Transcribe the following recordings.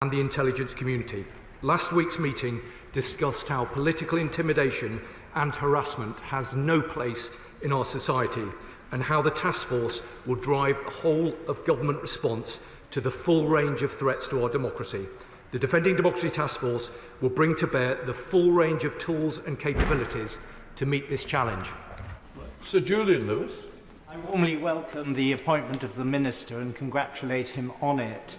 and the intelligence community. Last week's meeting discussed how political intimidation and harassment has no place in our society, and how the task force will drive the whole of government response to the full range of threats to our democracy. The Defending Democracy Task Force will bring to bear the full range of tools and capabilities to meet this challenge. Sir Julian Lewis. I warmly welcome the appointment of the Minister and congratulate him on it.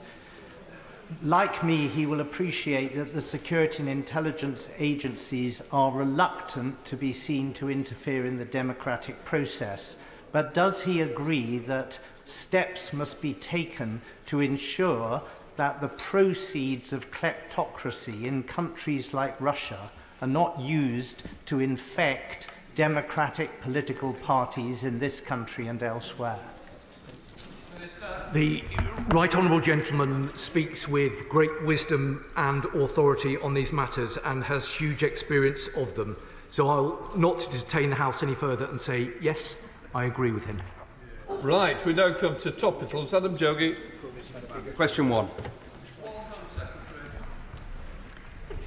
Like me, he will appreciate that the security and intelligence agencies are reluctant to be seen to interfere in the democratic process. But does he agree that steps must be taken to ensure that the proceeds of kleptocracy in countries like Russia are not used to infect democratic political parties in this country and elsewhere? The Right Honourable Gentleman speaks with great wisdom and authority on these matters and has huge experience of them. So I'll not detain the House any further and say, yes, I agree with him. Right, we now come to topicals. Adam Jogi. Question 1.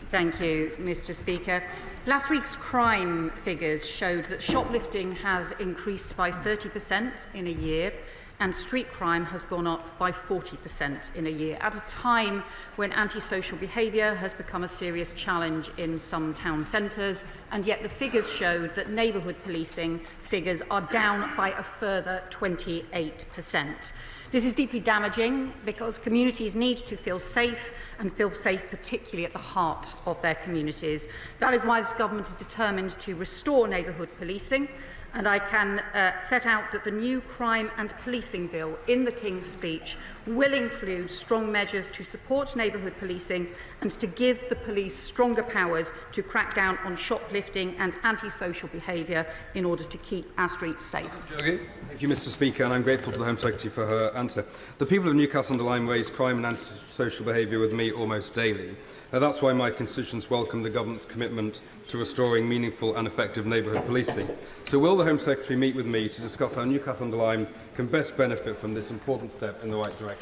Thank you, Mr. Speaker. Last week's crime figures showed that shoplifting has increased by 30% in a year, and street crime has gone up by 40% in a year, at a time when antisocial behaviour has become a serious challenge in some town centres, and yet the figures showed that neighbourhood policing figures are down by a further 28%. This is deeply damaging because communities need to feel safe, and feel safe particularly at the heart of their communities. That is why this government is determined to restore neighbourhood policing, and I can set out that the new Crime and Policing Bill in the King's Speech will include strong measures to support neighbourhood policing and to give the police stronger powers to crack down on shoplifting and antisocial behaviour in order to keep our streets safe. Thank you, Mr. Speaker, and I'm grateful to the Home Secretary for her answer. The people of Newcastle-under-Lyme raise crime and antisocial behaviour with me almost daily. That's why my constituents welcome the government's commitment to restoring meaningful and effective neighbourhood policing. So will the Home Secretary meet with me to discuss how Newcastle-under-Lyme can best benefit from this important step in the right direction?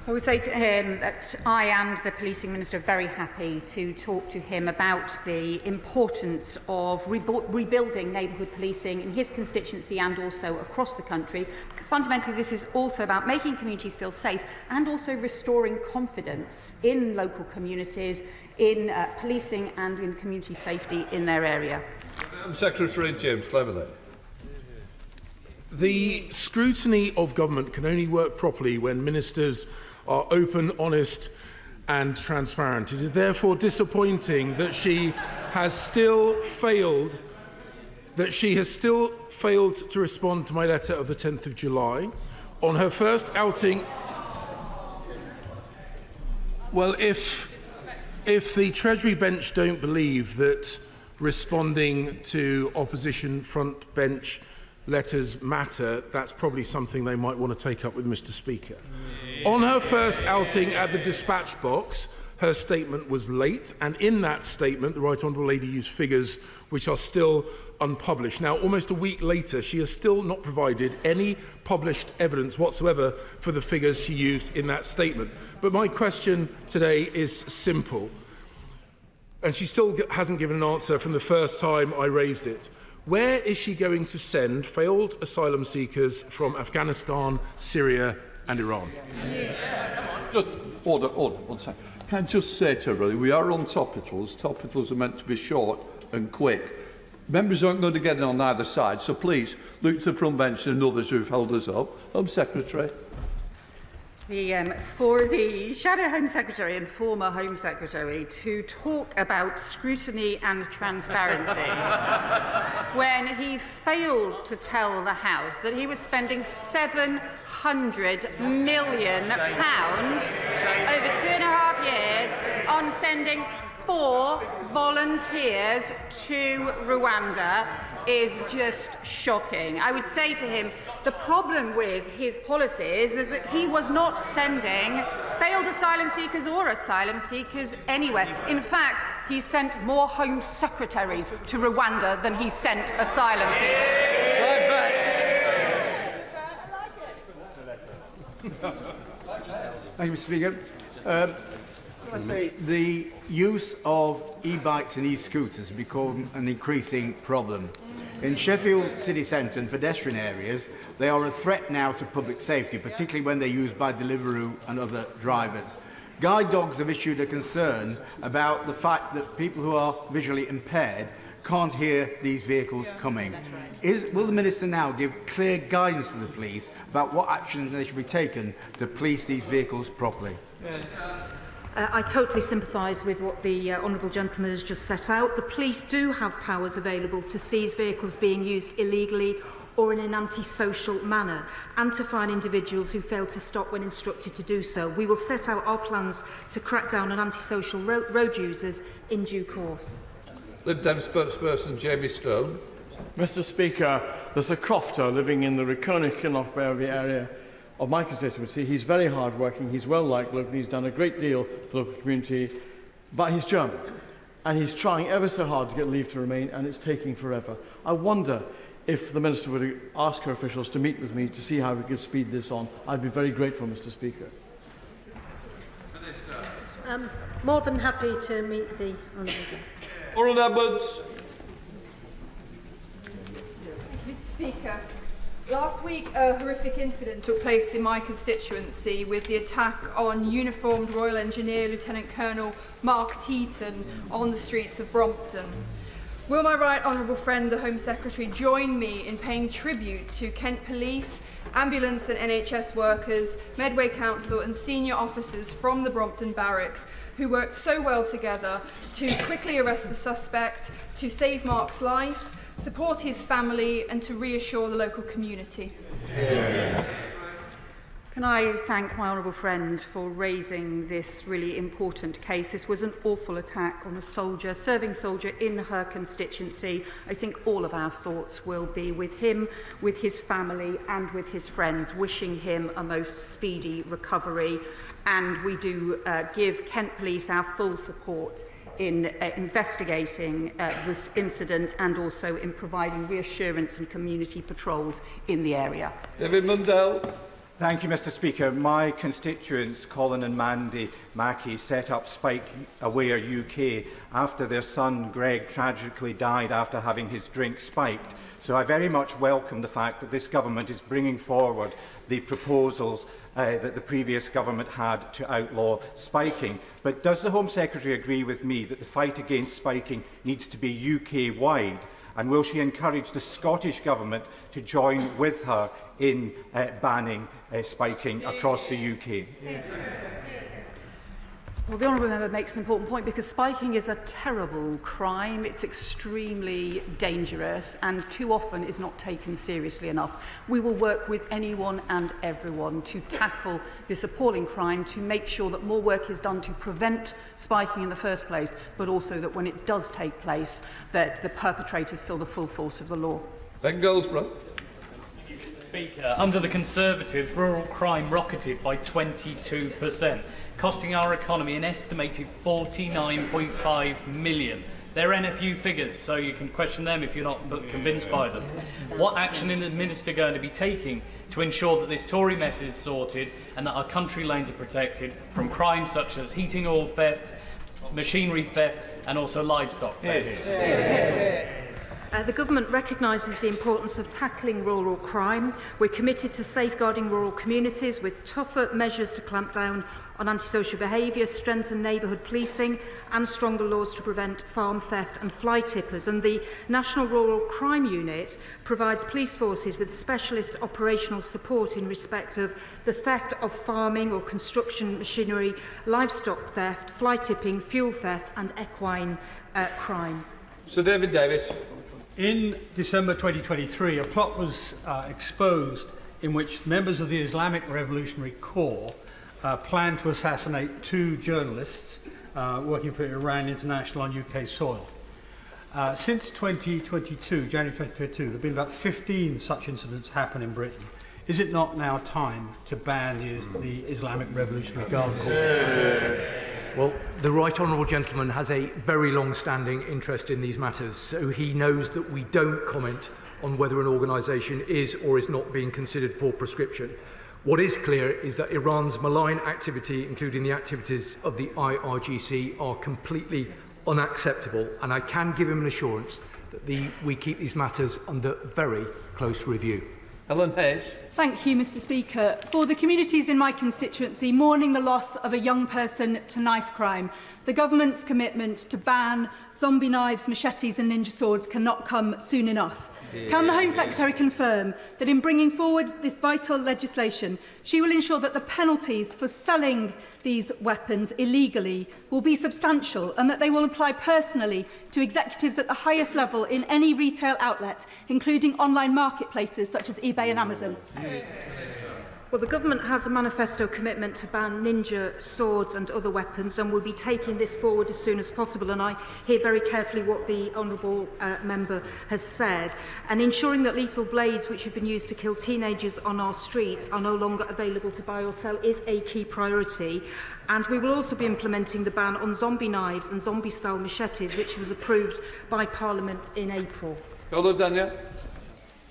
I would say to him that I and the Policing Minister are very happy to talk to him about the importance of rebuilding neighbourhood policing in his constituency and also across the country, because fundamentally this is also about making communities feel safe and also restoring confidence in local communities, in policing and in community safety in their area. Secretary James Cleverly. The scrutiny of government can only work properly when ministers are open, honest and transparent. It is therefore disappointing that she has still failed to respond to my letter of the 10th of July. On her first outing, well, if the Treasury bench don't believe that responding to opposition front bench letters matter, that's probably something they might want to take up with Mr. Speaker. On her first outing at the dispatch box, her statement was late, and in that statement, the Right Honourable Lady used figures which are still unpublished. Now, almost a week later, she has still not provided any published evidence whatsoever for the figures she used in that statement. But my question today is simple, and she still hasn't given an answer from the first time I raised it. Where is she going to send failed asylum seekers from Afghanistan, Syria and Iran? Just order, 1 second. Can I just say to everybody, we are on topicals. Topicals are meant to be short and quick. Members aren't going to get in on either side, so please look to the front bench and others who've held us up. Home Secretary. For the Shadow Home Secretary and former Home Secretary to talk about scrutiny and transparency when he failed to tell the House that he was spending £700 million over 2.5 years on sending 4 volunteers to Rwanda is just shocking. I would say to him, the problem with his policies is that he was not sending failed asylum seekers or asylum seekers anywhere. In fact, he sent more Home Secretaries to Rwanda than he sent asylum seekers. Thank you, Mr. Speaker. I say the use of e-bikes and e-scooters has become an increasing problem. In Sheffield city centre and pedestrian areas, they are a threat now to public safety, particularly when they're used by Deliveroo and other drivers. Guide dogs have issued a concern about the fact that people who are visually impaired can't hear these vehicles coming. Will the Minister now give clear guidance to the police about what actions they should be taken to police these vehicles properly? I totally sympathise with what the honourable gentleman has just set out. The police do have powers available to seize vehicles being used illegally or in an antisocial manner, and to fine individuals who fail to stop when instructed to do so. We will set out our plans to crack down on antisocial road users in due course. Lib Dem spokesperson Jamie Stone. Mr. Speaker, there's a crofter living in the Riconic-Kinlochbervie area of my constituency. He's very hard-working, he's well-liked locally, he's done a great deal for the local community, but he's German, and he's trying ever so hard to get leave to remain, and it's taking forever. I wonder if the Minister would ask her officials to meet with me to see how we could speed this on. I'd be very grateful, Mr. Speaker. More than happy to meet the Honourable Gentleman. Oral Edwards. Thank you, Mr. Speaker. Last week, a horrific incident took place in my constituency with the attack on uniformed Royal Engineer Lieutenant Colonel Mark Teaton on the streets of Brompton. Will my right honourable friend, the Home Secretary, join me in paying tribute to Kent Police, ambulance and NHS workers, Medway Council and senior officers from the Brompton Barracks who worked so well together to quickly arrest the suspect, to save Mark's life, support his family and to reassure the local community. Can I thank my honourable friend for raising this really important case? This was an awful attack on a soldier, serving soldier in her constituency. I think all of our thoughts will be with him, with his family and with his friends, wishing him a most speedy recovery. And we do give Kent Police our full support in investigating this incident and also in providing reassurance and community patrols in the area. David Mundell. Thank you, Mr. Speaker. My constituents, Colin and Mandy Mackey, set up Spike Aware UK after their son Greg tragically died after having his drink spiked. So I very much welcome the fact that this government is bringing forward the proposals that the previous government had to outlaw spiking. But does the Home Secretary agree with me that the fight against spiking needs to be UK-wide? And will she encourage the Scottish Government to join with her in banning spiking across the UK? Well, the honourable member makes an important point because spiking is a terrible crime. It's extremely dangerous and too often is not taken seriously enough. We will work with anyone and everyone to tackle this appalling crime, to make sure that more work is done to prevent spiking in the first place, but also that when it does take place, that the perpetrators feel the full force of the law. Ben Goldsborough. Speaker, under the Conservatives, rural crime rocketed by 22%, costing our economy an estimated £49.5 million. They're NFU figures, so you can question them if you're not convinced by them. What action is the Minister going to be taking to ensure that this Tory mess is sorted and that our country lanes are protected from crimes such as heating oil theft, machinery theft and also livestock theft? The Government recognises the importance of tackling rural crime. We're committed to safeguarding rural communities with tougher measures to clamp down on antisocial behaviour, strengthen neighbourhood policing and stronger laws to prevent farm theft and fly tippers. And the National Rural Crime Unit provides police forces with specialist operational support in respect of the theft of farming or construction machinery, livestock theft, fly tipping, fuel theft and equine crime. Sir David Davis. In December 2023, a plot was exposed in which members of the Islamic Revolutionary Corps planned to assassinate two journalists working for Iran International on UK soil. Since 2022, January 2022, there have been about 15 such incidents happen in Britain. Is it not now time to ban the Islamic Revolutionary Guard Corps? Well, the right honourable gentleman has a very long-standing interest in these matters, so he knows that we don't comment on whether an organisation is or is not being considered for proscription. What is clear is that Iran's malign activity, including the activities of the IRGC, are completely unacceptable, and I can give him an assurance that we keep these matters under very close review. Helen Hayes. Thank you, Mr Speaker. For the communities in my constituency mourning the loss of a young person to knife crime, the government's commitment to ban zombie knives, machetes and ninja swords cannot come soon enough. Can the Home Secretary confirm that in bringing forward this vital legislation, she will ensure that the penalties for selling these weapons illegally will be substantial and that they will apply personally to executives at the highest level in any retail outlet, including online marketplaces such as eBay and Amazon? Well, the government has a manifesto commitment to ban ninja swords and other weapons, and will be taking this forward as soon as possible. And I hear very carefully what the honourable member has said. And ensuring that lethal blades, which have been used to kill teenagers on our streets, are no longer available to buy or sell is a key priority. And we will also be implementing the ban on zombie knives and zombie-style machetes, which was approved by Parliament in April. Daniel.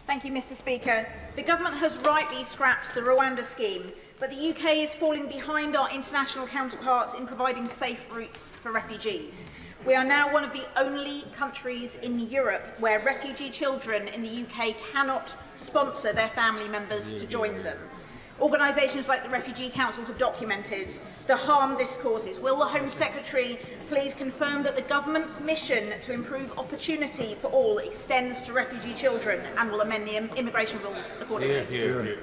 Thank you, Mr Speaker. The government has rightly scrapped the Rwanda scheme, but the UK is falling behind our international counterparts in providing safe routes for refugees. We are now one of the only countries in Europe where refugee children in the UK cannot sponsor their family members to join them. Organisations like the Refugee Council have documented the harm this causes. Will the Home Secretary please confirm that the government's mission to improve opportunity for all extends to refugee children and will amend the immigration rules accordingly?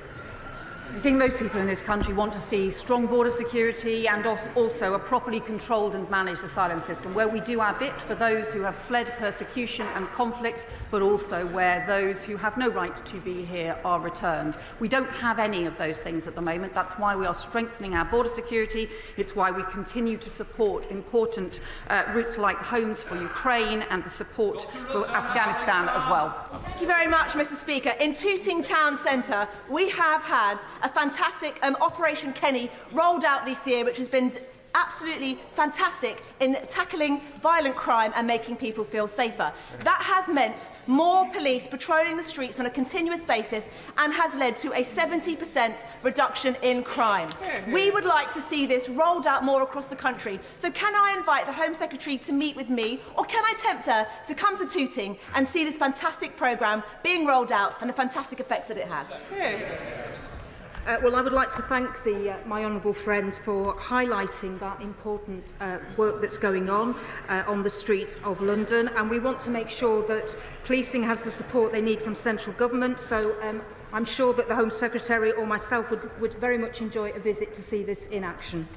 I think most people in this country want to see strong border security and also a properly controlled and managed asylum system where we do our bit for those who have fled persecution and conflict, but also where those who have no right to be here are returned. We don't have any of those things at the moment. That's why we are strengthening our border security. It's why we continue to support important routes like Homes for Ukraine and the support for Afghanistan as well. Thank you very much, Mr Speaker. In Tooting Town Centre, we have had a fantastic Operation Kenny rolled out this year, which has been absolutely fantastic in tackling violent crime and making people feel safer. That has meant more police patrolling the streets on a continuous basis and has led to a 70% reduction in crime. We would like to see this rolled out more across the country. So can I invite the Home Secretary to meet with me, or can I tempt her to come to Tooting and see this fantastic programme being rolled out and the fantastic effects that it has? Well, I would like to thank my honourable friend for highlighting that important work that's going on the streets of London, and we want to make sure that policing has the support they need from central government. So I'm sure that the Home Secretary or myself would very much enjoy a visit to see this in action.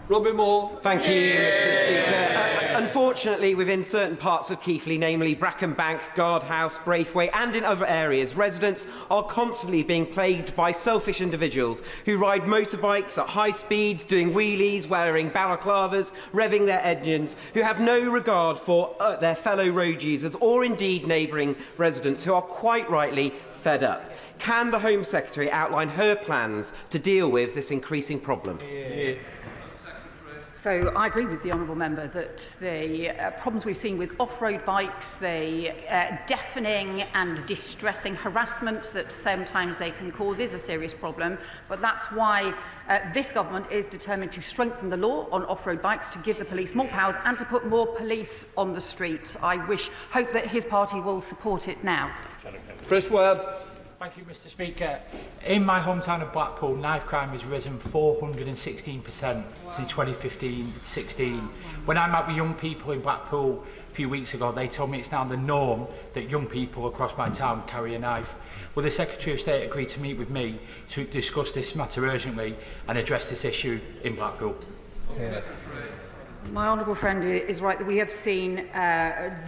Robin Moore. Thank you, Mr Speaker. Unfortunately, within certain parts of Keighley, namely Brackenbank, Guardhouse, Braithwaite and in other areas, residents are constantly being plagued by selfish individuals who ride motorbikes at high speeds, doing wheelies, wearing balaclavas, revving their engines, who have no regard for their fellow road users or indeed neighbouring residents who are quite rightly fed up. Can the Home Secretary outline her plans to deal with this increasing problem? So I agree with the honourable member that the problems we've seen with off-road bikes, the deafening and distressing harassment that sometimes they can cause is a serious problem. But that's why this government is determined to strengthen the law on off-road bikes, to give the police more powers and to put more police on the street. I hope that his party will support it now. Chris Webb. Thank you, Mr Speaker. In my hometown of Blackpool, knife crime has risen 416% since 2015-16. When I met with young people in Blackpool a few weeks ago, they told me it's now the norm that young people across my town carry a knife. Will the Secretary of State agree to meet with me to discuss this matter urgently and address this issue in Blackpool? My honourable friend is right that we have seen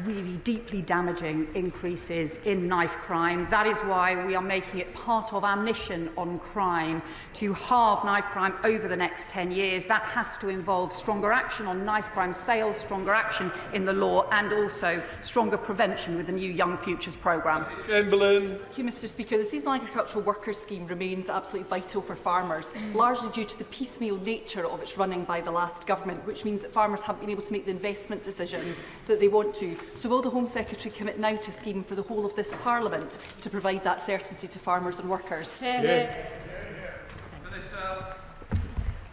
really deeply damaging increases in knife crime. That is why we are making it part of our mission on crime to halve knife crime over the next 10 years. That has to involve stronger action on knife crime sales, stronger action in the law, and also stronger prevention with the new Young Futures programme. Chamberlain. Thank you, Mr Speaker. The Seasonal Agricultural Workers Scheme remains absolutely vital for farmers, largely due to the piecemeal nature of its running by the last government, which means that farmers haven't been able to make the investment decisions that they want to. So will the Home Secretary commit now to a scheme for the whole of this Parliament to provide that certainty to farmers and workers?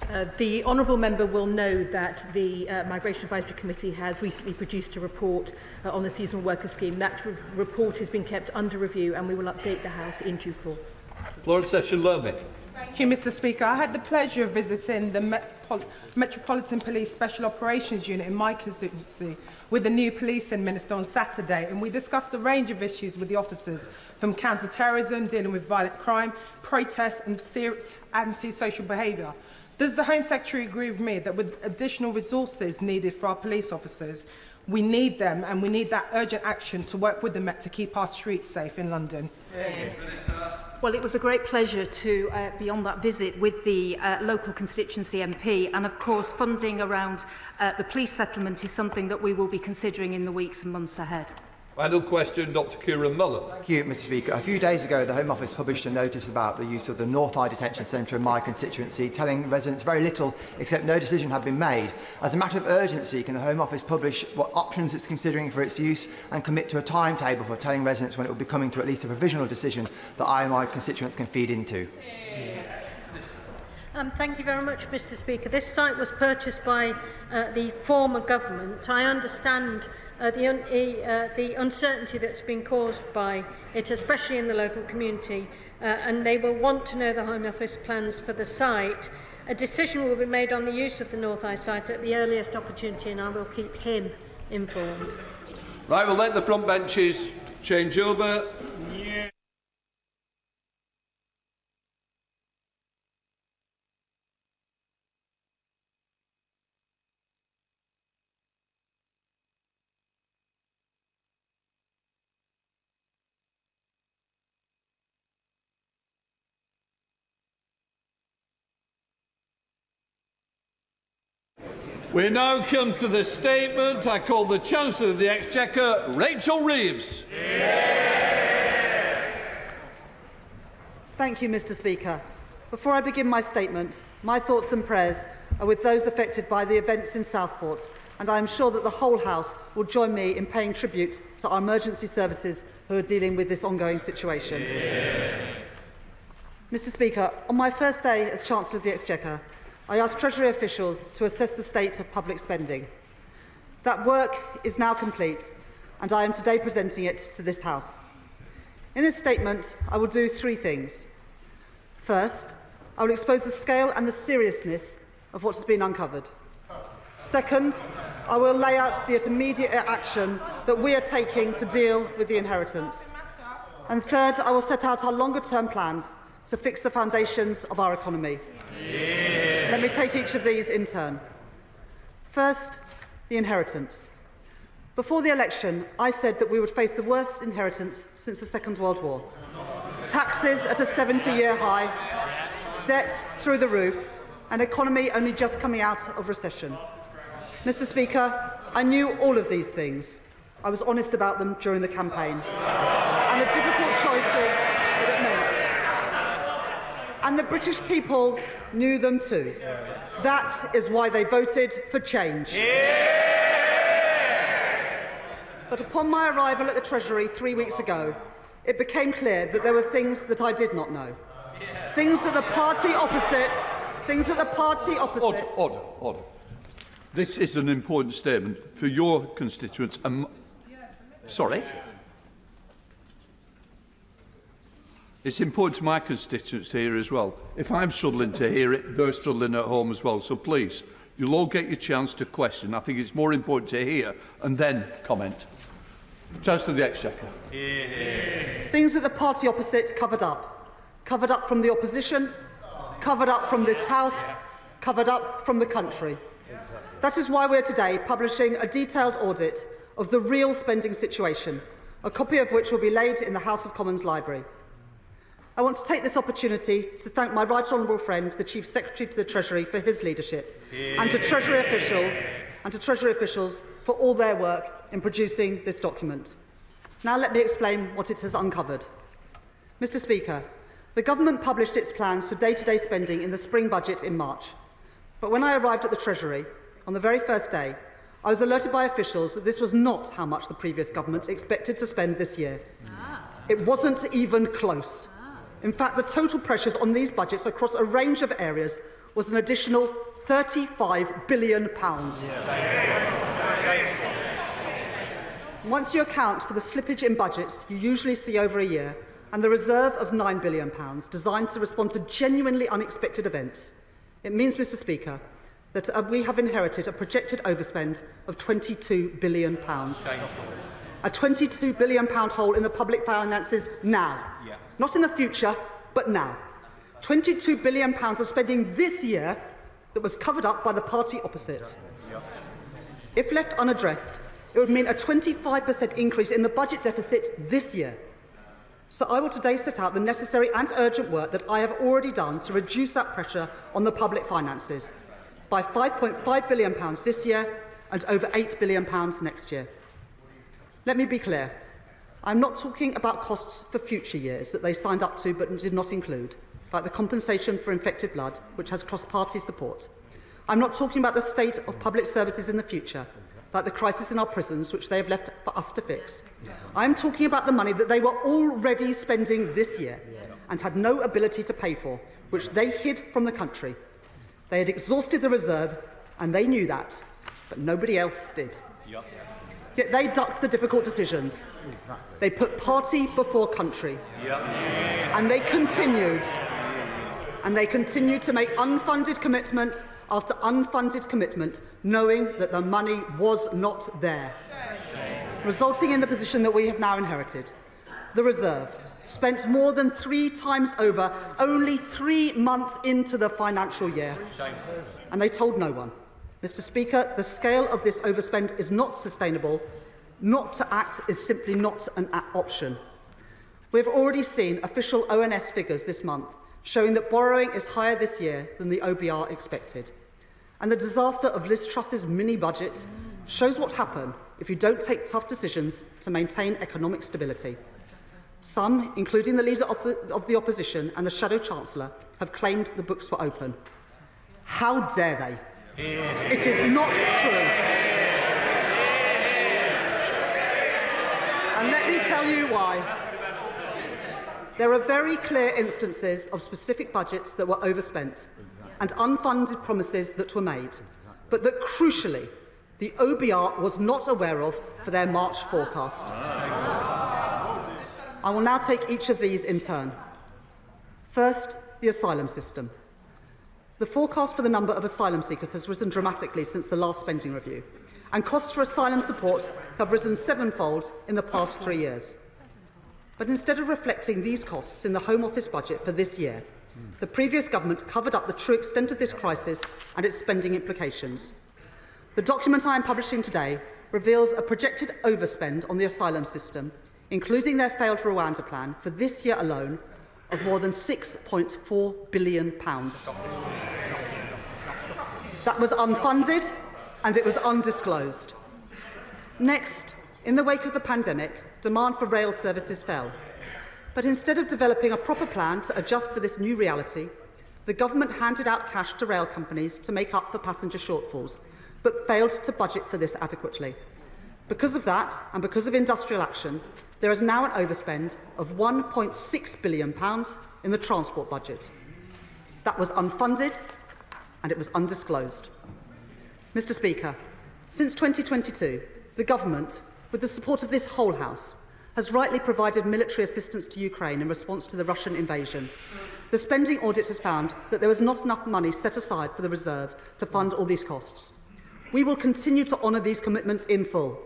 The honourable member will know that the Migration Advisory Committee has recently produced a report on the seasonal worker scheme. That report has been kept under review and we will update the House in due course. Lawrence Session Lurby. Thank you, Mr. Speaker. I had the pleasure of visiting the Metropolitan Police Special Operations Unit in my constituency with the new policing minister on Saturday, and we discussed a range of issues with the officers, from counter-terrorism, dealing with violent crime, protests and serious anti-social behaviour. Does the Home Secretary agree with me that with additional resources needed for our police officers, we need them and we need that urgent action to work with the Met to keep our streets safe in London? Well, it was a great pleasure to be on that visit with the local constituency MP, and of course funding around the police settlement is something that we will be considering in the weeks and months ahead. Final question, Dr Kieran Mullen. Thank you, Mr Speaker. A few days ago, the Home Office published a notice about the use of the North Eye Detention Centre in my constituency, telling residents very little, except no decision had been made. As a matter of urgency, can the Home Office publish what options it's considering for its use and commit to a timetable for telling residents when it will be coming to at least a provisional decision that I and my constituents can feed into? Thank you very much, Mr Speaker. This site was purchased by the former government. I understand the uncertainty that's been caused by it, especially in the local community, and they will want to know the Home Office plans for the site. A decision will be made on the use of the North Eye site at the earliest opportunity, and I will keep him informed. Right, we'll let the front benches change over. We now come to the statement. I call the Chancellor of the Exchequer, Rachel Reeves. Thank you, Mr Speaker. Before I begin my statement, my thoughts and prayers are with those affected by the events in Southport, and I am sure that the whole House will join me in paying tribute to our emergency services who are dealing with this ongoing situation. Mr Speaker, on my first day as Chancellor of the Exchequer, I asked Treasury officials to assess the state of public spending. That work is now complete, and I am today presenting it to this House. In this statement, I will do three things. First, I will expose the scale and the seriousness of what has been uncovered. Second, I will lay out the immediate action that we are taking to deal with the inheritance. And third, I will set out our longer-term plans to fix the foundations of our economy. Let me take each of these in turn. First, the inheritance. Before the election, I said that we would face the worst inheritance since the Second World War. Taxes at a 70-year high, debt through the roof, an economy only just coming out of recession. Mr Speaker, I knew all of these things. I was honest about them during the campaign. And the difficult choices that it meant. And the British people knew them too. That is why they voted for change. But upon my arrival at the Treasury 3 weeks ago, it became clear that there were things that I did not know. Things that the party opposite... Order. This is an important statement for your constituents. Sorry? It's important to my constituents to hear as well. If I'm struggling to hear it, they're struggling at home as well. So please, you'll all get your chance to question. I think it's more important to hear and then comment. Chancellor of the Exchequer. Things that the party opposite covered up. Covered up from the opposition, covered up from this House, covered up from the country. That is why we're today publishing a detailed audit of the real spending situation, a copy of which will be laid in the House of Commons library. I want to take this opportunity to thank my right honourable friend, the Chief Secretary to the Treasury, for his leadership, and to Treasury officials for all their work in producing this document. Now let me explain what it has uncovered. Mr Speaker, the government published its plans for day-to-day spending in the spring budget in March. But when I arrived at the Treasury, on the very first day, I was alerted by officials that this was not how much the previous government expected to spend this year. It wasn't even close. In fact, the total pressures on these budgets across a range of areas was an additional £35 billion. Once you account for the slippage in budgets you usually see over a year and the reserve of £9 billion designed to respond to genuinely unexpected events, it means, Mr Speaker, that we have inherited a projected overspend of £22 billion. A £22 billion hole in the public finances now. Not in the future, but now. £22 billion of spending this year that was covered up by the party opposite. If left unaddressed, it would mean a 25% increase in the budget deficit this year. So I will today set out the necessary and urgent work that I have already done to reduce that pressure on the public finances by £5.5 billion this year and over £8 billion next year. Let me be clear. I'm not talking about costs for future years that they signed up to but did not include, like the compensation for infected blood, which has cross-party support. I'm not talking about the state of public services in the future, like the crisis in our prisons, which they have left for us to fix. I'm talking about the money that they were already spending this year and had no ability to pay for, which they hid from the country. They had exhausted the reserve, and they knew that, but nobody else did. Yet they ducked the difficult decisions. They put party before country. And they continued to make unfunded commitment after unfunded commitment, knowing that the money was not there, resulting in the position that we have now inherited. The reserve, spent more than 3 times over, only 3 months into the financial year. And they told no one. Mr Speaker, the scale of this overspend is not sustainable. Not to act is simply not an option. We have already seen official ONS figures this month showing that borrowing is higher this year than the OBR expected. And the disaster of Liz Truss's mini-budget shows what happens if you don't take tough decisions to maintain economic stability. Some, including the Leader of the Opposition and the Shadow Chancellor, have claimed the books were open. How dare they? It is not true. And let me tell you why. There are very clear instances of specific budgets that were overspent and unfunded promises that were made, but that crucially the OBR was not aware of for their March forecast. I will now take each of these in turn. First, the asylum system. The forecast for the number of asylum seekers has risen dramatically since the last spending review, and costs for asylum support have risen 7-fold in the past 3 years. But instead of reflecting these costs in the Home Office budget for this year, the previous government covered up the true extent of this crisis and its spending implications. The document I am publishing today reveals a projected overspend on the asylum system, including their failed Rwanda plan, for this year alone, of more than £6.4 billion. That was unfunded and it was undisclosed. Next, in the wake of the pandemic, demand for rail services fell. But instead of developing a proper plan to adjust for this new reality, the government handed out cash to rail companies to make up for passenger shortfalls, but failed to budget for this adequately. Because of that, and because of industrial action, there is now an overspend of £1.6 billion in the transport budget. That was unfunded and it was undisclosed. Mr Speaker, since 2022, the government, with the support of this whole House, has rightly provided military assistance to Ukraine in response to the Russian invasion. The spending audit has found that there was not enough money set aside for the reserve to fund all these costs. We will continue to honour these commitments in full.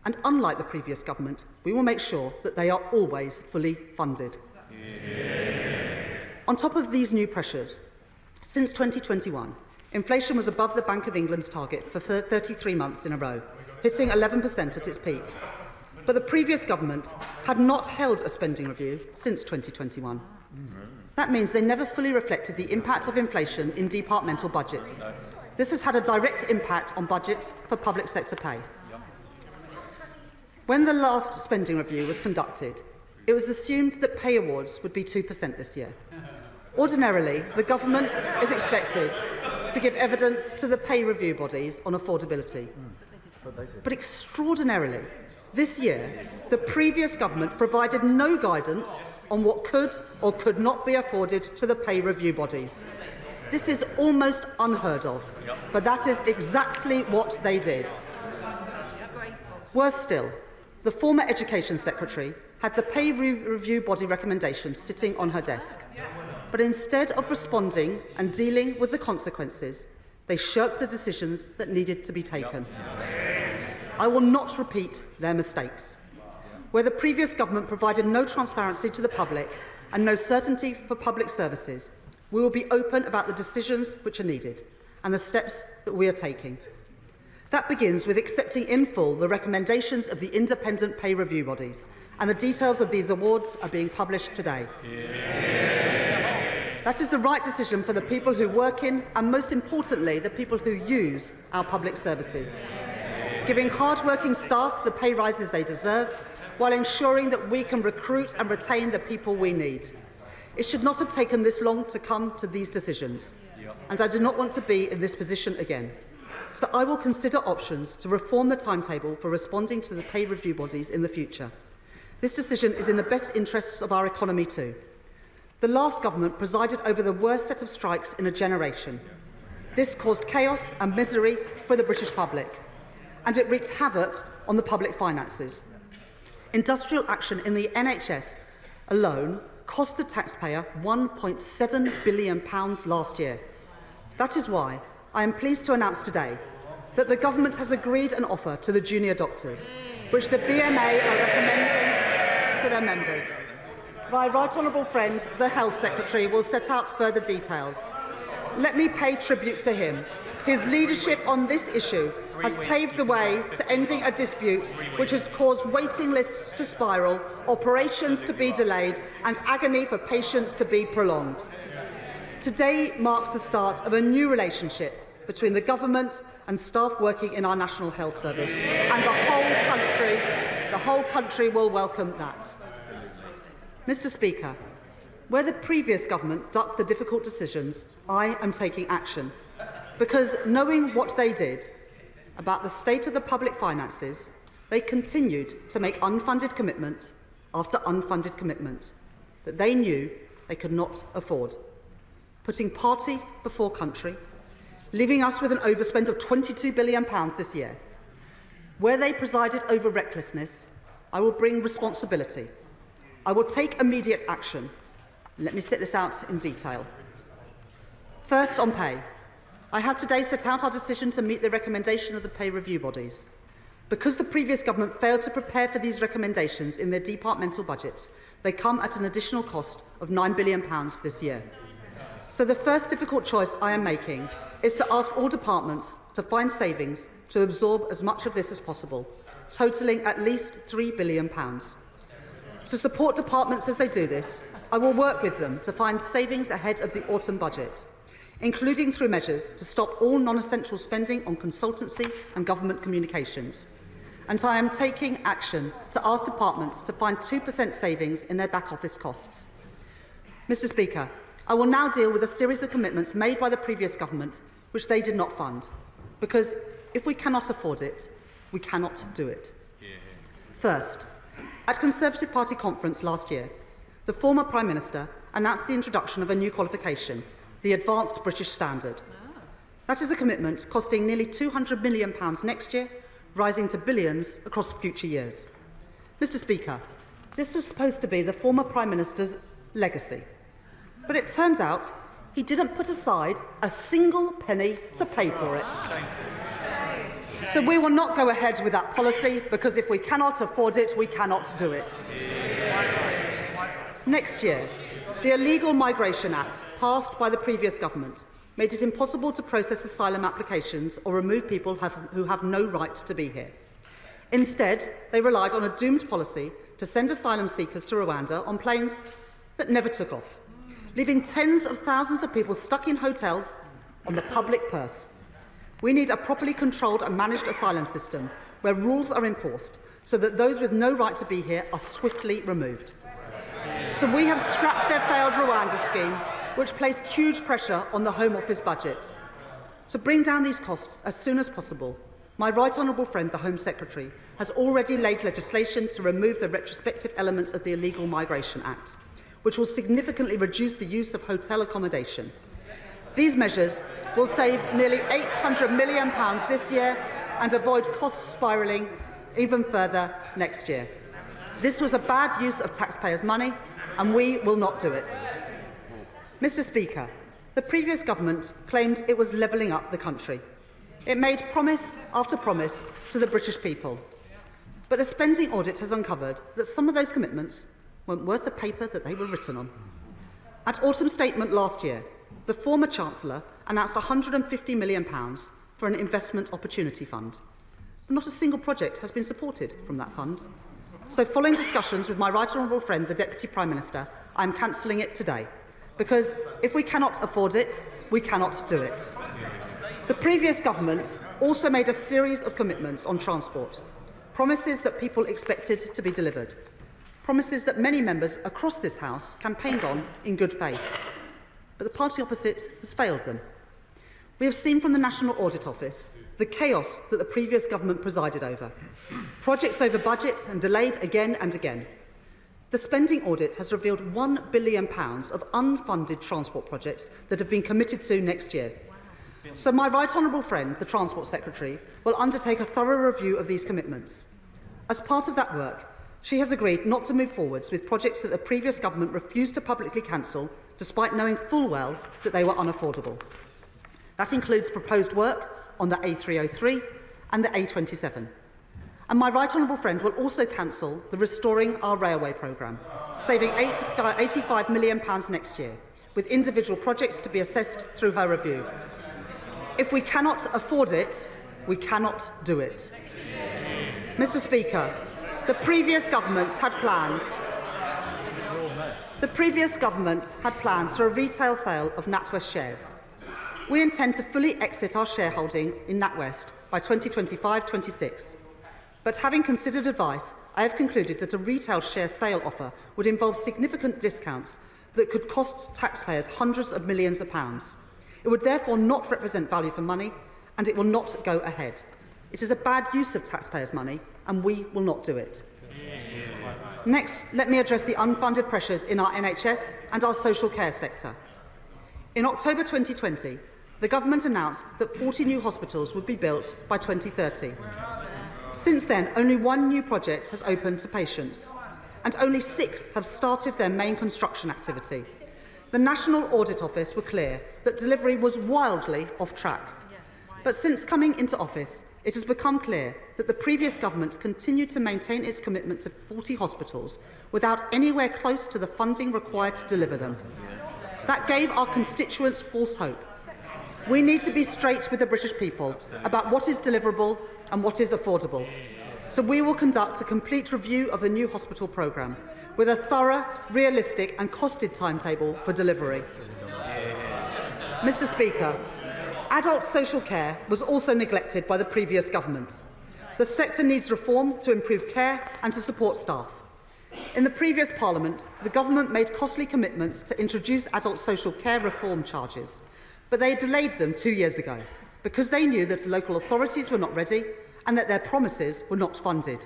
And unlike the previous government, we will make sure that they are always fully funded. On top of these new pressures, since 2021, inflation was above the Bank of England's target for 33 months in a row, hitting 11% at its peak. But the previous government had not held a spending review since 2021. That means they never fully reflected the impact of inflation in departmental budgets. This has had a direct impact on budgets for public sector pay. When the last spending review was conducted, it was assumed that pay awards would be 2% this year. Ordinarily, the government is expected to give evidence to the pay review bodies on affordability. But extraordinarily, this year, the previous government provided no guidance on what could or could not be afforded to the pay review bodies. This is almost unheard of, but that is exactly what they did. Worse still, the former Education Secretary had the pay review body recommendation sitting on her desk. But instead of responding and dealing with the consequences, they shirked the decisions that needed to be taken. I will not repeat their mistakes. Where the previous government provided no transparency to the public and no certainty for public services, we will be open about the decisions which are needed and the steps that we are taking. That begins with accepting in full the recommendations of the independent pay review bodies, and the details of these awards are being published today. That is the right decision for the people who work in, and most importantly, the people who use our public services, giving hard-working staff the pay rises they deserve, while ensuring that we can recruit and retain the people we need. It should not have taken this long to come to these decisions, and I do not want to be in this position again. So I will consider options to reform the timetable for responding to the pay review bodies in the future. This decision is in the best interests of our economy too. The last government presided over the worst set of strikes in a generation. This caused chaos and misery for the British public, and it wreaked havoc on the public finances. Industrial action in the NHS alone cost the taxpayer £1.7 billion last year. That is why I am pleased to announce today that the government has agreed an offer to the junior doctors, which the BMA are recommending to their members. My right honourable friend, the Health Secretary, will set out further details. Let me pay tribute to him. His leadership on this issue has paved the way to ending a dispute which has caused waiting lists to spiral, operations to be delayed, and agony for patients to be prolonged. Today marks the start of a new relationship between the government and staff working in our National Health Service, and the whole country will welcome that. Mr. Speaker, where the previous government ducked the difficult decisions, I am taking action, because knowing what they did about the state of the public finances, they continued to make unfunded commitment after unfunded commitment that they knew they could not afford, putting party before country, leaving us with an overspend of £22 billion this year. Where they presided over recklessness, I will bring responsibility. I will take immediate action. Let me set this out in detail. First, on pay. I have today set out our decision to meet the recommendation of the pay review bodies. Because the previous government failed to prepare for these recommendations in their departmental budgets, they come at an additional cost of £9 billion this year. So the first difficult choice I am making is to ask all departments to find savings to absorb as much of this as possible, totalling at least £3 billion. To support departments as they do this, I will work with them to find savings ahead of the autumn budget, including through measures to stop all non-essential spending on consultancy and government communications. And I am taking action to ask departments to find 2% savings in their back office costs. Mr. Speaker, I will now deal with a series of commitments made by the previous government which they did not fund, because if we cannot afford it, we cannot do it. First, at Conservative Party conference last year, the former Prime Minister announced the introduction of a new qualification, the Advanced British Standard. That is a commitment costing nearly £200 million next year, rising to billions across future years. Mr. Speaker, this was supposed to be the former Prime Minister's legacy, but it turns out he didn't put aside a single penny to pay for it. So we will not go ahead with that policy, because if we cannot afford it, we cannot do it. Next year, the Illegal Migration Act, passed by the previous government, made it impossible to process asylum applications or remove people who have no right to be here. Instead, they relied on a doomed policy to send asylum seekers to Rwanda on planes that never took off, leaving tens of thousands of people stuck in hotels on the public purse. We need a properly controlled and managed asylum system where rules are enforced so that those with no right to be here are swiftly removed. So we have scrapped their failed Rwanda scheme, which placed huge pressure on the Home Office budget. To bring down these costs as soon as possible, my right honourable friend, the Home Secretary, has already laid legislation to remove the retrospective element of the Illegal Migration Act, which will significantly reduce the use of hotel accommodation. These measures will save nearly £800 million this year and avoid costs spiralling even further next year. This was a bad use of taxpayers' money, and we will not do it. Mr. Speaker, the previous government claimed it was levelling up the country. It made promise after promise to the British people. But the spending audit has uncovered that some of those commitments weren't worth the paper that they were written on. At autumn statement last year, the former Chancellor announced £150 million for an investment opportunity fund. But not a single project has been supported from that fund. So following discussions with my right honourable friend, the Deputy Prime Minister, I am cancelling it today. Because if we cannot afford it, we cannot do it. The previous government also made a series of commitments on transport, promises that people expected to be delivered, promises that many members across this House campaigned on in good faith. But the party opposite has failed them. We have seen from the National Audit Office the chaos that the previous government presided over. Projects over budget and delayed again and again. The spending audit has revealed £1 billion of unfunded transport projects that have been committed to next year. So my right honourable friend, the Transport Secretary, will undertake a thorough review of these commitments. As part of that work, she has agreed not to move forwards with projects that the previous government refused to publicly cancel, despite knowing full well that they were unaffordable. That includes proposed work on the A303 and the A27. And my right honourable friend will also cancel the Restoring Our Railway programme, saving £85 million next year, with individual projects to be assessed through her review. If we cannot afford it, we cannot do it. Mr. Speaker, the previous government had plans. The previous government had plans for a retail sale of NatWest shares. We intend to fully exit our shareholding in NatWest by 2025-26. But having considered advice, I have concluded that a retail share sale offer would involve significant discounts that could cost taxpayers hundreds of millions of pounds. It would therefore not represent value for money, and it will not go ahead. It is a bad use of taxpayers' money, and we will not do it. Next, let me address the unfunded pressures in our NHS and our social care sector. In October 2020, the government announced that 40 new hospitals would be built by 2030. Since then, only one new project has opened to patients, and only 6 have started their main construction activity. The National Audit Office were clear that delivery was wildly off track. But since coming into office, it has become clear that the previous government continued to maintain its commitment to 40 hospitals without anywhere close to the funding required to deliver them. That gave our constituents false hope. We need to be straight with the British people about what is deliverable and what is affordable. So we will conduct a complete review of the new hospital programme with a thorough, realistic and costed timetable for delivery. Mr. Speaker, adult social care was also neglected by the previous government. The sector needs reform to improve care and to support staff. In the previous Parliament, the government made costly commitments to introduce adult social care reform charges, but they delayed them 2 years ago because they knew that local authorities were not ready and that their promises were not funded.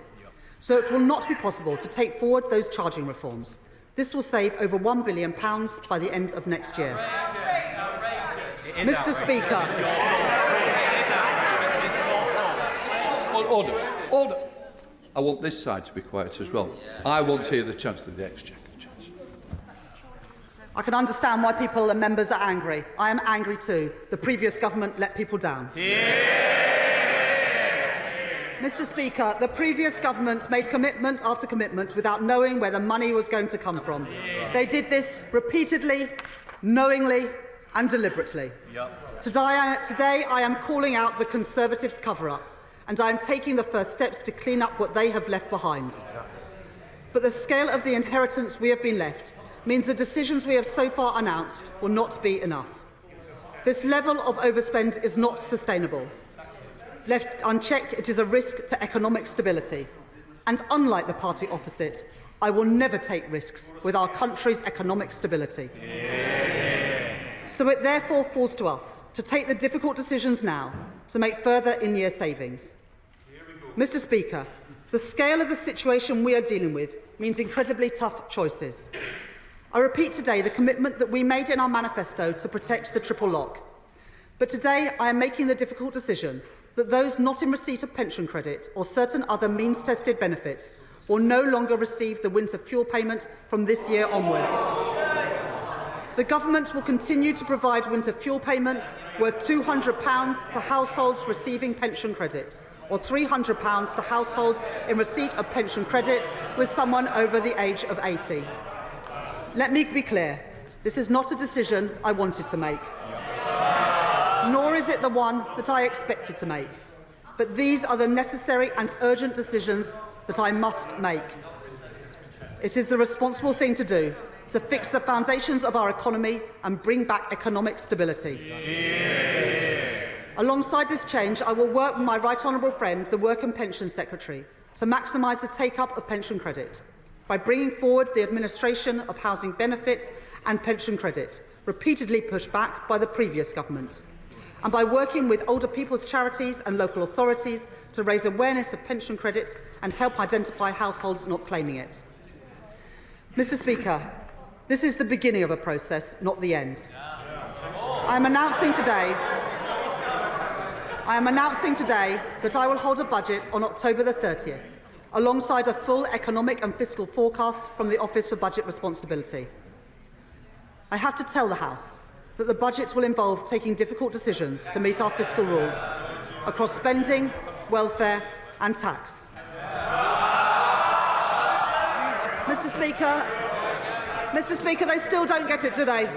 So it will not be possible to take forward those charging reforms. This will save over £1 billion by the end of next year. Mr. Speaker. Order. Order. I want this side to be quiet as well. I want to hear the Chancellor of the Exchequer. I can understand why people and members are angry. I am angry too. The previous government let people down. Mr. Speaker, the previous government made commitment after commitment without knowing where the money was going to come from. They did this repeatedly, knowingly and deliberately. Today I am calling out the Conservatives' cover-up, and I am taking the first steps to clean up what they have left behind. But the scale of the inheritance we have been left means the decisions we have so far announced will not be enough. This level of overspend is not sustainable. Left unchecked, it is a risk to economic stability. And unlike the party opposite, I will never take risks with our country's economic stability. So it therefore falls to us to take the difficult decisions now to make further in-year savings. Mr. Speaker, the scale of the situation we are dealing with means incredibly tough choices. I repeat today the commitment that we made in our manifesto to protect the triple lock. But today I am making the difficult decision that those not in receipt of pension credit or certain other means-tested benefits will no longer receive the winter fuel payment from this year onwards. The Government will continue to provide winter fuel payments worth £200 to households receiving pension credit, or £300 to households in receipt of pension credit with someone over the age of 80. Let me be clear, this is not a decision I wanted to make, nor is it the one that I expected to make. But these are the necessary and urgent decisions that I must make. It is the responsible thing to do, to fix the foundations of our economy and bring back economic stability. Yeah. Alongside this change, I will work with my right honourable friend, the Work and Pension Secretary, to maximise the take-up of pension credit by bringing forward the administration of housing benefit and pension credit, repeatedly pushed back by the previous government, and by working with older people's charities and local authorities to raise awareness of pension credit and help identify households not claiming it. Mr. Speaker, this is the beginning of a process, not the end. I am announcing today that I will hold a budget on October the 30th, alongside a full economic and fiscal forecast from the Office for Budget Responsibility. I have to tell the House that the budget will involve taking difficult decisions to meet our fiscal rules across spending, welfare and tax. Mr. Speaker, they still don't get it today.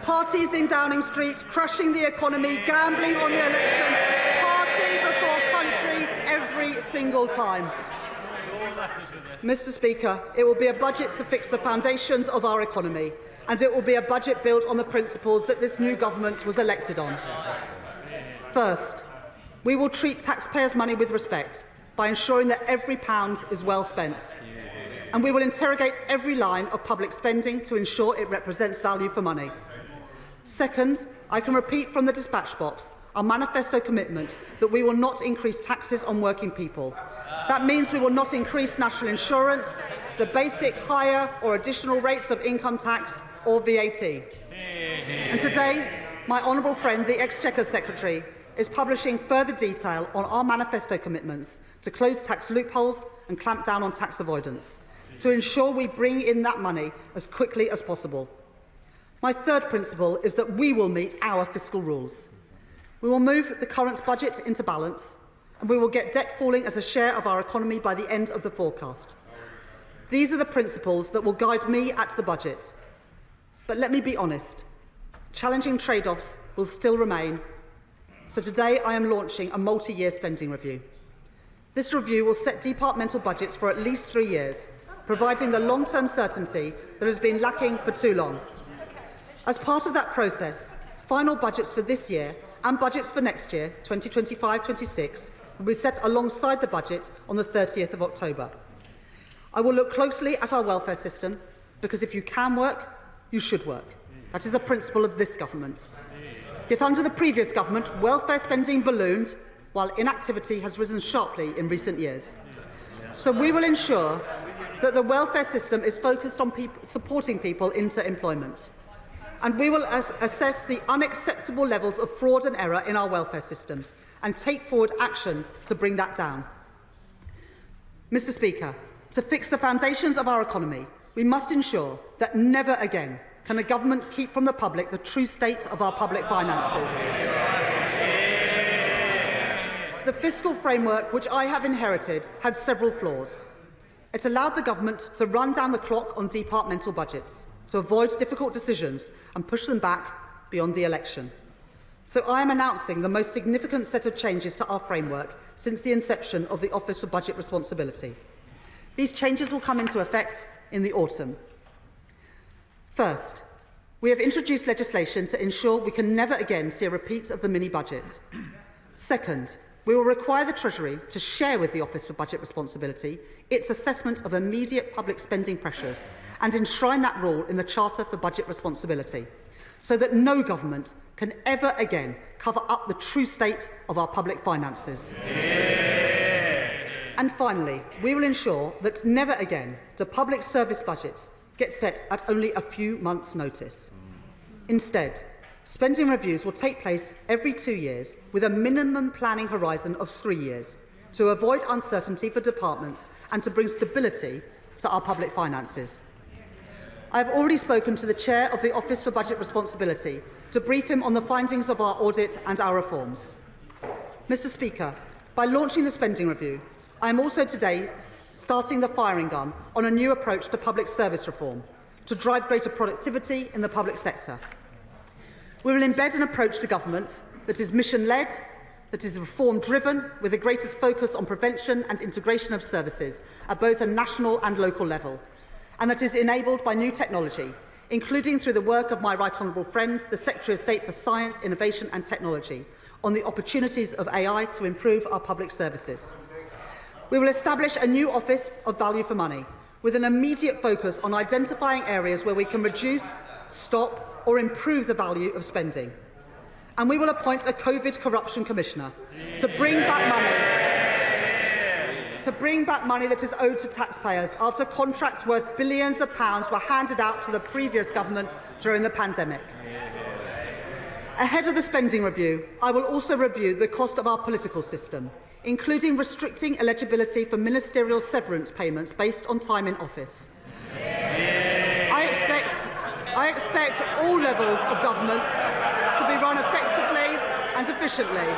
Parties in Downing Street crushing the economy, gambling on the election, party before country every single time. Mr. Speaker, it will be a budget to fix the foundations of our economy, and it will be a budget built on the principles that this new government was elected on. First, we will treat taxpayers' money with respect by ensuring that every pound is well spent. And we will interrogate every line of public spending to ensure it represents value for money. Second, I can repeat from the dispatch box our manifesto commitment that we will not increase taxes on working people. That means we will not increase national insurance, the basic, higher or additional rates of income tax or VAT. And today, my honourable friend, the Exchequer Secretary, is publishing further detail on our manifesto commitments to close tax loopholes and clamp down on tax avoidance, to ensure we bring in that money as quickly as possible. My third principle is that we will meet our fiscal rules. We will move the current budget into balance, and we will get debt falling as a share of our economy by the end of the forecast. These are the principles that will guide me at the budget. But let me be honest, challenging trade-offs will still remain. So today I am launching a multi-year spending review. This review will set departmental budgets for at least 3 years, providing the long-term certainty that has been lacking for too long. As part of that process, final budgets for this year and budgets for next year, 2025-26, will be set alongside the budget on the 30th of October. I will look closely at our welfare system, because if you can work, you should work. That is a principle of this government. Yet under the previous government, welfare spending ballooned, while inactivity has risen sharply in recent years. So we will ensure that the welfare system is focused on supporting people into employment. And we will assess the unacceptable levels of fraud and error in our welfare system and take forward action to bring that down. Mr. Speaker, to fix the foundations of our economy, we must ensure that never again can a government keep from the public the true state of our public finances. The fiscal framework which I have inherited had several flaws. It allowed the government to run down the clock on departmental budgets, to avoid difficult decisions and push them back beyond the election. So I am announcing the most significant set of changes to our framework since the inception of the Office for Budget Responsibility. These changes will come into effect in the autumn. First, we have introduced legislation to ensure we can never again see a repeat of the mini-budget. Second, we will require the Treasury to share with the Office for Budget Responsibility its assessment of immediate public spending pressures and enshrine that rule in the Charter for Budget Responsibility, so that no government can ever again cover up the true state of our public finances. And finally, we will ensure that never again do public service budgets get set at only a few months' notice. Instead, spending reviews will take place every 2 years with a minimum planning horizon of 3 years to avoid uncertainty for departments and to bring stability to our public finances. I have already spoken to the Chair of the Office for Budget Responsibility to brief him on the findings of our audit and our reforms. Mr. Speaker, by launching the spending review, I am also today starting the firing gun on a new approach to public service reform to drive greater productivity in the public sector. We will embed an approach to government that is mission-led, that is reform-driven, with the greatest focus on prevention and integration of services at both a national and local level, and that is enabled by new technology, including through the work of my right honourable friend, the Secretary of State for Science, Innovation and Technology, on the opportunities of AI to improve our public services. We will establish a new Office of Value for Money, with an immediate focus on identifying areas where we can reduce, stop or improve the value of spending. And we will appoint a COVID Corruption Commissioner to bring back money that is owed to taxpayers after contracts worth billions of pounds were handed out to the previous government during the pandemic. Ahead of the spending review, I will also review the cost of our political system, including restricting eligibility for ministerial severance payments based on time in office. I expect all levels of government to be run effectively and efficiently,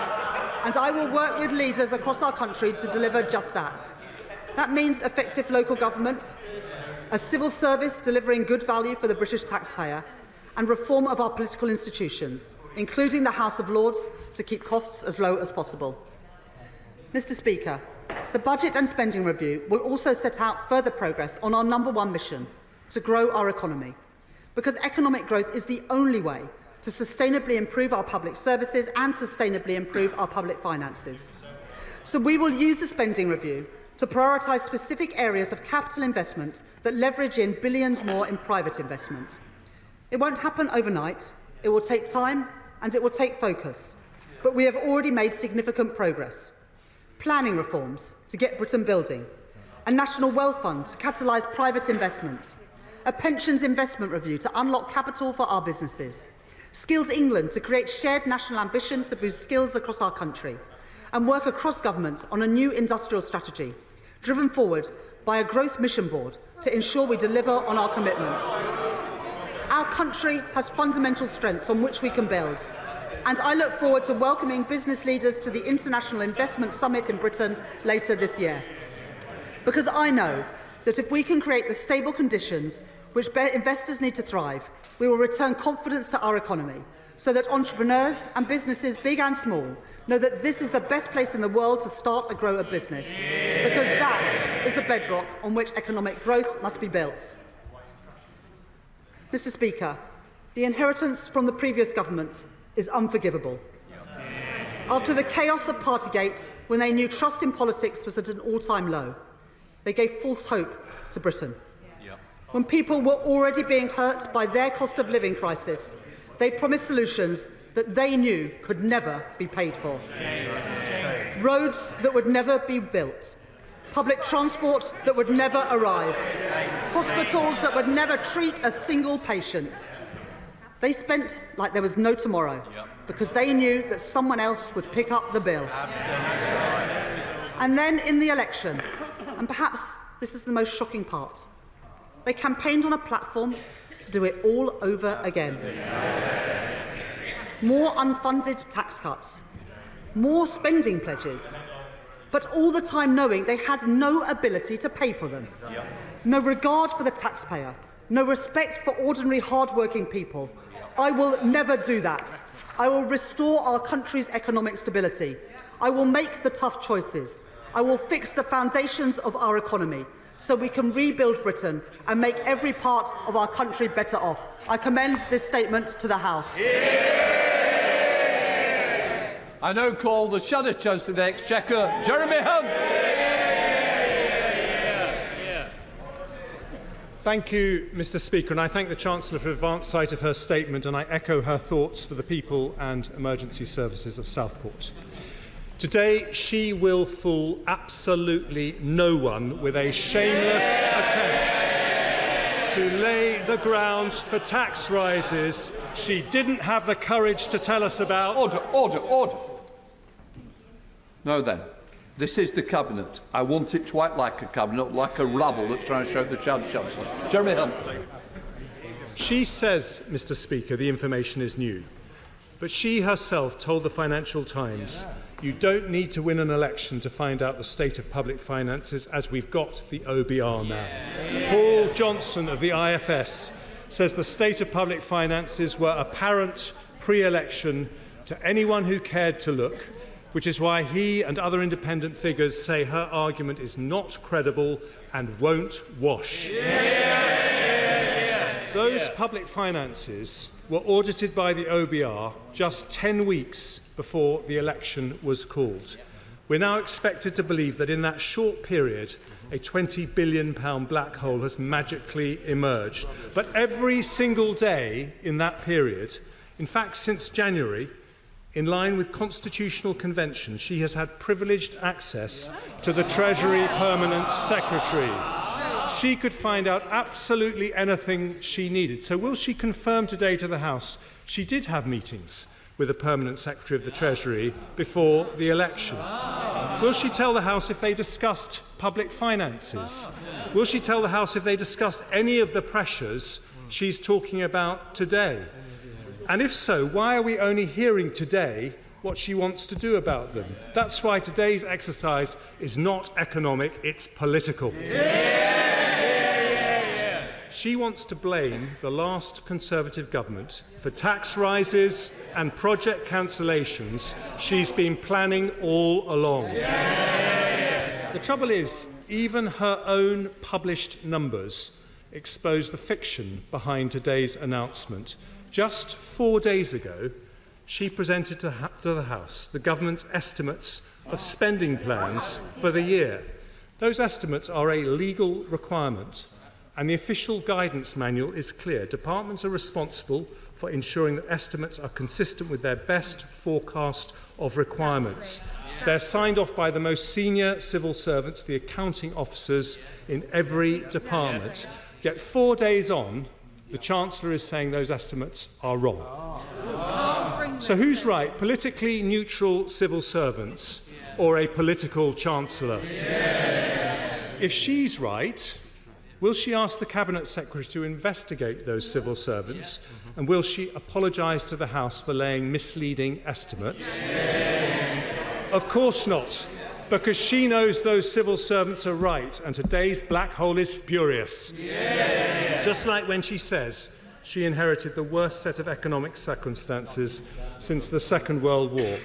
and I will work with leaders across our country to deliver just that. That means effective local government, a civil service delivering good value for the British taxpayer, and reform of our political institutions, including the House of Lords, to keep costs as low as possible. Mr. Speaker, the Budget and Spending Review will also set out further progress on our #1 mission, to grow our economy, because economic growth is the only way to sustainably improve our public services and sustainably improve our public finances. So we will use the Spending Review to prioritise specific areas of capital investment that leverage in billions more in private investment. It won't happen overnight, it will take time and it will take focus, but we have already made significant progress. Planning reforms to get Britain building, a national wealth fund to catalyse private investment, a pensions investment review to unlock capital for our businesses, Skills England to create shared national ambition to boost skills across our country, and work across government on a new industrial strategy, driven forward by a growth mission board to ensure we deliver on our commitments. Our country has fundamental strengths on which we can build, and I look forward to welcoming business leaders to the International Investment Summit in Britain later this year. Because I know that if we can create the stable conditions which investors need to thrive, we will return confidence to our economy, so that entrepreneurs and businesses, big and small, know that this is the best place in the world to start and grow a business, because that is the bedrock on which economic growth must be built. Mr. Speaker, the inheritance from the previous government is unforgivable. After the chaos of Partygate, when they knew trust in politics was at an all-time low, they gave false hope to Britain. When people were already being hurt by their cost of living crisis, they promised solutions that they knew could never be paid for. Roads that would never be built, public transport that would never arrive, hospitals that would never treat a single patient. They spent like there was no tomorrow, because they knew that someone else would pick up the bill. And then in the election, and perhaps this is the most shocking part, they campaigned on a platform to do it all over again. More unfunded tax cuts, more spending pledges, but all the time knowing they had no ability to pay for them. No regard for the taxpayer, no respect for ordinary hard-working people. I will never do that. I will restore our country's economic stability. I will make the tough choices. I will fix the foundations of our economy so we can rebuild Britain and make every part of our country better off. I commend this statement to the House. I now call the Shadow Chancellor of the Exchequer, Jeremy Hunt. Thank you, Mr. Speaker, and I thank the Chancellor for advance sight of her statement, and I echo her thoughts for the people and emergency services of Southport. Today, she will fool absolutely no one with a shameless attempt to lay the grounds for tax rises she didn't have the courage to tell us about. Order. Now then, this is the Cabinet. I want it to act like a Cabinet, like a rabble that's trying to shout the Chancellor. Jeremy Hunt. She says, Mr. Speaker, the information is new. But she herself told the Financial Times, you don't need to win an election to find out the state of public finances, as we've got the OBR now. Paul Johnson of the IFS says the state of public finances were apparent pre-election to anyone who cared to look, which is why he and other independent figures say her argument is not credible and won't wash. Those public finances were audited by the OBR just 10 weeks before the election was called. We're now expected to believe that in that short period, a £20 billion black hole has magically emerged. But every single day in that period, in fact since January, in line with constitutional convention, she has had privileged access to the Treasury Permanent Secretary. She could find out absolutely anything she needed. So will she confirm today to the House she did have meetings with the Permanent Secretary of the Treasury before the election? Will she tell the House if they discussed public finances? Will she tell the House if they discussed any of the pressures she's talking about today? And if so, why are we only hearing today what she wants to do about them? That's why today's exercise is not economic, it's political. She wants to blame the last Conservative government for tax rises and project cancellations she's been planning all along. The trouble is, even her own published numbers expose the fiction behind today's announcement. Just 4 days ago, she presented to the House the government's estimates of spending plans for the year. Those estimates are a legal requirement, and the official guidance manual is clear. Departments are responsible for ensuring that estimates are consistent with their best forecast of requirements. They're signed off by the most senior civil servants, the accounting officers in every department. Yet 4 days on, the Chancellor is saying those estimates are wrong. So who's right, politically neutral civil servants or a political Chancellor? If she's right, will she ask the Cabinet Secretary to investigate those civil servants? And will she apologise to the House for laying misleading estimates? Of course not, because she knows those civil servants are right, and today's black hole is spurious. Just like when she says she inherited the worst set of economic circumstances since the Second World War.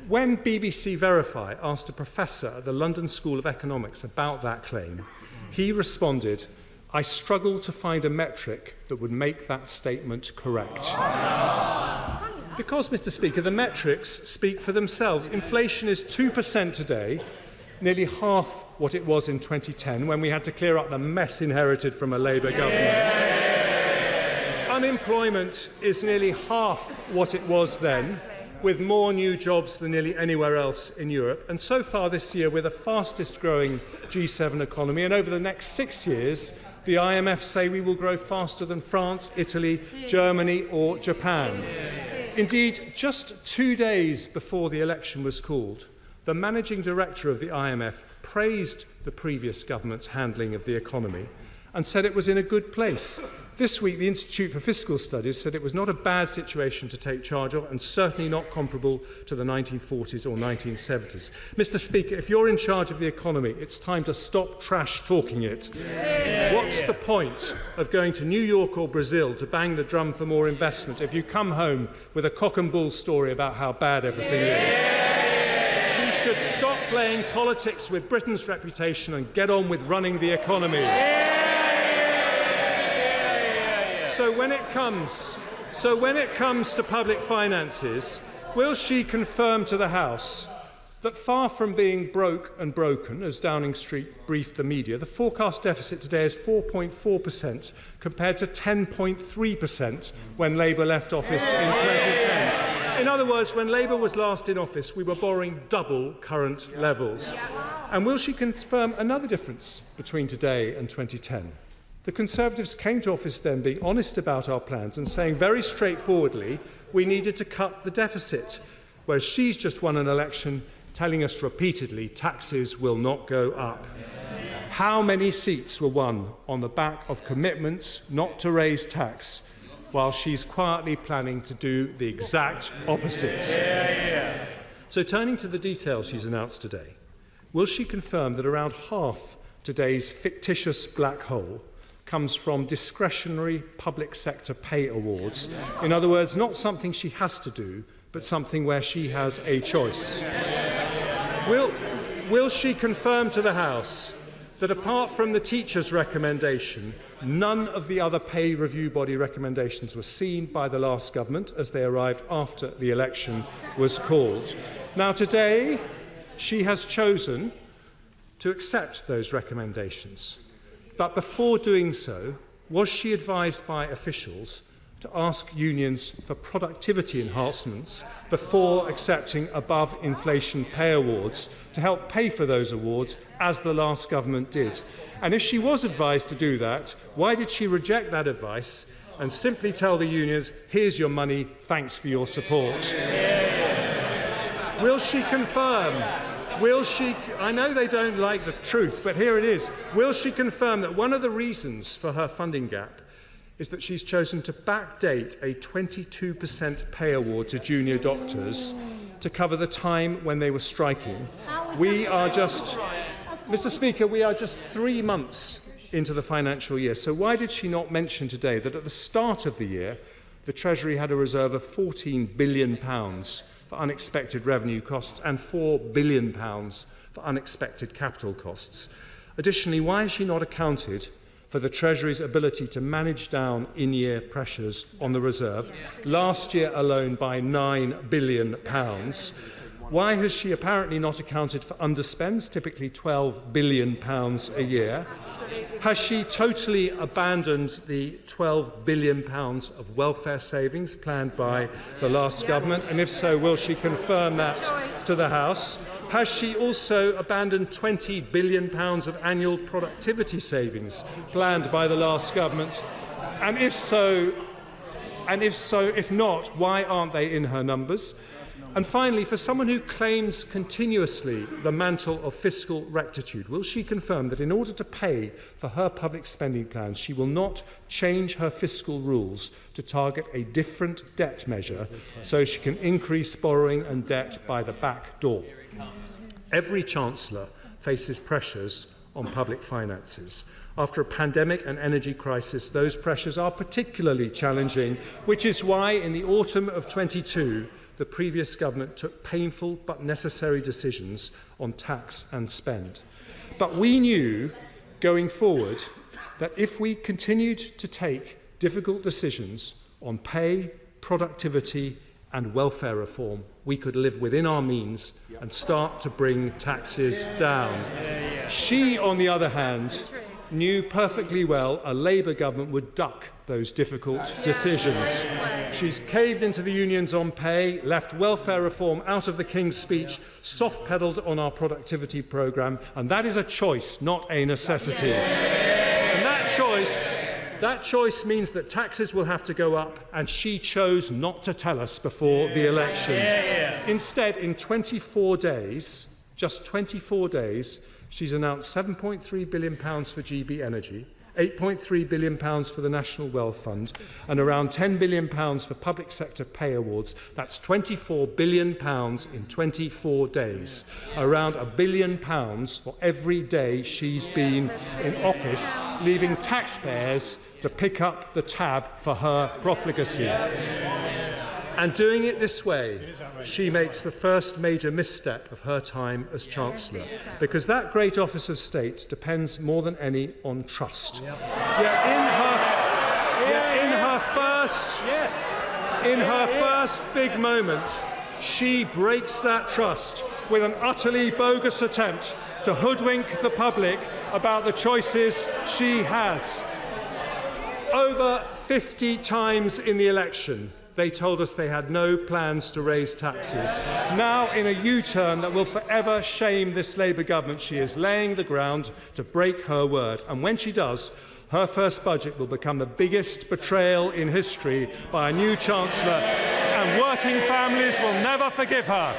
When BBC Verify asked a professor at the London School of Economics about that claim, he responded, I struggle to find a metric that would make that statement correct. Because, Mr. Speaker, the metrics speak for themselves. Inflation is 2% today, nearly half what it was in 2010, when we had to clear up the mess inherited from a Labour government. Unemployment is nearly half what it was then, with more new jobs than nearly anywhere else in Europe. And so far this year, we're the fastest growing G7 economy. And over the next 6 years, the IMF say we will grow faster than France, Italy, Germany or Japan. Indeed, just 2 days before the election was called, the managing director of the IMF praised the previous government's handling of the economy and said it was in a good place. This week, the Institute for Fiscal Studies said it was not a bad situation to take charge of and certainly not comparable to the 1940s or 1970s. Mr. Speaker, if you're in charge of the economy, it's time to stop trash talking it. What's the point of going to New York or Brazil to bang the drum for more investment if you come home with a cock and bull story about how bad everything is? She should stop playing politics with Britain's reputation and get on with running the economy. So when it comes to public finances, will she confirm to the House that far from being broke and broken, as Downing Street briefed the media, the forecast deficit today is 4.4% compared to 10.3% when Labour left office in 2010. In other words, when Labour was last in office, we were borrowing double current levels. And will she confirm another difference between today and 2010? The Conservatives came to office then being honest about our plans and saying very straightforwardly we needed to cut the deficit, whereas she's just won an election telling us repeatedly taxes will not go up. How many seats were won on the back of commitments not to raise tax, while she's quietly planning to do the exact opposite? So turning to the details she's announced today, will she confirm that around half today's fictitious black hole comes from discretionary public sector pay awards? In other words, not something she has to do, but something where she has a choice. Will she confirm to the House that apart from the teachers' recommendation, none of the other pay review body recommendations were seen by the last government as they arrived after the election was called? Now, today, she has chosen to accept those recommendations. But before doing so, was she advised by officials to ask unions for productivity enhancements before accepting above-inflation pay awards to help pay for those awards, as the last government did? And if she was advised to do that, why did she reject that advice and simply tell the unions, here's your money, thanks for your support? Will she confirm? I know they don't like the truth, but here it is. Will she confirm that one of the reasons for her funding gap is that she's chosen to backdate a 22% pay award to junior doctors to cover the time when they were striking? Mr. Speaker, we are just 3 months into the financial year, so why did she not mention today that at the start of the year, the Treasury had a reserve of £14 billion for unexpected revenue costs and £4 billion for unexpected capital costs? Additionally, why has she not accounted for the Treasury's ability to manage down in-year pressures on the reserve, last year alone by £9 billion? Why has she apparently not accounted for underspends, typically £12 billion a year? Has she totally abandoned the £12 billion of welfare savings planned by the last government? And if so, will she confirm that to the House? Has she also abandoned £20 billion of annual productivity savings planned by the last government? And if not, why aren't they in her numbers? And finally, for someone who claims continuously the mantle of fiscal rectitude, will she confirm that in order to pay for her public spending plans, she will not change her fiscal rules to target a different debt measure so she can increase borrowing and debt by the back door? Every Chancellor faces pressures on public finances. After a pandemic and energy crisis, those pressures are particularly challenging, which is why in the autumn of 22, the previous government took painful but necessary decisions on tax and spend. But we knew going forward that if we continued to take difficult decisions on pay, productivity and welfare reform, we could live within our means and start to bring taxes down. She, on the other hand, knew perfectly well a Labour government would duck those difficult decisions. She's caved into the unions on pay, left welfare reform out of the King's speech, soft-pedalled on our productivity programme, and that is a choice, not a necessity. And that choice means that taxes will have to go up, and she chose not to tell us before the election. Instead, in 24 days, just 24 days, she's announced £7.3 billion for GB Energy, £8.3 billion for the National Wealth Fund, and around £10 billion for public sector pay awards. That's £24 billion in 24 days. Around £1 billion for every day she's been in office, leaving taxpayers to pick up the tab for her profligacy. And doing it this way, she makes the first major misstep of her time as Chancellor, because that great office of state depends more than any on trust. Yet in her first big moment, she breaks that trust with an utterly bogus attempt to hoodwink the public about the choices she has. Over 50 times in the election, they told us they had no plans to raise taxes. Now, in a U-turn that will forever shame this Labour government, she is laying the ground to break her word. And when she does, her first budget will become the biggest betrayal in history by a new Chancellor, and working families will never forgive her.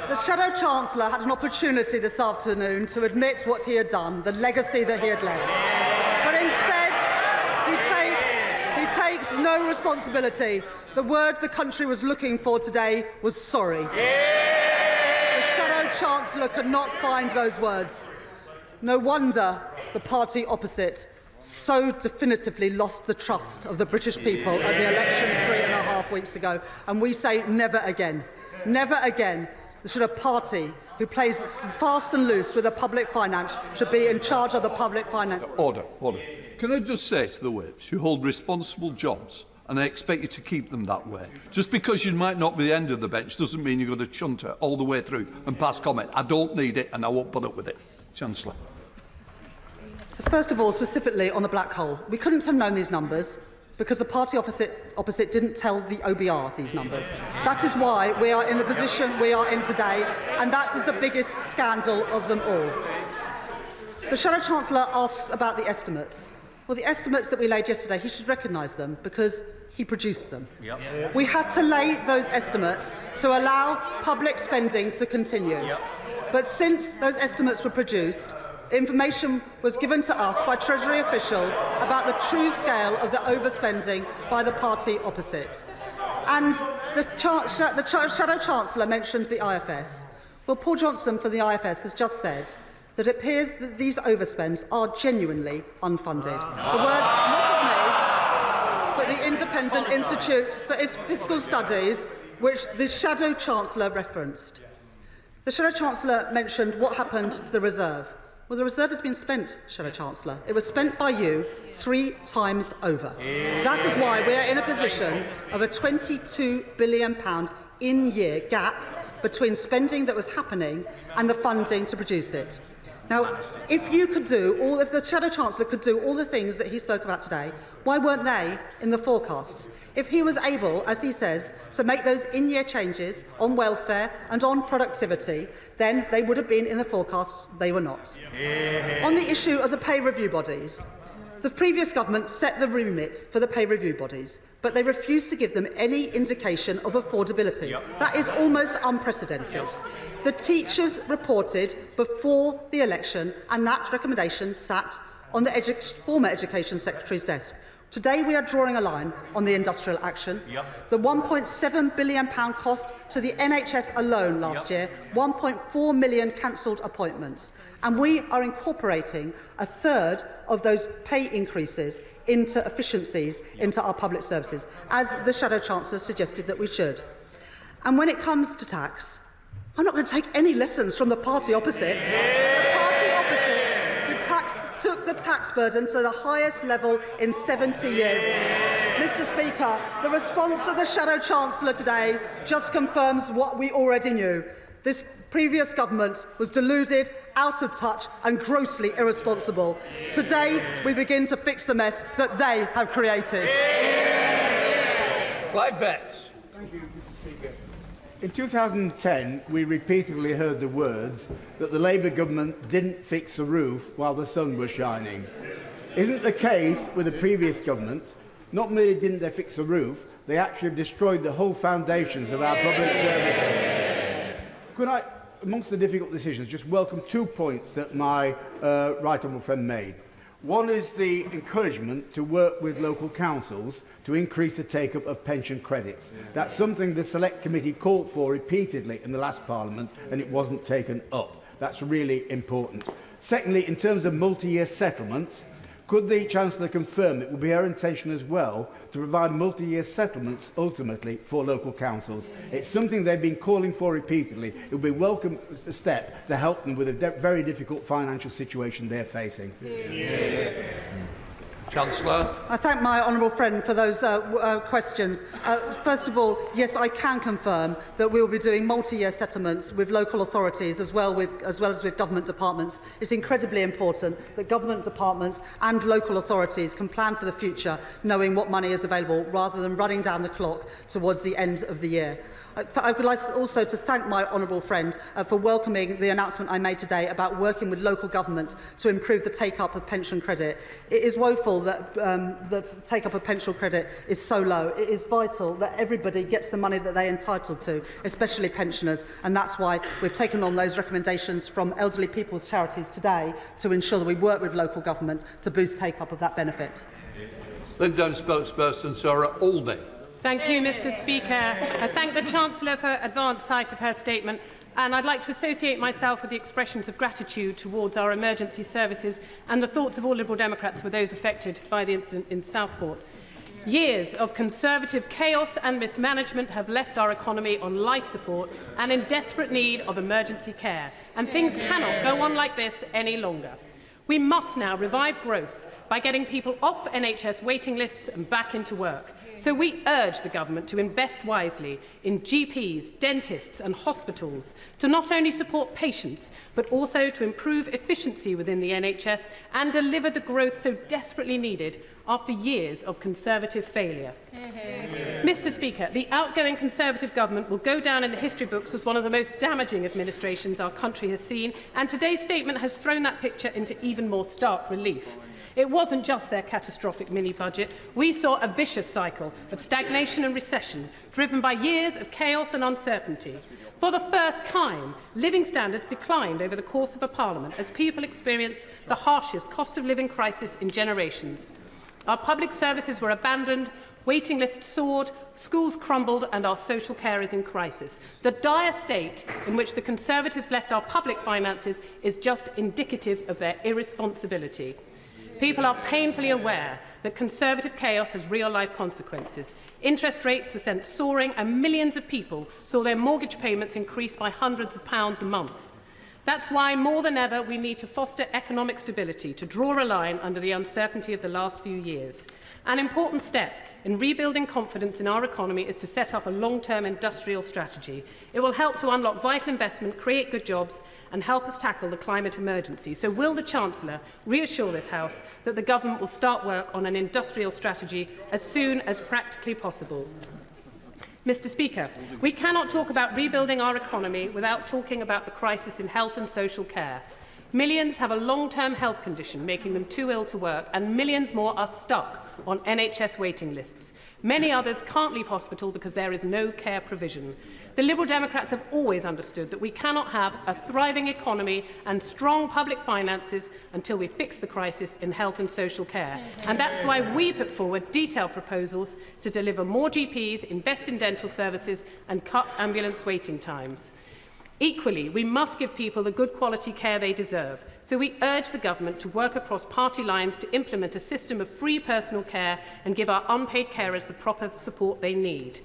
The Shadow Chancellor had an opportunity this afternoon to admit what he had done, the legacy that he had left. But instead, he takes no responsibility. The word the country was looking for today was sorry. The Shadow Chancellor could not find those words. No wonder the party opposite so definitively lost the trust of the British people at the election 3.5 weeks ago. And we say never again. Never again should a party who plays fast and loose with the public finance should be in charge of the public finance. Order. Can I just say to the whips, you hold responsible jobs, and I expect you to keep them that way. Just because you might not be the end of the bench doesn't mean you've got to chunter all the way through and pass comment. I don't need it, and I won't put up with it. Chancellor. So first of all, specifically on the black hole, we couldn't have known these numbers because the party opposite didn't tell the OBR these numbers. That is why we are in the position we are in today, and that is the biggest scandal of them all. The Shadow Chancellor asks about the estimates. Well, the estimates that we laid yesterday, he should recognise them because he produced them. Yep. We had to lay those estimates to allow public spending to continue. Yep. But since those estimates were produced, information was given to us by Treasury officials about the true scale of the overspending by the party opposite. And the Shadow Chancellor mentions the IFS. Well, Paul Johnson from the IFS has just said that it appears that these overspends are genuinely unfunded. The words not of me, but the Independent Institute for Fiscal Studies, which the Shadow Chancellor referenced. The Shadow Chancellor mentioned what happened to the reserve. Well, the reserve has been spent, Shadow Chancellor. It was spent by you 3 times over. That is why we are in a position of a £22 billion in-year gap between spending that was happening and the funding to produce it. Now, if the Shadow Chancellor could do all the things that he spoke about today, why weren't they in the forecasts? If he was able, as he says, to make those in-year changes on welfare and on productivity, then they would have been in the forecasts. They were not. On the issue of the pay review bodies, the previous government set the remit for the pay review bodies, but they refused to give them any indication of affordability. Yep. That is almost unprecedented. The teachers reported before the election, and that recommendation sat on the former Education Secretary's desk. Today we are drawing a line on the industrial action. Yep. The £1.7 billion cost to the NHS alone last year, 1.4 million cancelled appointments. And we are incorporating a third of those pay increases into efficiencies into our public services, as the Shadow Chancellor suggested that we should. And when it comes to tax, I'm not going to take any lessons from the party opposite. The party opposite took the tax burden to the highest level in 70 years. Mr. Speaker, the response of the Shadow Chancellor today just confirms what we already knew. This previous government was deluded, out of touch and grossly irresponsible. Today, we begin to fix the mess that they have created. Clive Betts. Thank you, Mr. Speaker. In 2010, we repeatedly heard the words that the Labour government didn't fix the roof while the sun was shining. Isn't the case with the previous government? Not merely didn't they fix the roof, they actually destroyed the whole foundations of our public services. Could I, amongst the difficult decisions, just welcome 2 points that my right honourable friend made. One is the encouragement to work with local councils to increase the take-up of pension credits. That's something the Select Committee called for repeatedly in the last Parliament, and it wasn't taken up. That's really important. Secondly, in terms of multi-year settlements, could the Chancellor confirm it will be her intention as well to provide multi-year settlements ultimately for local councils? It's something they've been calling for repeatedly. It would be a welcome step to help them with a very difficult financial situation they're facing. Chancellor. I thank my honourable friend for those questions. First of all, yes, I can confirm that we will be doing multi-year settlements with local authorities as well as with government departments. It's incredibly important that government departments and local authorities can plan for the future, knowing what money is available, rather than running down the clock towards the end of the year. I would like also to thank my honourable friend for welcoming the announcement I made today about working with local government to improve the take-up of pension credit. It is woeful that the take-up of pension credit is so low. It is vital that everybody gets the money that they're entitled to, especially pensioners, and that's why we've taken on those recommendations from elderly people's charities today to ensure that we work with local government to boost take-up of that benefit. Then spokesperson Sarah Aldney. Thank you, Mr. Speaker. I thank the Chancellor for advance sight of her statement, and I'd like to associate myself with the expressions of gratitude towards our emergency services, and the thoughts of all Liberal Democrats were those affected by the incident in Southport. Years of Conservative chaos and mismanagement have left our economy on life support and in desperate need of emergency care, and things cannot go on like this any longer. We must now revive growth by getting people off NHS waiting lists and back into work. So we urge the government to invest wisely in GPs, dentists and hospitals to not only support patients, but also to improve efficiency within the NHS and deliver the growth so desperately needed after years of Conservative failure. Mr. Speaker, the outgoing Conservative government will go down in the history books as one of the most damaging administrations our country has seen, and today's statement has thrown that picture into even more stark relief. It wasn't just their catastrophic mini-budget. We saw a vicious cycle of stagnation and recession, driven by years of chaos and uncertainty. For the first time, living standards declined over the course of a parliament as people experienced the harshest cost of living crisis in generations. Our public services were abandoned, waiting lists soared, schools crumbled and our social care is in crisis. The dire state in which the Conservatives left our public finances is just indicative of their irresponsibility. People are painfully aware that Conservative chaos has real-life consequences. Interest rates were sent soaring and millions of people saw their mortgage payments increase by hundreds of pounds a month. That's why, more than ever, we need to foster economic stability, to draw a line under the uncertainty of the last few years. An important step in rebuilding confidence in our economy is to set up a long-term industrial strategy. It will help to unlock vital investment, create good jobs and help us tackle the climate emergency. So will the Chancellor reassure this House that the Government will start work on an industrial strategy as soon as practically possible? Mr. Speaker, we cannot talk about rebuilding our economy without talking about the crisis in health and social care. Millions have a long-term health condition, making them too ill to work, and millions more are stuck on NHS waiting lists. Many others can't leave hospital because there is no care provision. The Liberal Democrats have always understood that we cannot have a thriving economy and strong public finances until we fix the crisis in health and social care. And that's why we put forward detailed proposals to deliver more GPs, invest in dental services and cut ambulance waiting times. Equally, we must give people the good quality care they deserve, so we urge the Government to work across party lines to implement a system of free personal care and give our unpaid carers the proper support they need.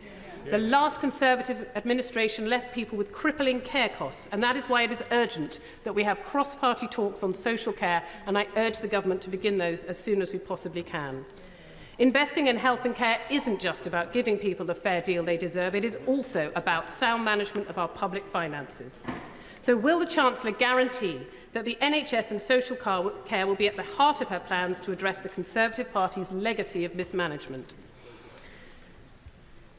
The last Conservative administration left people with crippling care costs, and that is why it is urgent that we have cross-party talks on social care, and I urge the Government to begin those as soon as we possibly can. Investing in health and care isn't just about giving people the fair deal they deserve, it is also about sound management of our public finances. So will the Chancellor guarantee that the NHS and social care will be at the heart of her plans to address the Conservative Party's legacy of mismanagement?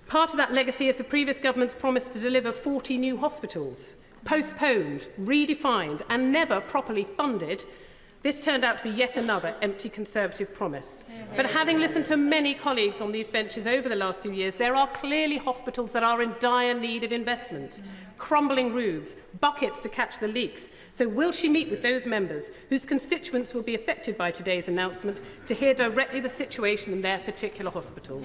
Part of that legacy is the previous government's promise to deliver 40 new hospitals. Postponed, redefined and never properly funded, this turned out to be yet another empty Conservative promise. But having listened to many colleagues on these benches over the last few years, there are clearly hospitals that are in dire need of investment. Crumbling roofs, buckets to catch the leaks. So will she meet with those members whose constituents will be affected by today's announcement to hear directly the situation in their particular hospitals?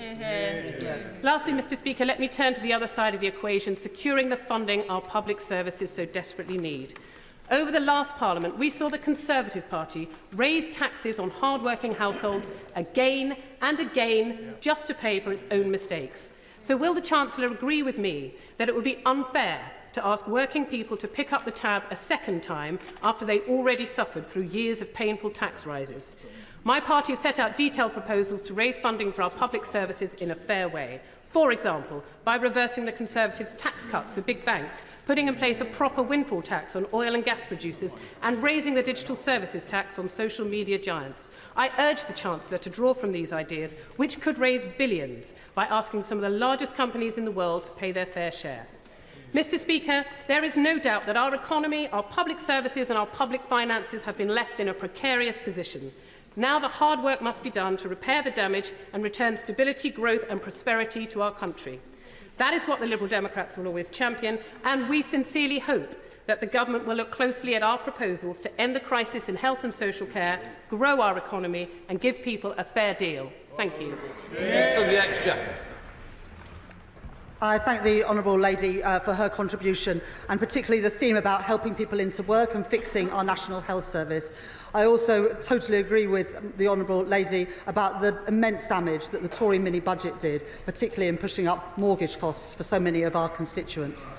Lastly, Mr. Speaker, let me turn to the other side of the equation, securing the funding our public services so desperately need. Over the last Parliament, we saw the Conservative Party raise taxes on hard-working households again and again just to pay for its own mistakes. So will the Chancellor agree with me that it would be unfair to ask working people to pick up the tab a second time after they already suffered through years of painful tax rises? My party has set out detailed proposals to raise funding for our public services in a fair way. For example, by reversing the Conservatives' tax cuts for big banks, putting in place a proper windfall tax on oil and gas producers, and raising the digital services tax on social media giants. I urge the Chancellor to draw from these ideas, which could raise billions, by asking some of the largest companies in the world to pay their fair share. Mr. Speaker, there is no doubt that our economy, our public services and our public finances have been left in a precarious position. Now the hard work must be done to repair the damage and return stability, growth and prosperity to our country. That is what the Liberal Democrats will always champion, and we sincerely hope that the government will look closely at our proposals to end the crisis in health and social care, grow our economy and give people a fair deal. Thank you. The Exchequer. I thank the Honourable Lady for her contribution, and particularly the theme about helping people into work and fixing our National Health Service. I also totally agree with the Honourable Lady about the immense damage that the Tory mini-budget did, particularly in pushing up mortgage costs for so many of our constituents.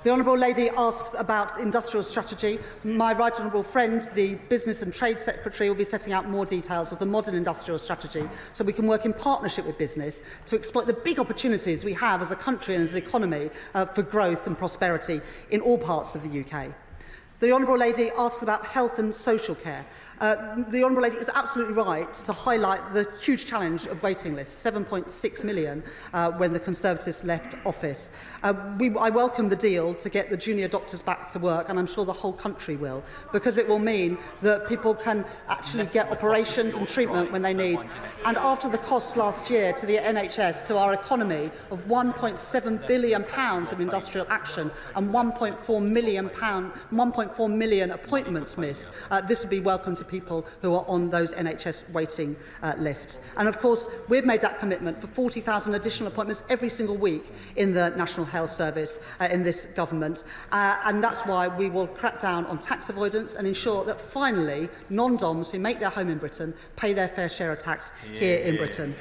The Honourable Lady asks about industrial strategy. My right honourable friend, the Business and Trade Secretary, will be setting out more details of the modern industrial strategy so we can work in partnership with business to exploit the big opportunities we have as a country and as an economy for growth and prosperity in all parts of the UK. The Honourable Lady asks about health and social care. The Honourable Lady is absolutely right to highlight the huge challenge of waiting lists, 7.6 million when the Conservatives left office. I welcome the deal to get the junior doctors back to work, and I'm sure the whole country will, because it will mean that people can actually get operations and treatment when they need. And after the cost last year to the NHS, to our economy, of £1.7 billion of industrial action and £1.4 million appointments missed, this would be welcome to people who are on those NHS waiting lists. And of course, we've made that commitment for 40,000 additional appointments every single week in the National Health Service in this government. And that's why we will crack down on tax avoidance and ensure that finally non-DOMs who make their home in Britain pay their fair share of tax here in Britain.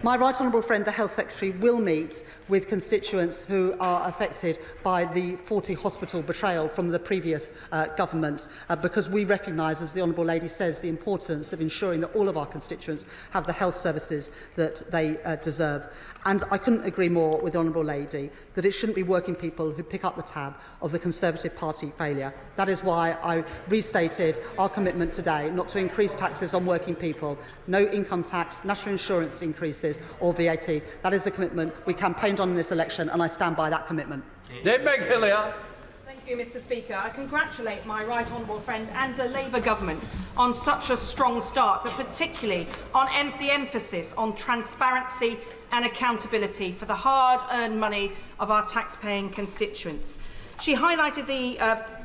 My right honourable friend, the Health Secretary, will meet with constituents who are affected by the 40 hospital betrayal from the previous government, because we recognise, as the Honourable Lady says, the importance of ensuring that all of our constituents have the health services that they deserve. And I couldn't agree more with the Honourable Lady that it shouldn't be working people who pick up the tab of the Conservative Party failure. That is why I restated our commitment today not to increase taxes on working people, no income tax, national insurance increases or VAT. That is the commitment we campaigned on in this election, and I stand by that commitment. Thank you, Mr. Speaker. I congratulate my right honourable friend and the Labour government on such a strong start, but particularly on the emphasis on transparency and accountability for the hard-earned money of our tax-paying constituents. She highlighted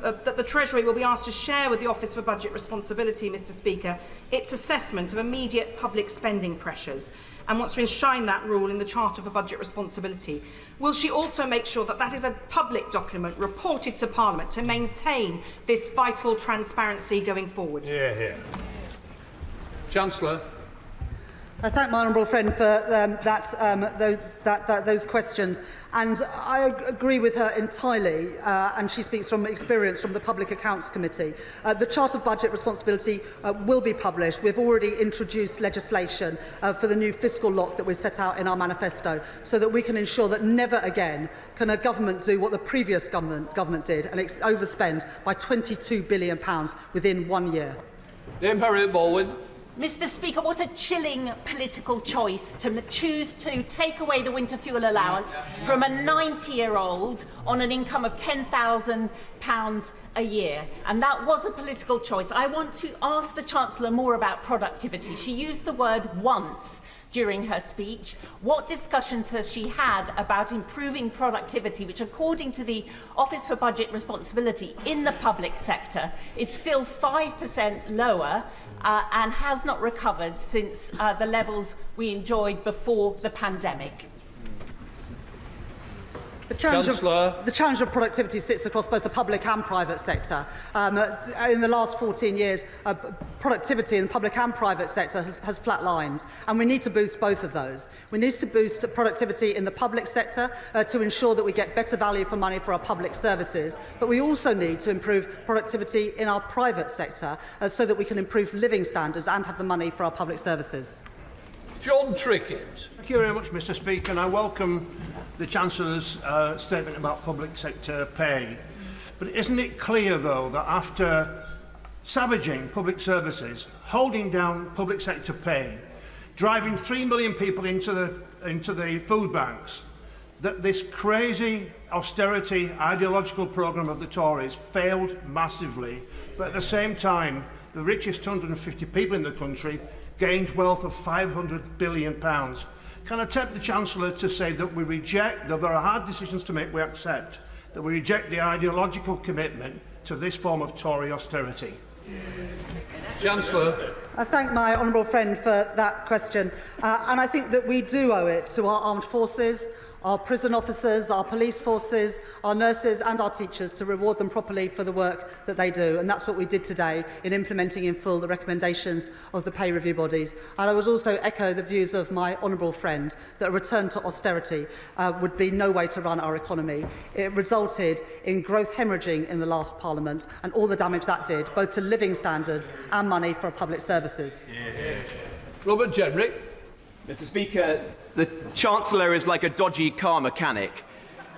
that the Treasury will be asked to share with the Office for Budget Responsibility, Mr. Speaker, its assessment of immediate public spending pressures and wants to enshrine that rule in the Charter for Budget Responsibility. Will she also make sure that that is a public document reported to Parliament to maintain this vital transparency going forward? Chancellor. I thank my honourable friend for those questions, and I agree with her entirely, and she speaks from experience from the Public Accounts Committee. The Charter of Budget Responsibility will be published. We've already introduced legislation for the new fiscal lock that we set out in our manifesto, so that we can ensure that never again can a government do what the previous government did and overspend by £22 billion within 1 year. Harriet Baldwin. Mr. Speaker, what a chilling political choice to choose to take away the winter fuel allowance from a 90-year-old on an income of £10,000 a year. And that was a political choice. I want to ask the Chancellor more about productivity. She used the word once during her speech. What discussions has she had about improving productivity, which according to the Office for Budget Responsibility in the public sector is still 5% lower and has not recovered since the levels we enjoyed before the pandemic? The challenge of productivity sits across both the public and private sector. In the last 14 years, productivity in the public and private sector has flatlined, and we need to boost both of those. We need to boost productivity in the public sector to ensure that we get better value for money for our public services, but we also need to improve productivity in our private sector so that we can improve living standards and have the money for our public services. John Trickett. Thank you very much, Mr. Speaker, and I welcome the Chancellor's statement about public sector pay. But isn't it clear, though, that after savaging public services, holding down public sector pay, driving 3 million people into the food banks, that this crazy austerity ideological programme of the Tories failed massively, but at the same time, the richest 250 people in the country gained wealth of £500 billion. Can I tempt the Chancellor to say that we reject, though there are hard decisions to make, we accept, that we reject the ideological commitment to this form of Tory austerity? Chancellor. I thank my honourable friend for that question, and I think that we do owe it to our armed forces, our prison officers, our police forces, our nurses and our teachers to reward them properly for the work that they do. And that's what we did today in implementing in full the recommendations of the pay review bodies. And I would also echo the views of my honourable friend that a return to austerity would be no way to run our economy. It resulted in growth hemorrhaging in the last Parliament and all the damage that did, both to living standards and money for public services. Robert Jenrick. Mr. Speaker, the Chancellor is like a dodgy car mechanic.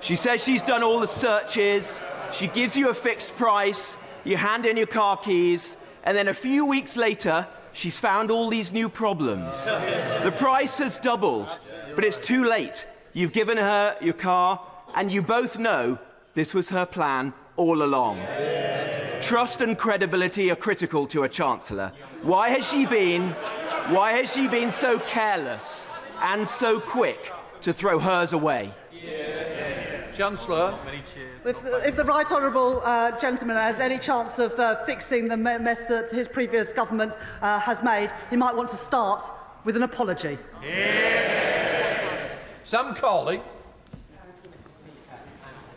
She says she's done all the searches, she gives you a fixed price, you hand in your car keys, and then a few weeks later, she's found all these new problems. The price has doubled, but it's too late. You've given her your car, and you both know this was her plan all along. Trust and credibility are critical to a Chancellor. Why has she been so careless and so quick to throw hers away? Chancellor. If the right honourable gentleman has any chance of fixing the mess that his previous government has made, he might want to start with an apology. Sam Cawley.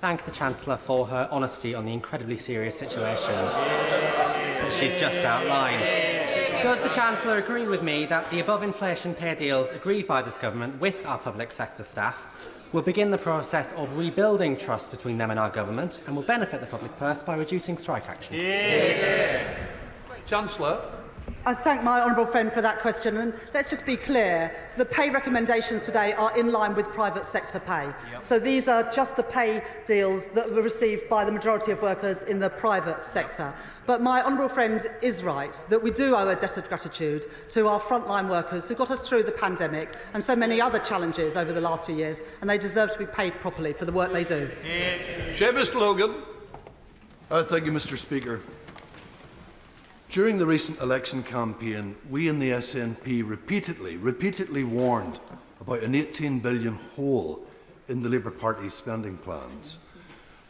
Thank the Chancellor for her honesty on the incredibly serious situation that she's just outlined. Does the Chancellor agree with me that the above-inflation pay deals agreed by this government with our public sector staff will begin the process of rebuilding trust between them and our government and will benefit the public purse by reducing strike action? Chancellor. I thank my honourable friend for that question, and let's just be clear, the pay recommendations today are in line with private sector pay. So these are just the pay deals that were received by the majority of workers in the private sector. But my honourable friend is right that we do owe a debt of gratitude to our frontline workers who got us through the pandemic and so many other challenges over the last few years, and they deserve to be paid properly for the work they do. Seamus Logan. Thank you, Mr. Speaker. During the recent election campaign, we in the SNP repeatedly warned about an £18 billion hole in the Labour Party's spending plans.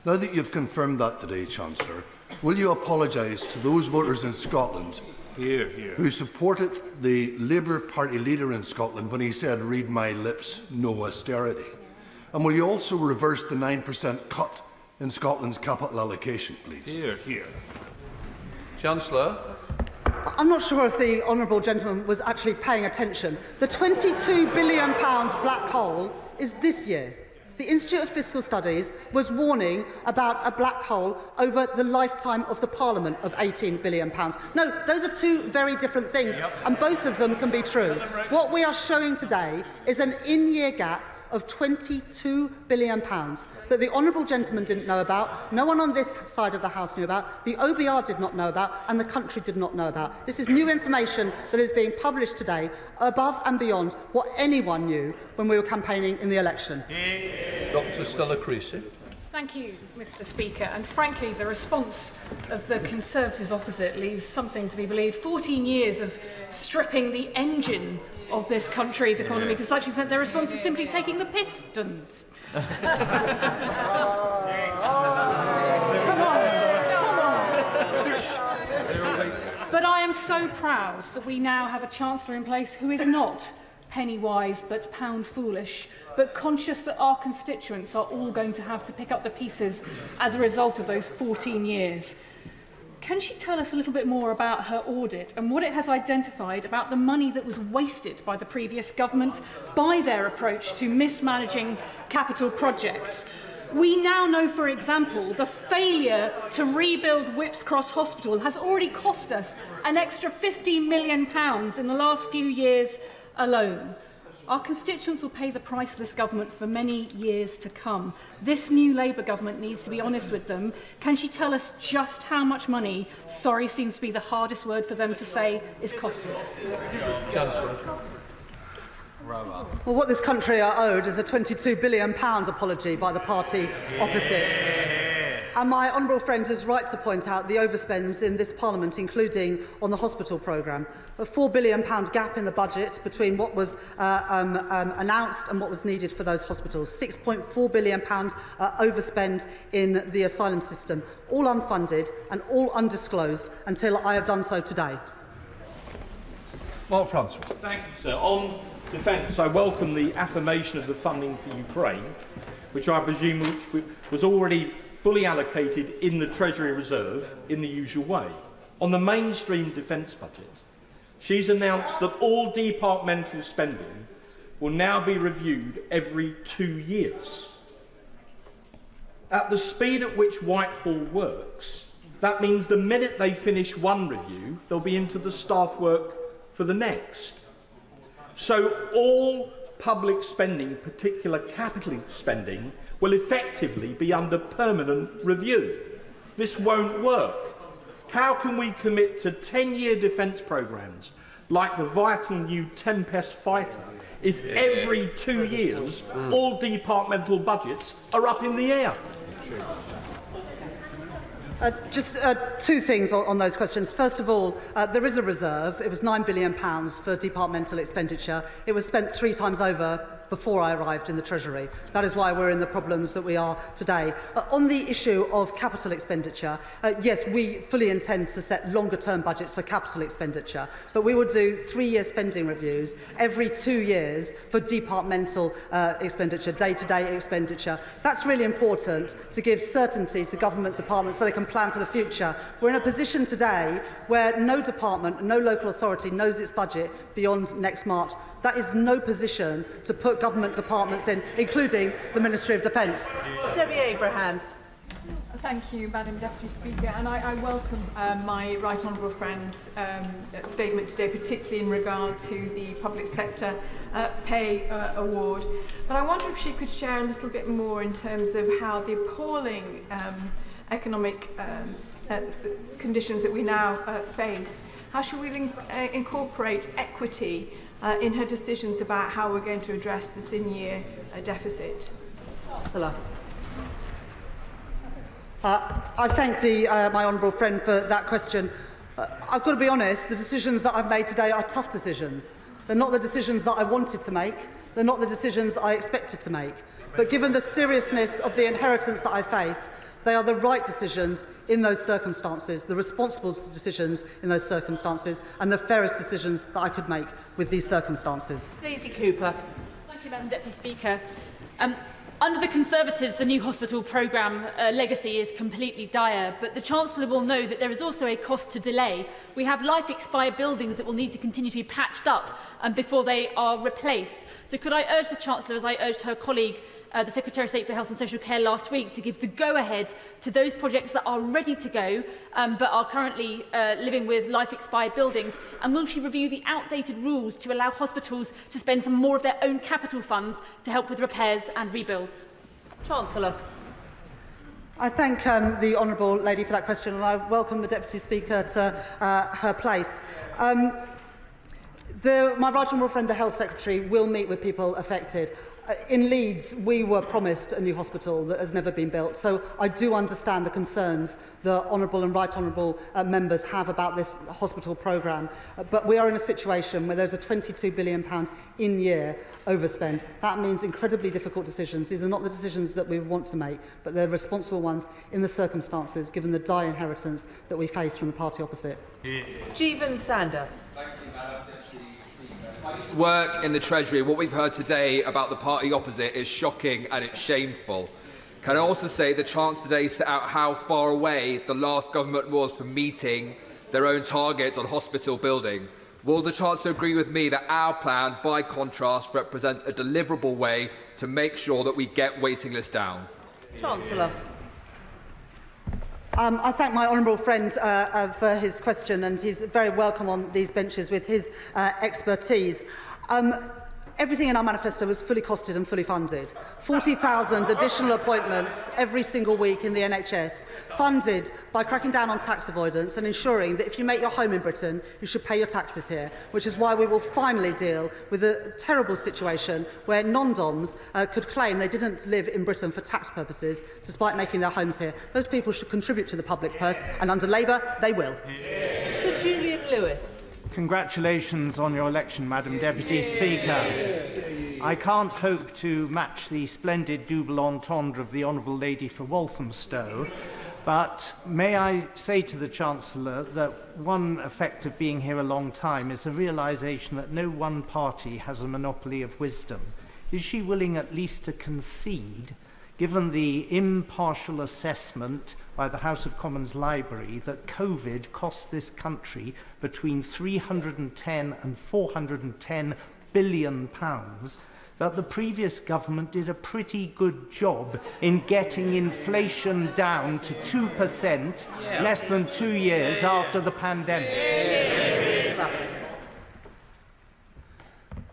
Now that you've confirmed that today, Chancellor, will you apologise to those voters in Scotland who supported the Labour Party leader in Scotland when he said, "Read my lips, no austerity"? And will you also reverse the 9% cut in Scotland's capital allocation, please? Chancellor. I'm not sure if the honourable gentleman was actually paying attention. The £22 billion black hole is this year. The Institute of Fiscal Studies was warning about a black hole over the lifetime of the Parliament of £18 billion. No, those are two very different things, and both of them can be true. What we are showing today is an in-year gap of £22 billion that the honourable gentleman didn't know about, no one on this side of the House knew about, the OBR did not know about, and the country did not know about. This is new information that is being published today, above and beyond what anyone knew when we were campaigning in the election. Dr. Stella Creasy. Thank you, Mr. Speaker. And frankly, the response of the Conservatives opposite leaves something to be believed. 14 years of stripping the engine of this country's economy to such an extent their response is simply taking the pistons. Come on. But I am so proud that we now have a Chancellor in place who is not penny wise but pound foolish, but conscious that our constituents are all going to have to pick up the pieces as a result of those 14 years. Can she tell us a little bit more about her audit and what it has identified about the money that was wasted by the previous government by their approach to mismanaging capital projects? We now know, for example, the failure to rebuild Whipps Cross Hospital has already cost us an extra £50 million in the last few years alone. Our constituents will pay the price of this government for many years to come. This new Labour government needs to be honest with them. Can she tell us just how much money, sorry seems to be the hardest word for them to say, is costing us? Chancellor. Well, what this country are owed is a £22 billion apology by the party opposite. And my honourable friend is right to point out the overspends in this Parliament, including on the hospital programme. A £4 billion gap in the budget between what was announced and what was needed for those hospitals. £6.4 billion overspend in the asylum system, all unfunded and all undisclosed until I have done so today. Mark Francis. Thank you, sir. On defence, I welcome the affirmation of the funding for Ukraine, which I presume was already fully allocated in the Treasury reserve in the usual way. On the mainstream defence budget, she's announced that all departmental spending will now be reviewed every 2 years. At the speed at which Whitehall works, that means the minute they finish one review, they'll be into the staff work for the next. So all public spending, particular capital spending, will effectively be under permanent review. This won't work. How can we commit to 10-year defence programmes like the vital new Tempest fighter if every 2 years all departmental budgets are up in the air? Just two things on those questions. First of all, there is a reserve. It was £9 billion for departmental expenditure. It was spent 3 times over before I arrived in the Treasury. That is why we're in the problems that we are today. On the issue of capital expenditure, yes, we fully intend to set longer-term budgets for capital expenditure, but we will do 3-year spending reviews every 2 years for departmental expenditure, day-to-day expenditure. That's really important to give certainty to government departments so they can plan for the future. We're in a position today where no department, no local authority knows its budget beyond next March. That is no position to put government departments in, including the Ministry of Defence. Debbie Abrahams. Thank you, Madam Deputy Speaker, and I welcome my right honourable friend's statement today, particularly in regard to the public sector pay award. But I wonder if she could share a little bit more in terms of how the appalling economic conditions that we now face, how should we incorporate equity in her decisions about how we're going to address this in-year deficit? Chancellor. I thank my honourable friend for that question. I've got to be honest, the decisions that I've made today are tough decisions. They're not the decisions that I wanted to make. They're not the decisions I expected to make. But given the seriousness of the inheritance that I face, they are the right decisions in those circumstances, the responsible decisions in those circumstances, and the fairest decisions that I could make with these circumstances. Daisy Cooper. Thank you, Madam Deputy Speaker. Under the Conservatives, the new hospital programme legacy is completely dire, but the Chancellor will know that there is also a cost to delay. We have life-expired buildings that will need to continue to be patched up before they are replaced. So could I urge the Chancellor, as I urged her colleague, the Secretary of State for Health and Social Care last week, to give the go-ahead to those projects that are ready to go but are currently living with life-expired buildings? And will she review the outdated rules to allow hospitals to spend some more of their own capital funds to help with repairs and rebuilds? Chancellor. I thank the honourable lady for that question, and I welcome the Deputy Speaker to her place. My right honourable friend, the Health Secretary, will meet with people affected. In Leeds, we were promised a new hospital that has never been built, so I do understand the concerns the honourable and right honourable members have about this hospital programme. But we are in a situation where there's a £22 billion in-year overspend. That means incredibly difficult decisions. These are not the decisions that we want to make, but they're responsible ones in the circumstances, given the dire inheritance that we face from the party opposite. Jeevan Sander. Thank you, Madam Deputy. Work in the Treasury. What we've heard today about the party opposite is shocking and it's shameful. Can I also say the Chancellor today set out how far away the last government was from meeting their own targets on hospital building? Will the Chancellor agree with me that our plan, by contrast, represents a deliverable way to make sure that we get waiting lists down? Chancellor. I thank my honourable friend for his question, and he's very welcome on these benches with his expertise. Everything in our manifesto was fully costed and fully funded. 40,000 additional appointments every single week in the NHS, funded by cracking down on tax avoidance and ensuring that if you make your home in Britain, you should pay your taxes here, which is why we will finally deal with a terrible situation where non-DOMs could claim they didn't live in Britain for tax purposes, despite making their homes here. Those people should contribute to the public purse, and under Labour, they will. Sir Julian Lewis. Congratulations on your election, Madam Deputy Speaker. I can't hope to match the splendid double entendre of the Honourable Lady for Walthamstow, but may I say to the Chancellor that one effect of being here a long time is a realisation that no one party has a monopoly of wisdom. Is she willing at least to concede, given the impartial assessment by the House of Commons Library that COVID cost this country between 310 and 410 billion pounds, that the previous government did a pretty good job in getting inflation down to 2% less than 2 years after the pandemic?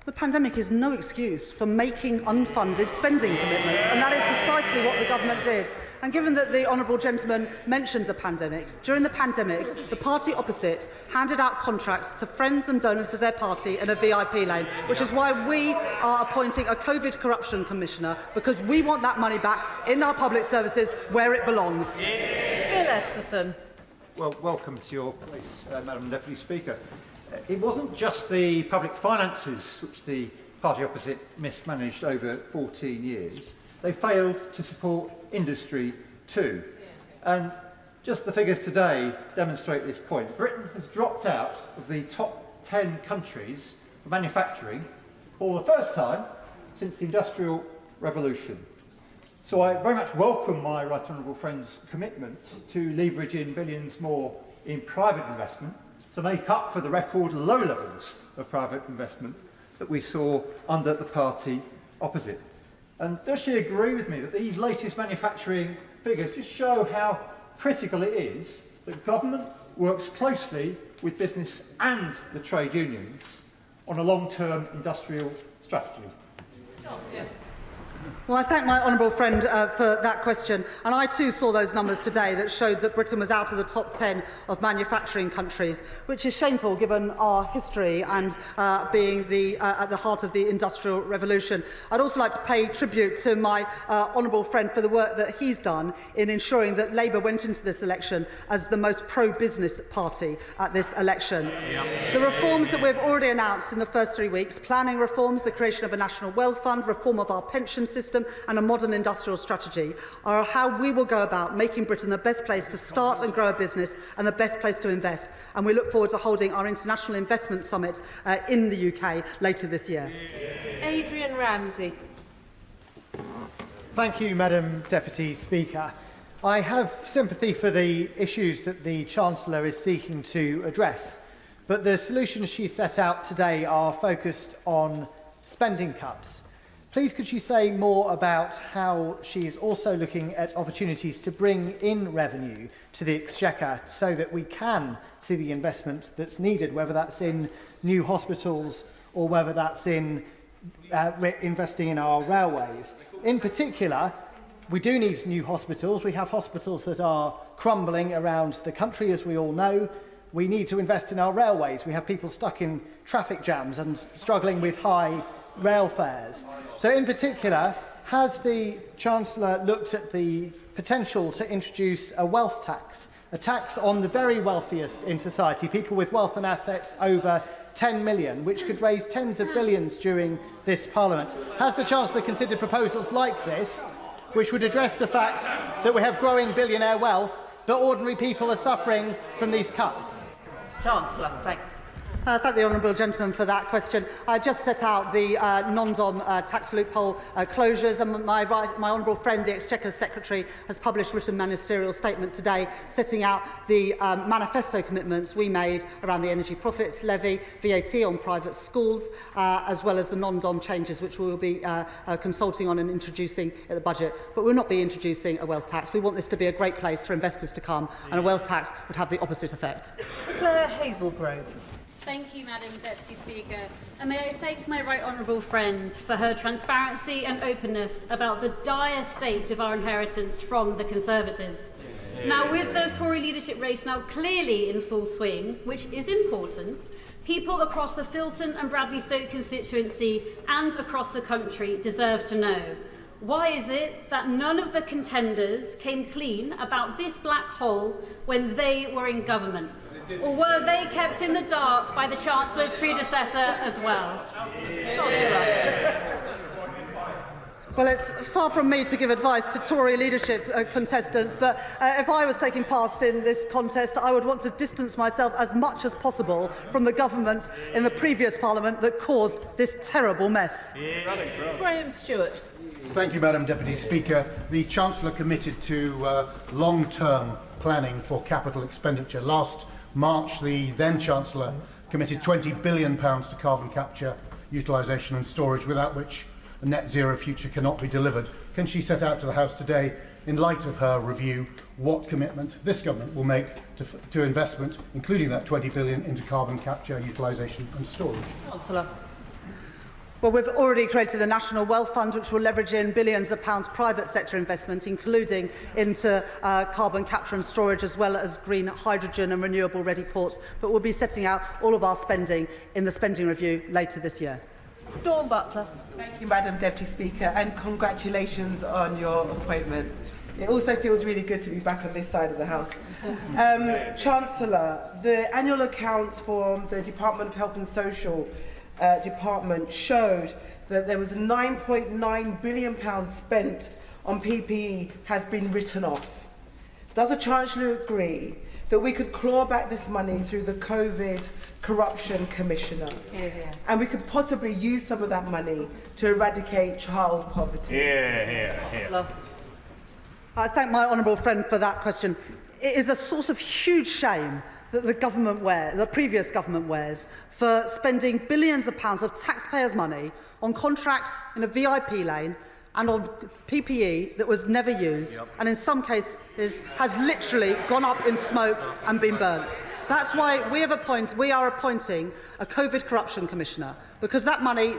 The pandemic is no excuse for making unfunded spending commitments, and that is precisely what the government did. And given that the honourable gentleman mentioned the pandemic, during the pandemic, the party opposite handed out contracts to friends and donors of their party in a VIP lane, which is why we are appointing a COVID corruption commissioner, because we want that money back in our public services where it belongs. Bill Esterson. Well, welcome to your place, Madam Deputy Speaker. It wasn't just the public finances which the party opposite mismanaged over 14 years. They failed to support industry too. And just the figures today demonstrate this point. Britain has dropped out of the top 10 countries for manufacturing for the first time since the Industrial Revolution. So I very much welcome my Right Honourable friend's commitment to leverage in billions more in private investment to make up for the record low levels of private investment that we saw under the party opposite. And does she agree with me that these latest manufacturing figures just show how critical it is that government works closely with business and the trade unions on a long-term industrial strategy? Well, I thank my honourable friend for that question. And I too saw those numbers today that showed that Britain was out of the top 10 of manufacturing countries, which is shameful given our history and being at the heart of the Industrial Revolution. I'd also like to pay tribute to my honourable friend for the work that he's done in ensuring that Labour went into this election as the most pro-business party at this election. The reforms that we've already announced in the first 3 weeks, planning reforms, the creation of a national wealth fund, reform of our pension system and a modern industrial strategy, are how we will go about making Britain the best place to start and grow a business and the best place to invest. And we look forward to holding our International Investment Summit in the UK later this year. Adrian Ramsey. Thank you, Madam Deputy Speaker. I have sympathy for the issues that the Chancellor is seeking to address, but the solutions she set out today are focused on spending cuts. Please could she say more about how she is also looking at opportunities to bring in revenue to the Exchequer so that we can see the investment that's needed, whether that's in new hospitals or whether that's in investing in our railways. In particular, we do need new hospitals. We have hospitals that are crumbling around the country, as we all know. We need to invest in our railways. We have people stuck in traffic jams and struggling with high rail fares. So in particular, has the Chancellor looked at the potential to introduce a wealth tax, a tax on the very wealthiest in society, people with wealth and assets over 10 million, which could raise tens of billions during this Parliament? Has the Chancellor considered proposals like this, which would address the fact that we have growing billionaire wealth, but ordinary people are suffering from these cuts? Chancellor, thank you. Thank the honourable gentleman for that question. I just set out the non-dom tax loophole closures, and my honourable friend, the Exchequer Secretary, has published a written ministerial statement today setting out the manifesto commitments we made around the energy profits levy, VAT on private schools, as well as the non-dom changes which we will be consulting on and introducing in the budget. But we will not be introducing a wealth tax. We want this to be a great place for investors to come, and a wealth tax would have the opposite effect. Claire Hazelgrove. Thank you, Madam Deputy Speaker. And may I thank my right honourable friend for her transparency and openness about the dire state of our inheritance from the Conservatives. Now, with the Tory leadership race now clearly in full swing, which is important, people across the Filton and Bradley Stoke constituency and across the country deserve to know. Why is it that none of the contenders came clean about this black hole when they were in government? Or were they kept in the dark by the Chancellor's predecessor as well? Well, it's far from me to give advice to Tory leadership contestants, but if I was taking part in this contest, I would want to distance myself as much as possible from the government in the previous Parliament that caused this terrible mess. Graham Stewart. Thank you, Madam Deputy Speaker. The Chancellor committed to long-term planning for capital expenditure. Last March, the then-Chancellor committed £20 billion to carbon capture, utilisation and storage, without which a net zero future cannot be delivered. Can she set out to the House today, in light of her review, what commitment this government will make to investment, including that £20 billion, into carbon capture, utilisation and storage? Chancellor. Well, we've already created a national wealth fund which will leverage in billions of pounds private sector investment, including into carbon capture and storage, as well as green hydrogen and renewable ready ports. But we'll be setting out all of our spending in the spending review later this year. Dawn Butler. Thank you, Madam Deputy Speaker, and congratulations on your appointment. It also feels really good to be back on this side of the House. Chancellor, the annual accounts for the Department of Health and Social Department showed that there was £9.9 billion spent on PPE has been written off. Does the Chancellor agree that we could claw back this money through the COVID Corruption Commissioner? And we could possibly use some of that money to eradicate child poverty? I thank my honourable friend for that question. It is a source of huge shame that the previous government wears for spending billions of pounds of taxpayers' money on contracts in a VIP lane and on PPE that was never used, and in some cases has literally gone up in smoke and been burnt. That's why we are appointing a COVID Corruption Commissioner, because that money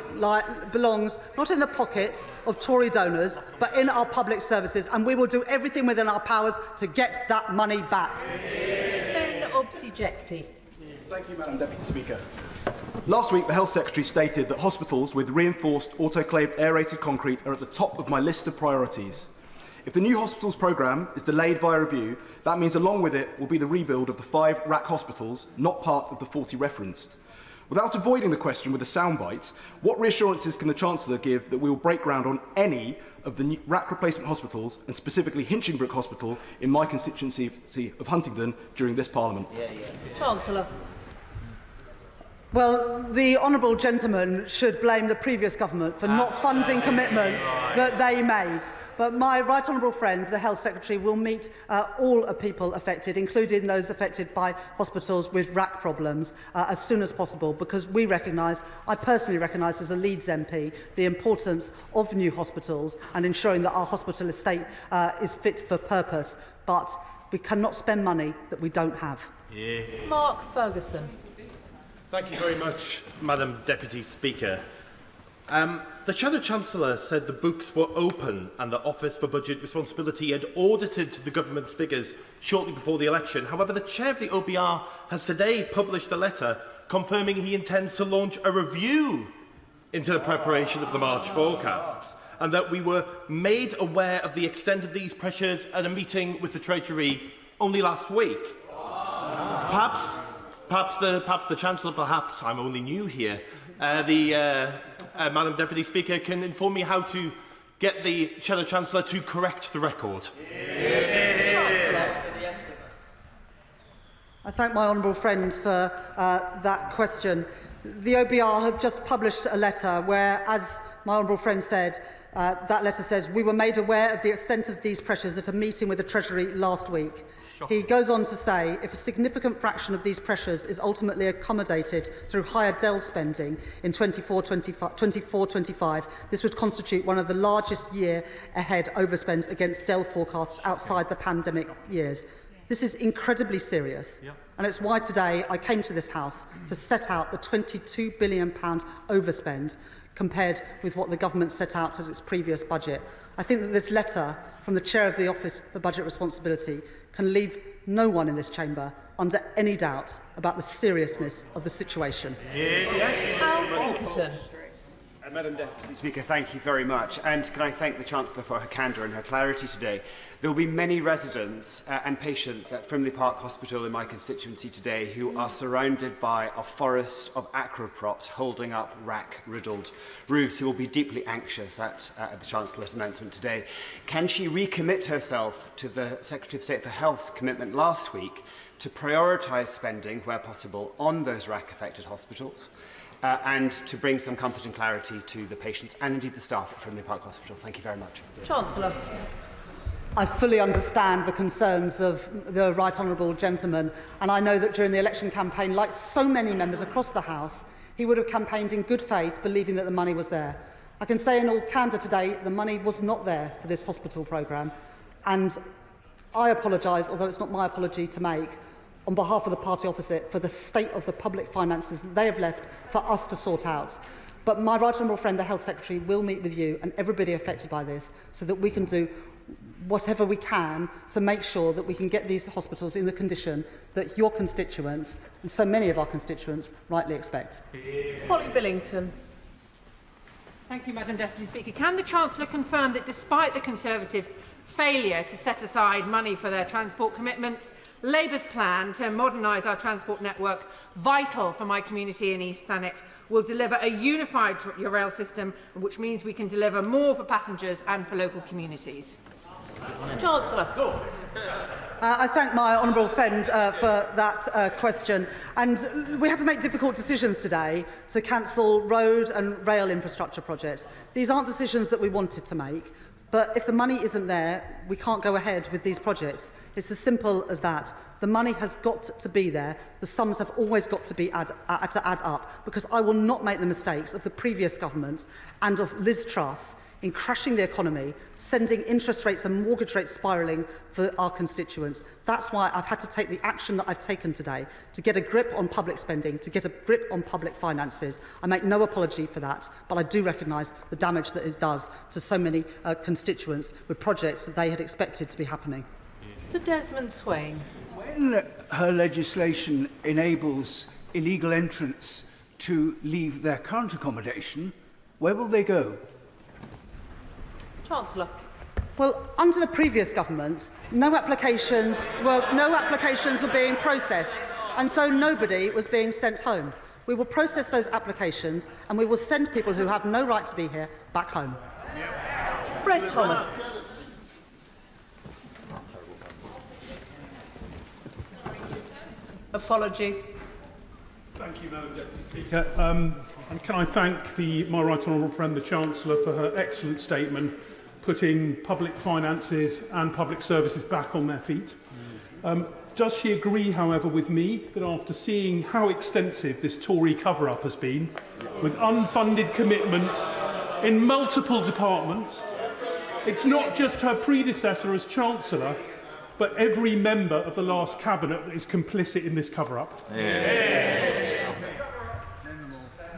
belongs not in the pockets of Tory donors, but in our public services, and we will do everything within our powers to get that money back. Thank you, Madam Deputy Speaker. Last week, the Health Secretary stated that hospitals with reinforced autoclaved aerated concrete are at the top of my list of priorities. If the new hospitals programme is delayed via review, that means along with it will be the rebuild of the 5 RAC hospitals, not part of the 40 referenced. Without avoiding the question with a soundbite, what reassurances can the Chancellor give that we will break ground on any of the new RAC replacement hospitals, and specifically Hinchinbrook Hospital in my constituency of Huntingdon, during this Parliament? Chancellor. Well, the honourable gentleman should blame the previous government for not funding commitments that they made. But my right honourable friend, the Health Secretary, will meet all people affected, including those affected by hospitals with RAC problems, as soon as possible, because I personally recognise as a Leeds MP, the importance of new hospitals and ensuring that our hospital estate is fit for purpose. But we cannot spend money that we don't have. Mark Ferguson. Thank you very much, Madam Deputy Speaker. The Shadow Chancellor said the books were open and the Office for Budget Responsibility had audited the government's figures shortly before the election. However, the chair of the OBR has today published a letter confirming he intends to launch a review into the preparation of the March forecasts, and that we were made aware of the extent of these pressures at a meeting with the Treasury only last week. Perhaps the Chancellor, perhaps I'm only new here, Madam Deputy Speaker, can inform me how to get the Shadow Chancellor to correct the record. I thank my honourable friend for that question. The OBR have just published a letter where, as my honourable friend said, that letter says, we were made aware of the extent of these pressures at a meeting with the Treasury last week. He goes on to say, if a significant fraction of these pressures is ultimately accommodated through higher DEL spending in 24-25, this would constitute one of the largest year-ahead overspends against DEL forecasts outside the pandemic years. This is incredibly serious, and it's why today I came to this House to set out the £22 billion overspend compared with what the government set out at its previous budget. I think that this letter from the Chair of the Office for Budget Responsibility can leave no one in this chamber under any doubt about the seriousness of the situation. Madam Deputy Speaker, thank you very much. And can I thank the Chancellor for her candour and her clarity today. There will be many residents and patients at Frimley Park Hospital in my constituency today who are surrounded by a forest of acroprops holding up rack-riddled roofs, who will be deeply anxious at the Chancellor's announcement today. Can she recommit herself to the Secretary of State for Health's commitment last week to prioritise spending, where possible, on those rack-affected hospitals? And to bring some comfort and clarity to the patients and indeed the staff at Frimley Park Hospital. Thank you very much. Chancellor. I fully understand the concerns of the right honourable gentleman, and I know that during the election campaign, like so many members across the House, he would have campaigned in good faith, believing that the money was there. I can say in all candour today, the money was not there for this hospital programme, and I apologise, although it's not my apology to make, on behalf of the party opposite, for the state of the public finances that they have left for us to sort out. But my right honourable friend, the Health Secretary, will meet with you and everybody affected by this so that we can do whatever we can to make sure that we can get these hospitals in the condition that your constituents, and so many of our constituents, rightly expect. Polly Billington. Thank you, Madam Deputy Speaker. Can the Chancellor confirm that despite the Conservatives' failure to set aside money for their transport commitments, Labour's plan to modernise our transport network, vital for my community in East Thanet, will deliver a unified rail system, which means we can deliver more for passengers and for local communities? Chancellor. I thank my honourable friend for that question. And we had to make difficult decisions today to cancel road and rail infrastructure projects. These aren't decisions that we wanted to make. But if the money isn't there, we can't go ahead with these projects. It's as simple as that. The money has got to be there. The sums have always got to add up, because I will not make the mistakes of the previous government and of Liz Truss in crashing the economy, sending interest rates and mortgage rates spiralling for our constituents. That's why I've had to take the action that I've taken today, to get a grip on public spending, to get a grip on public finances. I make no apology for that, but I do recognise the damage that it does to so many constituents with projects that they had expected to be happening. Sir Desmond Swain. When her legislation enables illegal entrants to leave their current accommodation, where will they go? Chancellor. Well, under the previous government, no applications were being processed, and so nobody was being sent home. We will process those applications, and we will send people who have no right to be here back home. Fred Thomas. Apologies. Thank you, Madam Deputy Speaker. And can I thank my right honourable friend, the Chancellor, for her excellent statement, putting public finances and public services back on their feet. Does she agree, however, with me that after seeing how extensive this Tory cover-up has been, with unfunded commitments in multiple departments, it's not just her predecessor as Chancellor, but every member of the last cabinet that is complicit in this cover-up?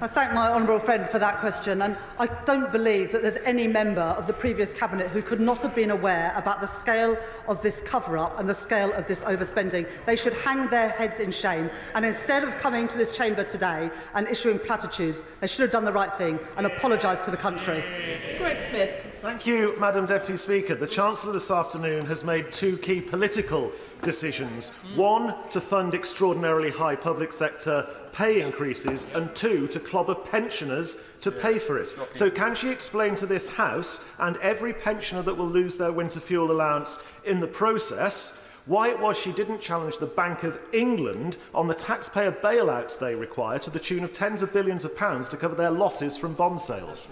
I thank my honourable friend for that question, and I don't believe that there's any member of the previous cabinet who could not have been aware about the scale of this cover-up and the scale of this overspending. They should hang their heads in shame, and instead of coming to this chamber today and issuing platitudes, they should have done the right thing and apologised to the country. Greg Smith. Thank you, Madam Deputy Speaker. The Chancellor this afternoon has made two key political decisions. One, to fund extraordinarily high public sector pay increases, and two, to clobber pensioners to pay for it. So can she explain to this House and every pensioner that will lose their winter fuel allowance in the process why it was she didn't challenge the Bank of England on the taxpayer bailouts they require to the tune of tens of billions of pounds to cover their losses from bond sales?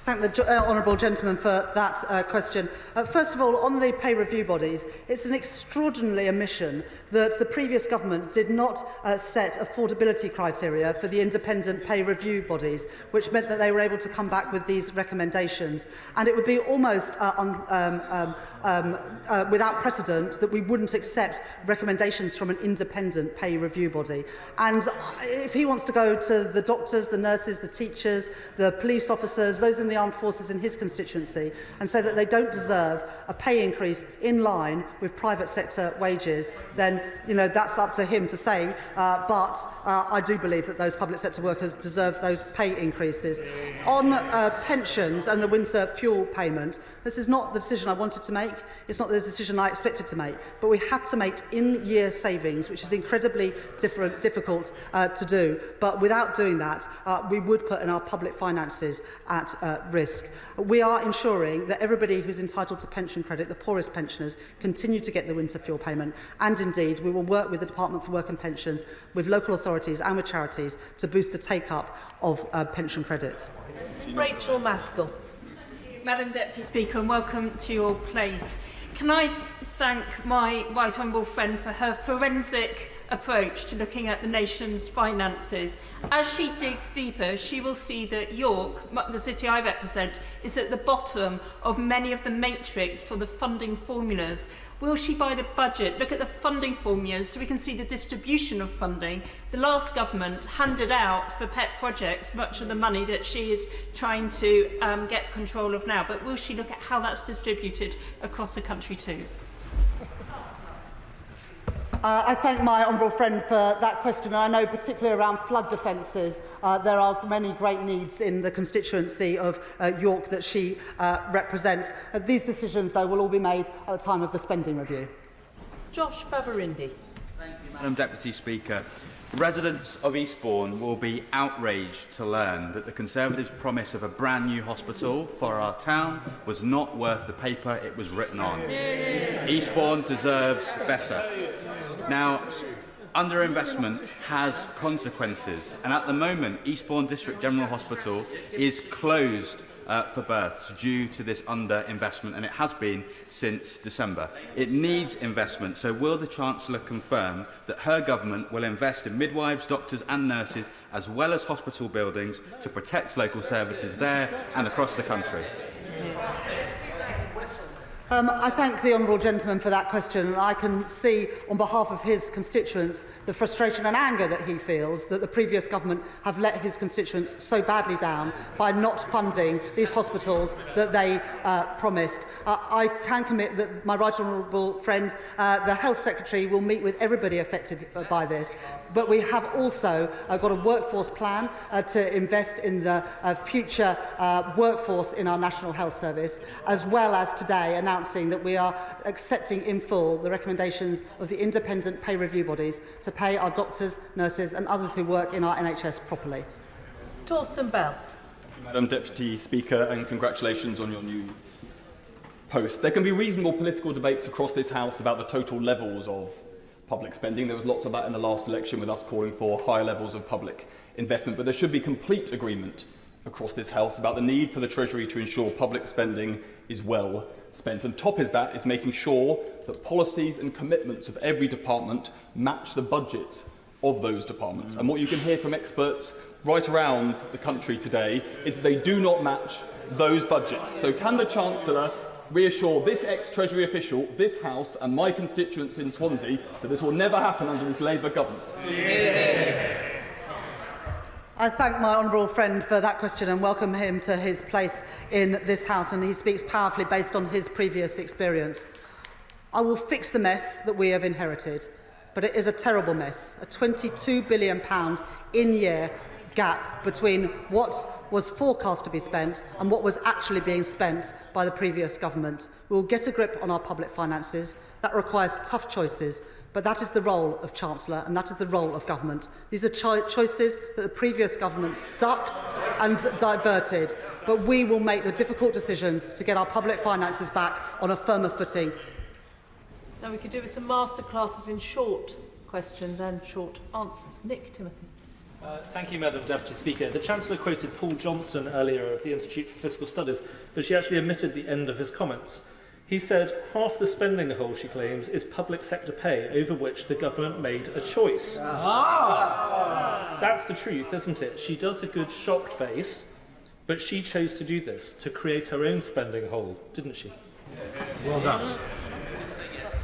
Thank the honourable gentleman for that question. First of all, on the pay review bodies, it's an extraordinary omission that the previous government did not set affordability criteria for the independent pay review bodies, which meant that they were able to come back with these recommendations. And it would be almost without precedent that we wouldn't accept recommendations from an independent pay review body. And if he wants to go to the doctors, the nurses, the teachers, the police officers, those in the armed forces in his constituency, and say that they don't deserve a pay increase in line with private sector wages, then that's up to him to say. But I do believe that those public sector workers deserve those pay increases. On pensions and the winter fuel payment, this is not the decision I wanted to make. It's not the decision I expected to make. But we had to make in-year savings, which is incredibly difficult to do. But without doing that, we would put in our public finances at risk. We are ensuring that everybody who's entitled to pension credit, the poorest pensioners, continue to get the winter fuel payment. And indeed, we will work with the Department for Work and Pensions, with local authorities and with charities to boost the take-up of pension credit. Rachel Maskell. Madam Deputy Speaker, and welcome to your place. Can I thank my right honourable friend for her forensic approach to looking at the nation's finances. As she digs deeper, she will see that York, the city I represent, is at the bottom of many of the matrix for the funding formulas. Will she, by the budget, look at the funding formulas so we can see the distribution of funding? The last government handed out for pet projects much of the money that she is trying to get control of now, but will she look at how that's distributed across the country too? I thank my honourable friend for that question. I know particularly around flood defences, there are many great needs in the constituency of York that she represents. These decisions, though, will all be made at the time of the spending review. Josh Babarindi. Thank you, Madam Deputy Speaker. Residents of Eastbourne will be outraged to learn that the Conservatives' promise of a brand new hospital for our town was not worth the paper it was written on. Eastbourne deserves better. Now, underinvestment has consequences, and at the moment, Eastbourne District General Hospital is closed for births due to this underinvestment, and it has been since December. It needs investment, so will the Chancellor confirm that her government will invest in midwives, doctors and nurses, as well as hospital buildings, to protect local services there and across the country? I thank the honourable gentleman for that question. I can see on behalf of his constituents the frustration and anger that he feels that the previous government have let his constituents so badly down by not funding these hospitals that they promised. I can commit that my right honourable friend, the Health Secretary, will meet with everybody affected by this. But we have also got a workforce plan to invest in the future workforce in our National Health Service, as well as today announcing that we are accepting in full the recommendations of the independent pay review bodies to pay our doctors, nurses and others who work in our NHS properly. Torsten Bell. Madam Deputy Speaker, and congratulations on your new post. There can be reasonable political debates across this House about the total levels of public spending. There was lots of that in the last election with us calling for higher levels of public investment, but there should be complete agreement across this House about the need for the Treasury to ensure public spending is well spent. And top is that is making sure that policies and commitments of every department match the budgets of those departments. And what you can hear from experts right around the country today is that they do not match those budgets. So can the Chancellor reassure this ex-Treasury official, this House and my constituents in Swansea that this will never happen under his Labour government? Yeah. I thank my honourable friend for that question and welcome him to his place in this House, and he speaks powerfully based on his previous experience. I will fix the mess that we have inherited, but it is a terrible mess, a £22 billion in-year gap between what was forecast to be spent and what was actually being spent by the previous government. We will get a grip on our public finances. That requires tough choices, but that is the role of Chancellor and that is the role of government. These are choices that the previous government ducked and diverted, but we will make the difficult decisions to get our public finances back on a firmer footing. Now we could do with some masterclasses in short questions and short answers. Nick Timothy. Thank you, Madam Deputy Speaker. The Chancellor quoted Paul Johnson earlier of the Institute for Fiscal Studies, but she actually omitted the end of his comments. He said, half the spending hole, she claims, is public sector pay, over which the government made a choice. That's the truth, isn't it? She does a good shocked face, but she chose to do this, to create her own spending hole, didn't she? Well done.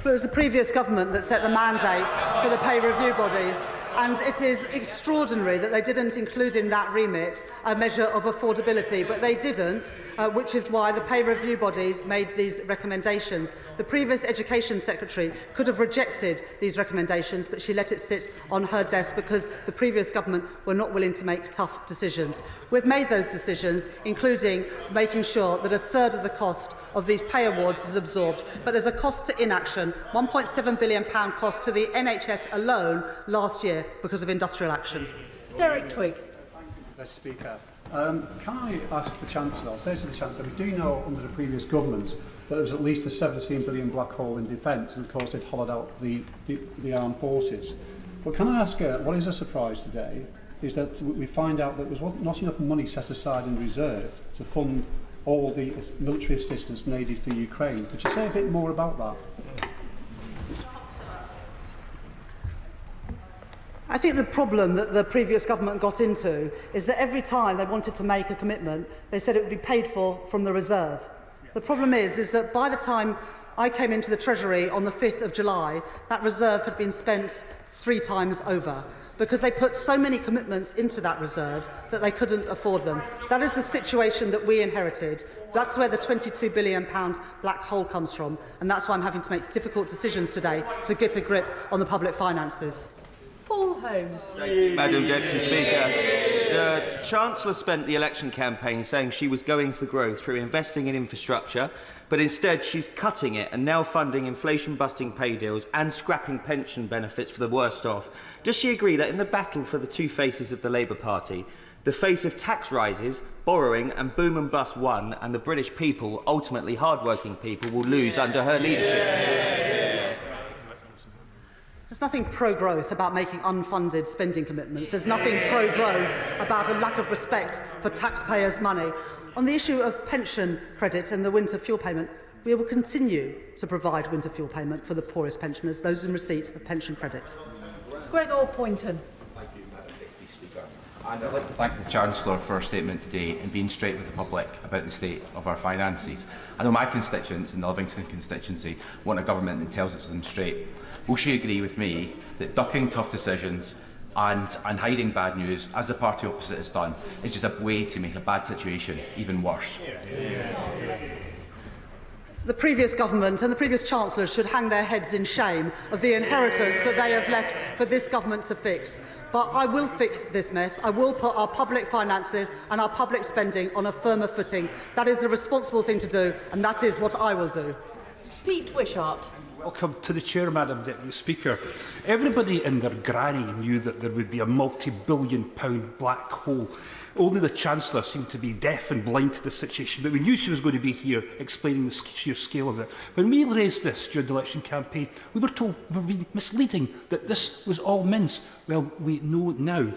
But it was the previous government that set the mandate for the pay review bodies, and it is extraordinary that they didn't include in that remit a measure of affordability, but they didn't, which is why the pay review bodies made these recommendations. The previous Education Secretary could have rejected these recommendations, but she let it sit on her desk because the previous government were not willing to make tough decisions. We've made those decisions, including making sure that a third of the cost of these pay awards is absorbed, but there's a cost to inaction, £1.7 billion cost to the NHS alone last year because of industrial action. Derek Twigg. Mr. Speaker, can I ask the Chancellor, I'll say to the Chancellor, we do know under the previous government that there was at least a £17 billion black hole in defence, and of course they'd hollowed out the armed forces. But can I ask her, what is a surprise today is that we find out that there was not enough money set aside in reserve to fund all the military assistance needed for Ukraine. Could you say a bit more about that? I think the problem that the previous government got into is that every time they wanted to make a commitment, they said it would be paid for from the reserve. The problem is that by the time I came into the Treasury on the 5th of July, that reserve had been spent 3 times over, because they put so many commitments into that reserve that they couldn't afford them. That is the situation that we inherited. That's where the £22 billion black hole comes from, and that's why I'm having to make difficult decisions today to get a grip on the public finances. Paul Holmes. Madam Deputy Speaker, the Chancellor spent the election campaign saying she was going for growth through investing in infrastructure, but instead she's cutting it and now funding inflation-busting pay deals and scrapping pension benefits for the worst off. Does she agree that in the battle for the two faces of the Labour Party, the face of tax rises, borrowing and boom and bust won, and the British people, ultimately hard-working people, will lose under her leadership? There's nothing pro-growth about making unfunded spending commitments. There's nothing pro-growth about a lack of respect for taxpayers' money. On the issue of pension credit and the winter fuel payment, we will continue to provide winter fuel payment for the poorest pensioners, those in receipt of pension credit. Gregor Poynton. Thank you, Madam Deputy Speaker. And I'd like to thank the Chancellor for her statement today and being straight with the public about the state of our finances. I know my constituents in the Livingston constituency want a government that tells it to them straight. Will she agree with me that ducking tough decisions and hiding bad news, as the party opposite has done, is just a way to make a bad situation even worse? The previous government and the previous Chancellor should hang their heads in shame of the inheritance that they have left for this government to fix. But I will fix this mess. I will put our public finances and our public spending on a firmer footing. That is the responsible thing to do, and that is what I will do. Pete Wishart. Welcome to the chair, Madam Deputy Speaker. Everybody in their granny knew that there would be a multi-billion-pound black hole. Only the Chancellor seemed to be deaf and blind to the situation, but we knew she was going to be here explaining the sheer scale of it. When we raised this during the election campaign, we were told we were being misleading, that this was all mince. Well, we know now.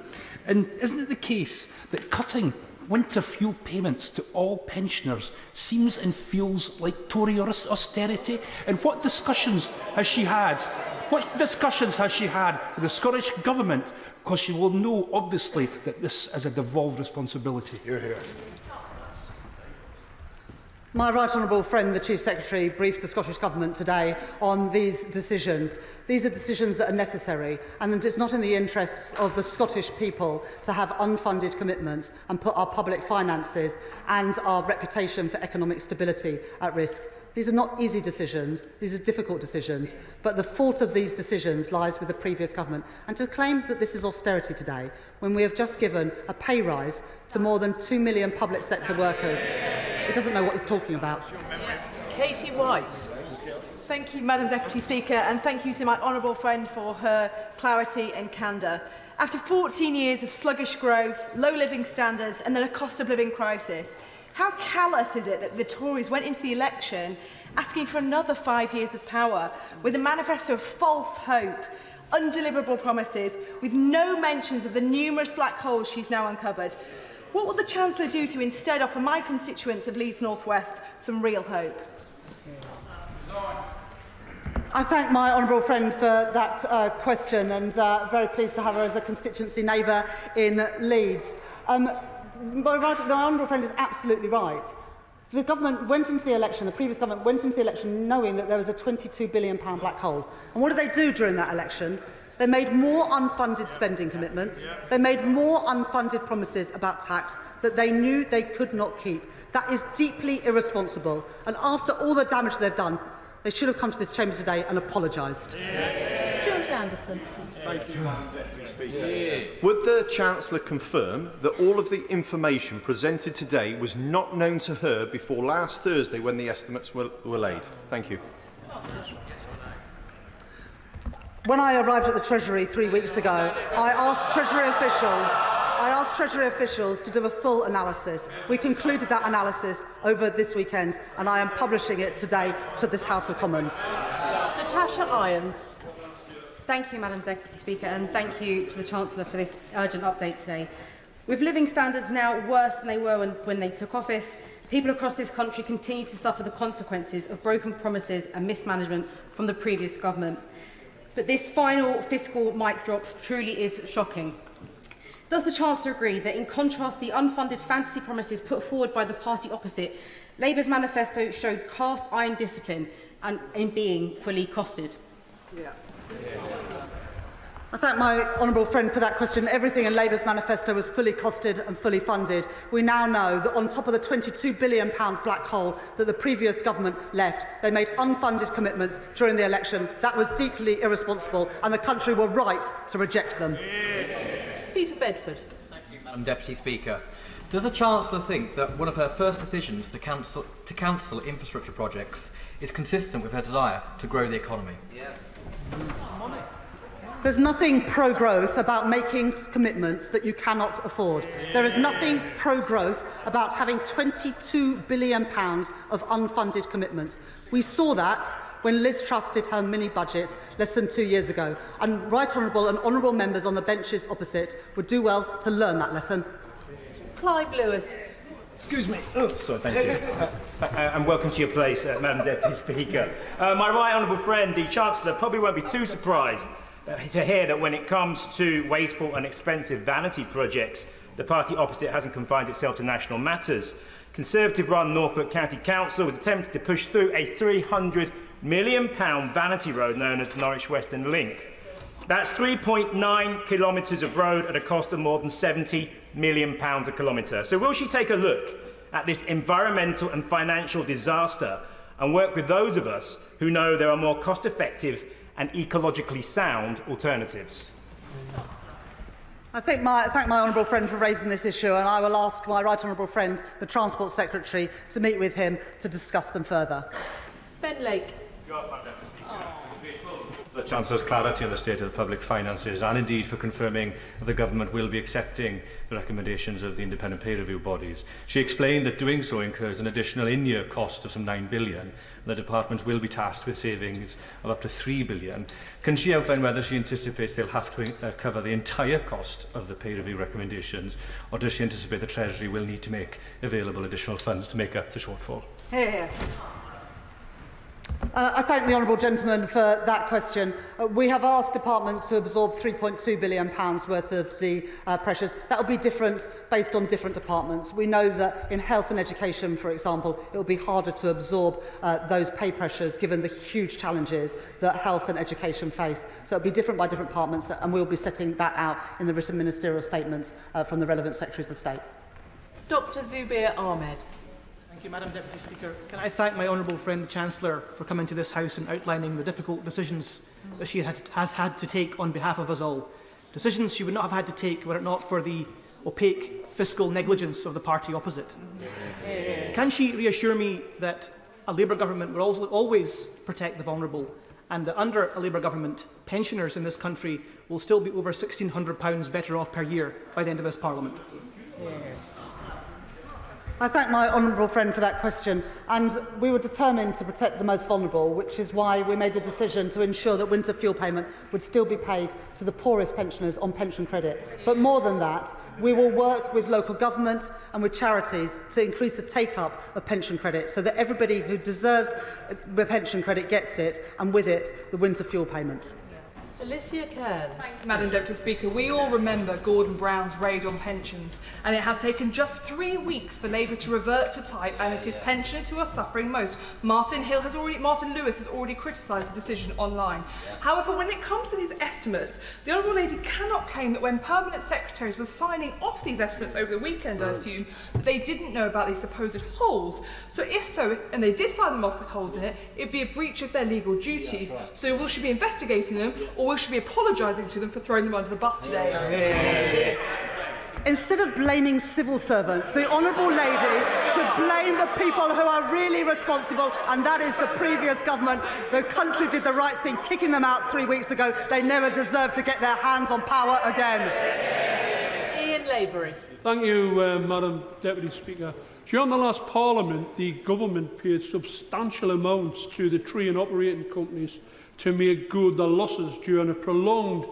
And isn't it the case that cutting winter fuel payments to all pensioners seems and feels like Tory austerity? And what discussions has she had? What discussions has she had with the Scottish Government? Because she will know, obviously, that this is a devolved responsibility. You're here. My right honourable friend, the Chief Secretary, briefed the Scottish Government today on these decisions. These are decisions that are necessary, and it's not in the interests of the Scottish people to have unfunded commitments and put our public finances and our reputation for economic stability at risk. These are not easy decisions, these are difficult decisions, but the fault of these decisions lies with the previous government. And to claim that this is austerity today, when we have just given a pay rise to more than 2 million public sector workers, it doesn't know what it's talking about. Katie White. Thank you, Madam Deputy Speaker, and thank you to my honourable friend for her clarity and candour. After 14 years of sluggish growth, low living standards and then a cost of living crisis, how callous is it that the Tories went into the election asking for another 5 years of power with a manifesto of false hope undeliverable promises with no mentions of the numerous black holes she's now uncovered. What will the Chancellor do to instead offer my constituents of Leeds North West some real hope? I thank my honourable friend for that question, and very pleased to have her as a constituency neighbour in Leeds. My honourable friend is absolutely right. The government went into the election, the previous government went into the election knowing that there was a £22 billion black hole. And what did they do during that election? They made more unfunded spending commitments. They made more unfunded promises about tax that they knew they could not keep. That is deeply irresponsible. And after all the damage they've done, they should have come to this chamber today and apologised. Stuart Anderson. Thank you, Madam Deputy Speaker. Would the Chancellor confirm that all of the information presented today was not known to her before last Thursday when the estimates were laid? Thank you. When I arrived at the Treasury 3 weeks ago, I asked Treasury officials to do a full analysis. We concluded that analysis over this weekend, and I am publishing it today to this House of Commons. Natasha Lyons. Thank you, Madam Deputy Speaker, and thank you to the Chancellor for this urgent update today. With living standards now worse than they were when they took office, people across this country continue to suffer the consequences of broken promises and mismanagement from the previous government. But this final fiscal mic drop truly is shocking. Does the Chancellor agree that, in contrast to the unfunded fantasy promises put forward by the party opposite, Labour's manifesto showed cast iron discipline and in being fully costed? I thank my honourable friend for that question. Everything in Labour's manifesto was fully costed and fully funded. We now know that on top of the £22 billion black hole that the previous government left, they made unfunded commitments during the election. That was deeply irresponsible, and the country were right to reject them. Peter Bedford. Thank you, Madam Deputy Speaker. Does the Chancellor think that one of her first decisions to cancel infrastructure projects is consistent with her desire to grow the economy? There's nothing pro-growth about making commitments that you cannot afford. There is nothing pro-growth about having £22 billion of unfunded commitments. We saw that when Liz Truss did her mini-budget less than 2 years ago. And right honourable and honourable members on the benches opposite would do well to learn that lesson. Clive Lewis. Excuse me. Oh, sorry, thank you. And welcome to your place, Madam Deputy Speaker. My right honourable friend, the Chancellor, probably won't be too surprised to hear that when it comes to wasteful and expensive vanity projects, the party opposite hasn't confined itself to national matters. Conservative-run Norfolk County Council was attempting to push through a £300 million vanity road known as the Norwich Western Link. That's 3.9 kilometres of road at a cost of more than £70 million a kilometre. So will she take a look at this environmental and financial disaster and work with those of us who know there are more cost-effective and ecologically sound alternatives? I thank my honourable friend for raising this issue, and I will ask my right honourable friend, the Transport Secretary, to meet with him to discuss them further. Ben Lake. The Chancellor's clarity on the state of the public finances, and indeed for confirming that the government will be accepting the recommendations of the independent peer review bodies. She explained that doing so incurs an additional in-year cost of some £9 billion, and the department will be tasked with savings of up to £3 billion. Can she outline whether she anticipates they'll have to cover the entire cost of the peer review recommendations, or does she anticipate the Treasury will need to make available additional funds to make up the shortfall? Here. I thank the honourable gentleman for that question. We have asked departments to absorb £3.2 billion worth of the pressures. That will be different based on different departments. We know that in health and education, for example, it will be harder to absorb those pay pressures given the huge challenges that health and education face. So it will be different by different departments, and we will be setting that out in the written ministerial statements from the relevant Secretaries of State. Dr Zubair Ahmed. Thank you, Madam Deputy Speaker. Can I thank my honourable friend, the Chancellor, for coming to this House and outlining the difficult decisions that she has had to take on behalf of us all. Decisions she would not have had to take were it not for the opaque fiscal negligence of the party opposite. Can she reassure me that a Labour government will always protect the vulnerable, and that under a Labour government, pensioners in this country will still be over £1,600 better off per year by the end of this Parliament? I thank my honourable friend for that question, and we were determined to protect the most vulnerable, which is why we made the decision to ensure that winter fuel payment would still be paid to the poorest pensioners on pension credit. But more than that, we will work with local government and with charities to increase the take-up of pension credit so that everybody who deserves the pension credit gets it, and with it, the winter fuel payment. Alicia Cairns. Thank you, Madam Deputy Speaker. We all remember Gordon Brown's raid on pensions, and it has taken just 3 weeks for Labour to revert to type, and it is pensioners who are suffering most. Martin Lewis has already criticised the decision online. However, when it comes to these estimates, the Honourable Lady cannot claim that when permanent secretaries were signing off these estimates over the weekend, I assume, that they didn't know about these supposed holes. So if so, and they did sign them off with holes in it, it'd be a breach of their legal duties. So we should be investigating them, or we should be apologising to them for throwing them under the bus today. Instead of blaming civil servants, the Honourable Lady should blame the people who are really responsible, and that is the previous government. The country did the right thing, kicking them out 3 weeks ago. They never deserve to get their hands on power again. Ian Lavery. Thank you, Madam Deputy Speaker. During the last Parliament, the government paid substantial amounts to the train operating companies to make good the losses during a prolonged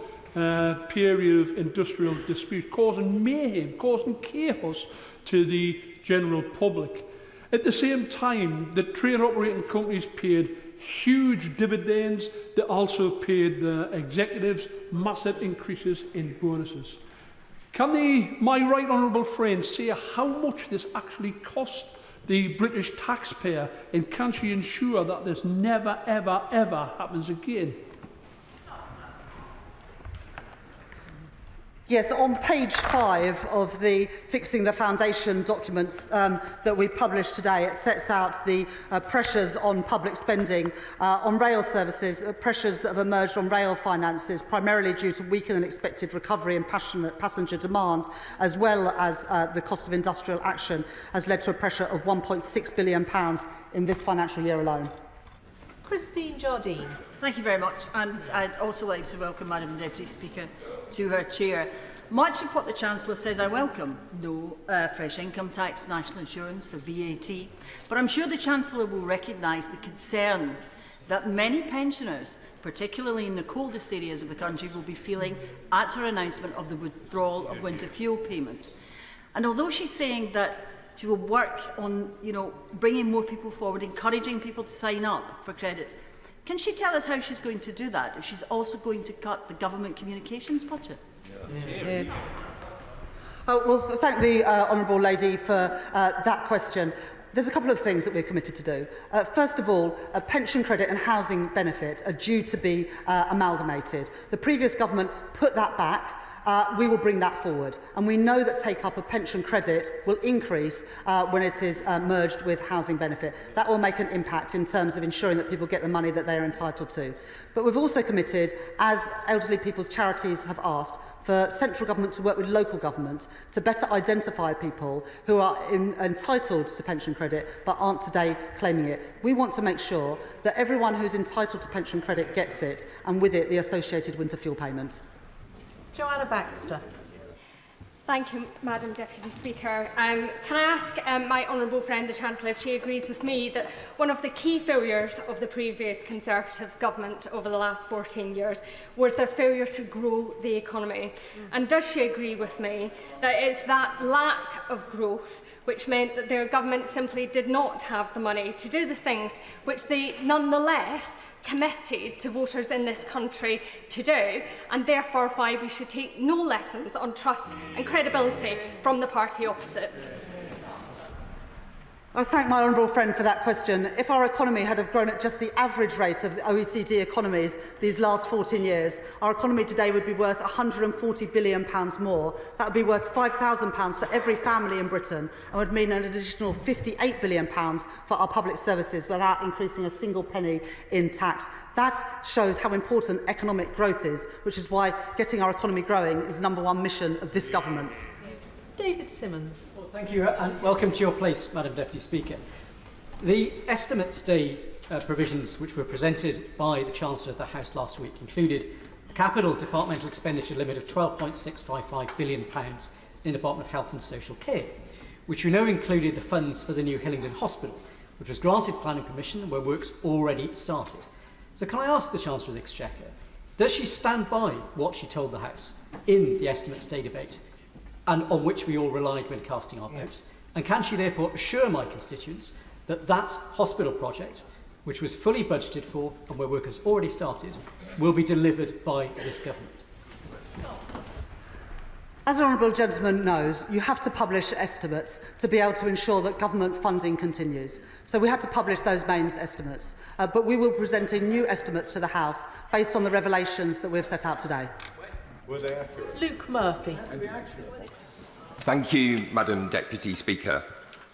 period of industrial dispute, causing mayhem, causing chaos to the general public. At the same time, the train operating companies paid huge dividends. They also paid the executives massive increases in bonuses. Can my right honourable friend say how much this actually cost the British taxpayer, and can she ensure that this never, ever, ever happens again? Yes, on page 5 of the Fixing the Foundation documents that we published today, it sets out the pressures on public spending on rail services, pressures that have emerged on rail finances, primarily due to weaker than expected recovery in passenger demand, as well as the cost of industrial action, has led to a pressure of £1.6 billion in this financial year alone. Christine Jardine. Thank you very much, and I'd also like to welcome Madam Deputy Speaker to her chair. Much of what the Chancellor says I welcome. No fresh income tax, national insurance, or VAT. But I'm sure the Chancellor will recognise the concern that many pensioners, particularly in the coldest areas of the country, will be feeling at her announcement of the withdrawal of winter fuel payments. And although she's saying that she will work on, bringing more people forward, encouraging people to sign up for credits, can she tell us how she's going to do that if she's also going to cut the government communications budget? Well, thank the Honourable Lady for that question. There's a couple of things that we're committed to do. First of all, a pension credit and housing benefit are due to be amalgamated. The previous government put that back. We will bring that forward. And we know that take-up of pension credit will increase when it is merged with housing benefit. That will make an impact in terms of ensuring that people get the money that they're entitled to. But we've also committed, as elderly people's charities have asked, for central government to work with local government to better identify people who are entitled to pension credit but aren't today claiming it. We want to make sure that everyone who's entitled to pension credit gets it, and with it the associated winter fuel payment. Joanna Baxter. Thank you, Madam Deputy Speaker. Can I ask my honourable friend, the Chancellor, if she agrees with me that one of the key failures of the previous Conservative government over the last 14 years was their failure to grow the economy? And does she agree with me that it's that lack of growth which meant that their government simply did not have the money to do the things which they nonetheless committed to voters in this country to do, and therefore why we should take no lessons on trust and credibility from the party opposite? I thank my honourable friend for that question. If our economy had have grown at just the average rate of the OECD economies these last 14 years, our economy today would be worth £140 billion more. That would be worth £5,000 for every family in Britain, and would mean an additional £58 billion for our public services without increasing a single penny in tax. That shows how important economic growth is, which is why getting our economy growing is the #1 mission of this government. David Simmons. Well, thank you, and welcome to your place, Madam Deputy Speaker. The Estimates Day provisions which were presented by the Chancellor of the House last week included a capital departmental expenditure limit of £12.655 billion in the Department of Health and Social Care, which we know included the funds for the new Hillingdon Hospital, which was granted planning permission and where work's already started. So can I ask the Chancellor of the Exchequer, does she stand by what she told the House in the Estimates Day debate, and on which we all relied when casting our vote? And can she therefore assure my constituents that that hospital project, which was fully budgeted for and where work has already started, will be delivered by this government? As the honourable gentleman knows, you have to publish estimates to be able to ensure that government funding continues. So we had to publish those mains estimates, but we will be presenting new estimates to the House based on the revelations that we have set out today. Were they accurate? Luke Murphy. Thank you, Madam Deputy Speaker.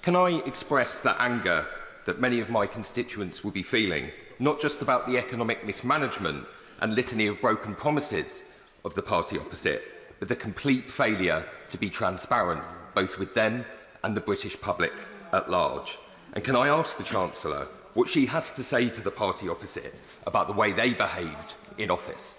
Can I express the anger that many of my constituents will be feeling, not just about the economic mismanagement and litany of broken promises of the party opposite, but the complete failure to be transparent, both with them and the British public at large? And can I ask the Chancellor what she has to say to the party opposite about the way they behaved in office?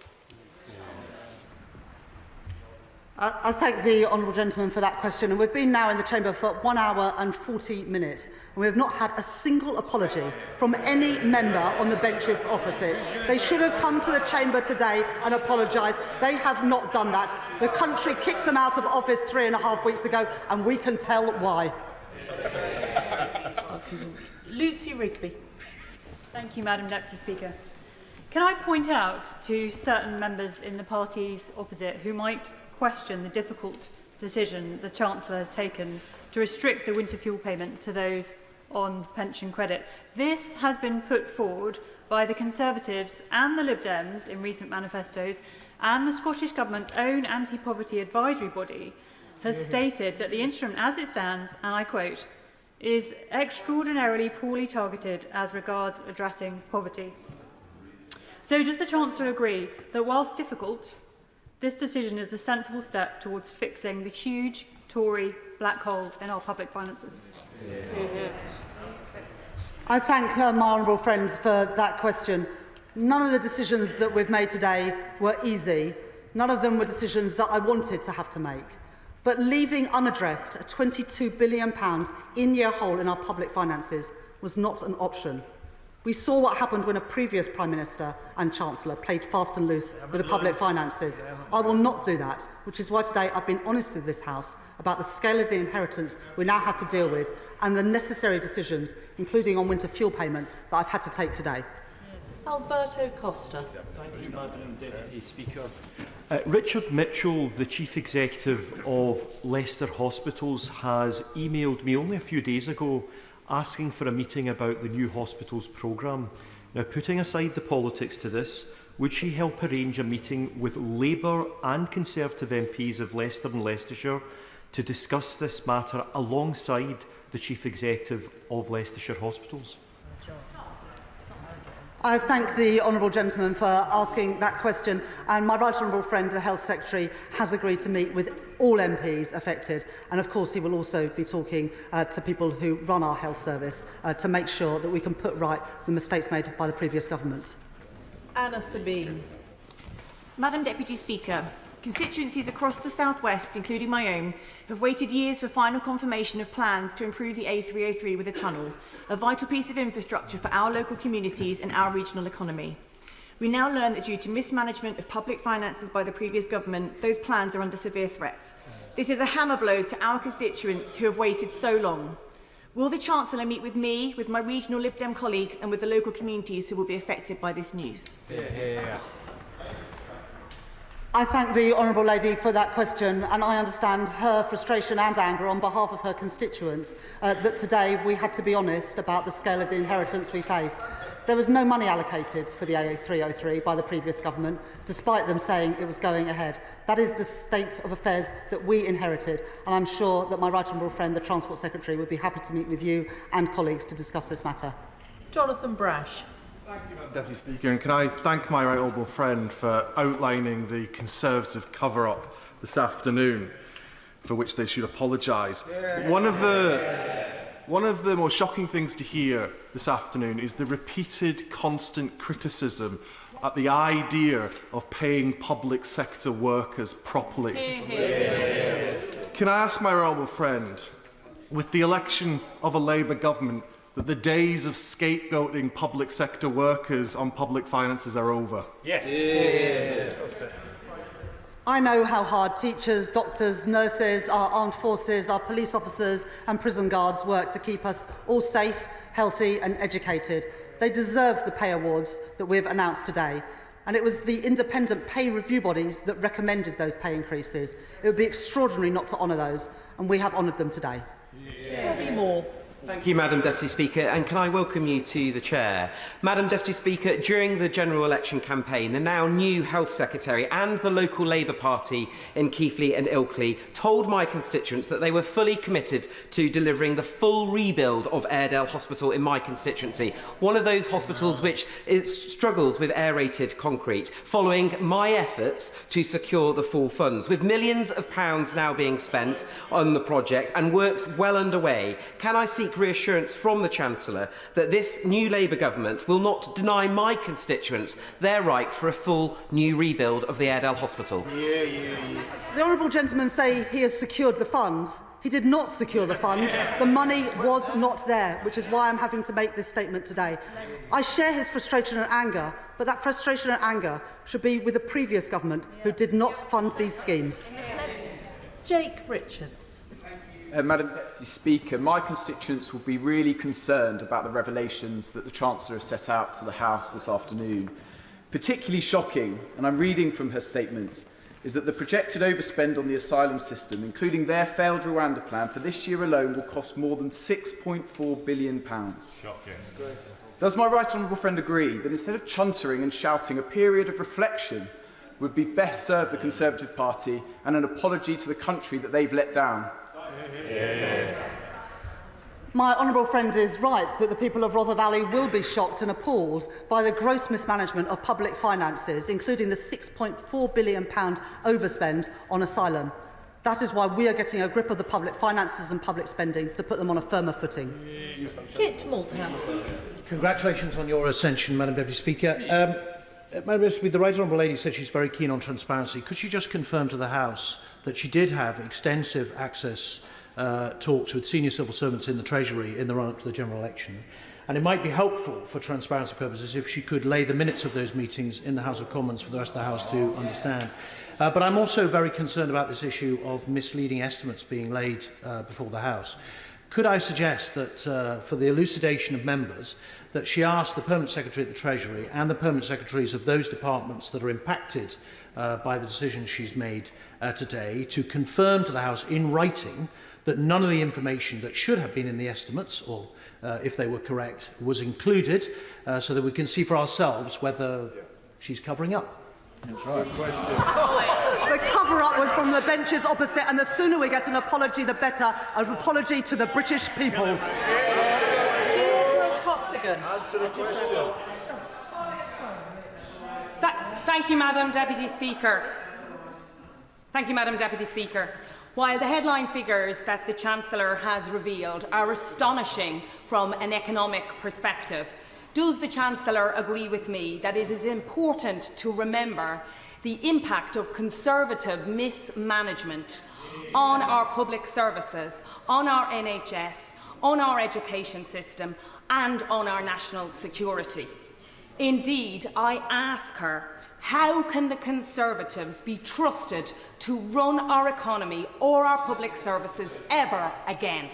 I thank the honourable gentleman for that question. And we've been now in the chamber for 1 hour and 40 minutes. And we have not had a single apology from any member on the benches opposite. They should have come to the chamber today and apologised. They have not done that. The country kicked them out of office 3.5 weeks ago, and we can tell why. Lucy Rigby. Thank you, Madam Deputy Speaker. Can I point out to certain members in the parties opposite who might question the difficult decision the Chancellor has taken to restrict the winter fuel payment to those on pension credit? This has been put forward by the Conservatives and the Lib Dems in recent manifestos, and the Scottish Government's own anti-poverty advisory body has stated that the instrument as it stands, and I quote, is extraordinarily poorly targeted as regards addressing poverty. So does the Chancellor agree that whilst difficult, this decision is a sensible step towards fixing the huge Tory black hole in our public finances? I thank my honourable friends for that question. None of the decisions that we've made today were easy. None of them were decisions that I wanted to have to make. But leaving unaddressed a £22 billion in-year hole in our public finances was not an option. We saw what happened when a previous Prime Minister and Chancellor played fast and loose with the public finances. I will not do that, which is why today I've been honest with this House about the scale of the inheritance we now have to deal with and the necessary decisions, including on winter fuel payment, that I've had to take today. Alberto Costa. Thank you, Madam Deputy Speaker. Richard Mitchell, the Chief Executive of Leicester Hospitals, has emailed me only a few days ago asking for a meeting about the new hospitals programme. Now, putting aside the politics to this, would she help arrange a meeting with Labour and Conservative MPs of Leicester and Leicestershire to discuss this matter alongside the Chief Executive of Leicestershire Hospitals? I thank the honourable gentleman for asking that question, and my right honourable friend, the Health Secretary, has agreed to meet with all MPs affected, and of course he will also be talking to people who run our health service to make sure that we can put right the mistakes made by the previous government. Anna Sabine. Madam Deputy Speaker, constituencies across the South West, including my own, have waited years for final confirmation of plans to improve the A303 with a tunnel, a vital piece of infrastructure for our local communities and our regional economy. We now learn that due to mismanagement of public finances by the previous government, those plans are under severe threat. This is a hammer blow to our constituents who have waited so long. Will the Chancellor meet with me, with my regional Lib Dem colleagues and with the local communities who will be affected by this news? I thank the honourable lady for that question, and I understand her frustration and anger on behalf of her constituents that today we had to be honest about the scale of the inheritance we face. There was no money allocated for the A303 by the previous government, despite them saying it was going ahead. That is the state of affairs that we inherited, and I'm sure that my right honourable friend, the Transport Secretary, would be happy to meet with you and colleagues to discuss this matter. Jonathan Brash. Thank you, Madam Deputy Speaker, and can I thank my right honourable friend for outlining the Conservative cover-up this afternoon, for which they should apologise. One of the most shocking things to hear this afternoon is the repeated, constant criticism at the idea of paying public sector workers properly. Can I ask my honourable friend, with the election of a Labour government, that the days of scapegoating public sector workers on public finances are over? Yes. I know how hard teachers, doctors, nurses, our armed forces, our police officers and prison guards work to keep us all safe, healthy and educated. They deserve the pay awards that we have announced today. And it was the independent pay review bodies that recommended those pay increases. It would be extraordinary not to honour those, and we have honoured them today. Bobby Moore. Thank you, Madam Deputy Speaker, and can I welcome you to the Chair. Madam Deputy Speaker, during the general election campaign, the now new Health Secretary and the local Labour Party in Keighley and Ilkley told my constituents that they were fully committed to delivering the full rebuild of Airedale Hospital in my constituency, one of those hospitals which struggles with aerated concrete, following my efforts to secure the full funds. With millions of pounds now being spent on the project and works well underway, can I seek reassurance from the Chancellor that this new Labour government will not deny my constituents their right for a full new rebuild of the Airedale Hospital? The honourable gentleman say he has secured the funds. He did not secure the funds. The money was not there, which is why I'm having to make this statement today. I share his frustration and anger, but that frustration and anger should be with the previous government who did not fund these schemes. Jake Richards. Madam Deputy Speaker, my constituents will be really concerned about the revelations that the Chancellor has set out to the House this afternoon. Particularly shocking, and I'm reading from her statement, is that the projected overspend on the asylum system, including their failed Rwanda plan, for this year alone will cost more than £6.4 billion. Shocking. Does my right honourable friend agree that instead of chuntering and shouting, a period of reflection would be best served the Conservative Party and an apology to the country that they've let down? My honourable friend is right that the people of Rother Valley will be shocked and appalled by the gross mismanagement of public finances, including the £6.4 billion overspend on asylum. That is why we are getting a grip of the public finances and public spending to put them on a firmer footing. Kit Malthouse. Congratulations on your ascension, Madam Deputy Speaker. Madam Deputy Speaker, the Right Honourable Lady said she's very keen on transparency. Could she just confirm to the House that she did have extensive access talks with senior civil servants in the Treasury in the run-up to the general election? And it might be helpful for transparency purposes if she could lay the minutes of those meetings in the House of Commons for the rest of the House to understand. But I'm also very concerned about this issue of misleading estimates being laid before the House. Could I suggest that for the elucidation of members, that she ask the Permanent Secretary at the Treasury and the Permanent Secretaries of those departments that are impacted by the decisions she's made today to confirm to the House in writing that none of the information that should have been in the estimates, or if they were correct, was included, so that we can see for ourselves whether she's covering up. That's right. The cover-up was from the benches opposite, and the sooner we get an apology, the better. An apology to the British people. Deirdre Costigan. Answer the question. Thank you, Madam Deputy Speaker. Thank you, Madam Deputy Speaker. While the headline figures that the Chancellor has revealed are astonishing from an economic perspective, does the Chancellor agree with me that it is important to remember the impact of Conservative mismanagement on our public services, on our NHS, on our education system and on our national security? Indeed, I ask her, how can the Conservatives be trusted to run our economy or our public services ever again?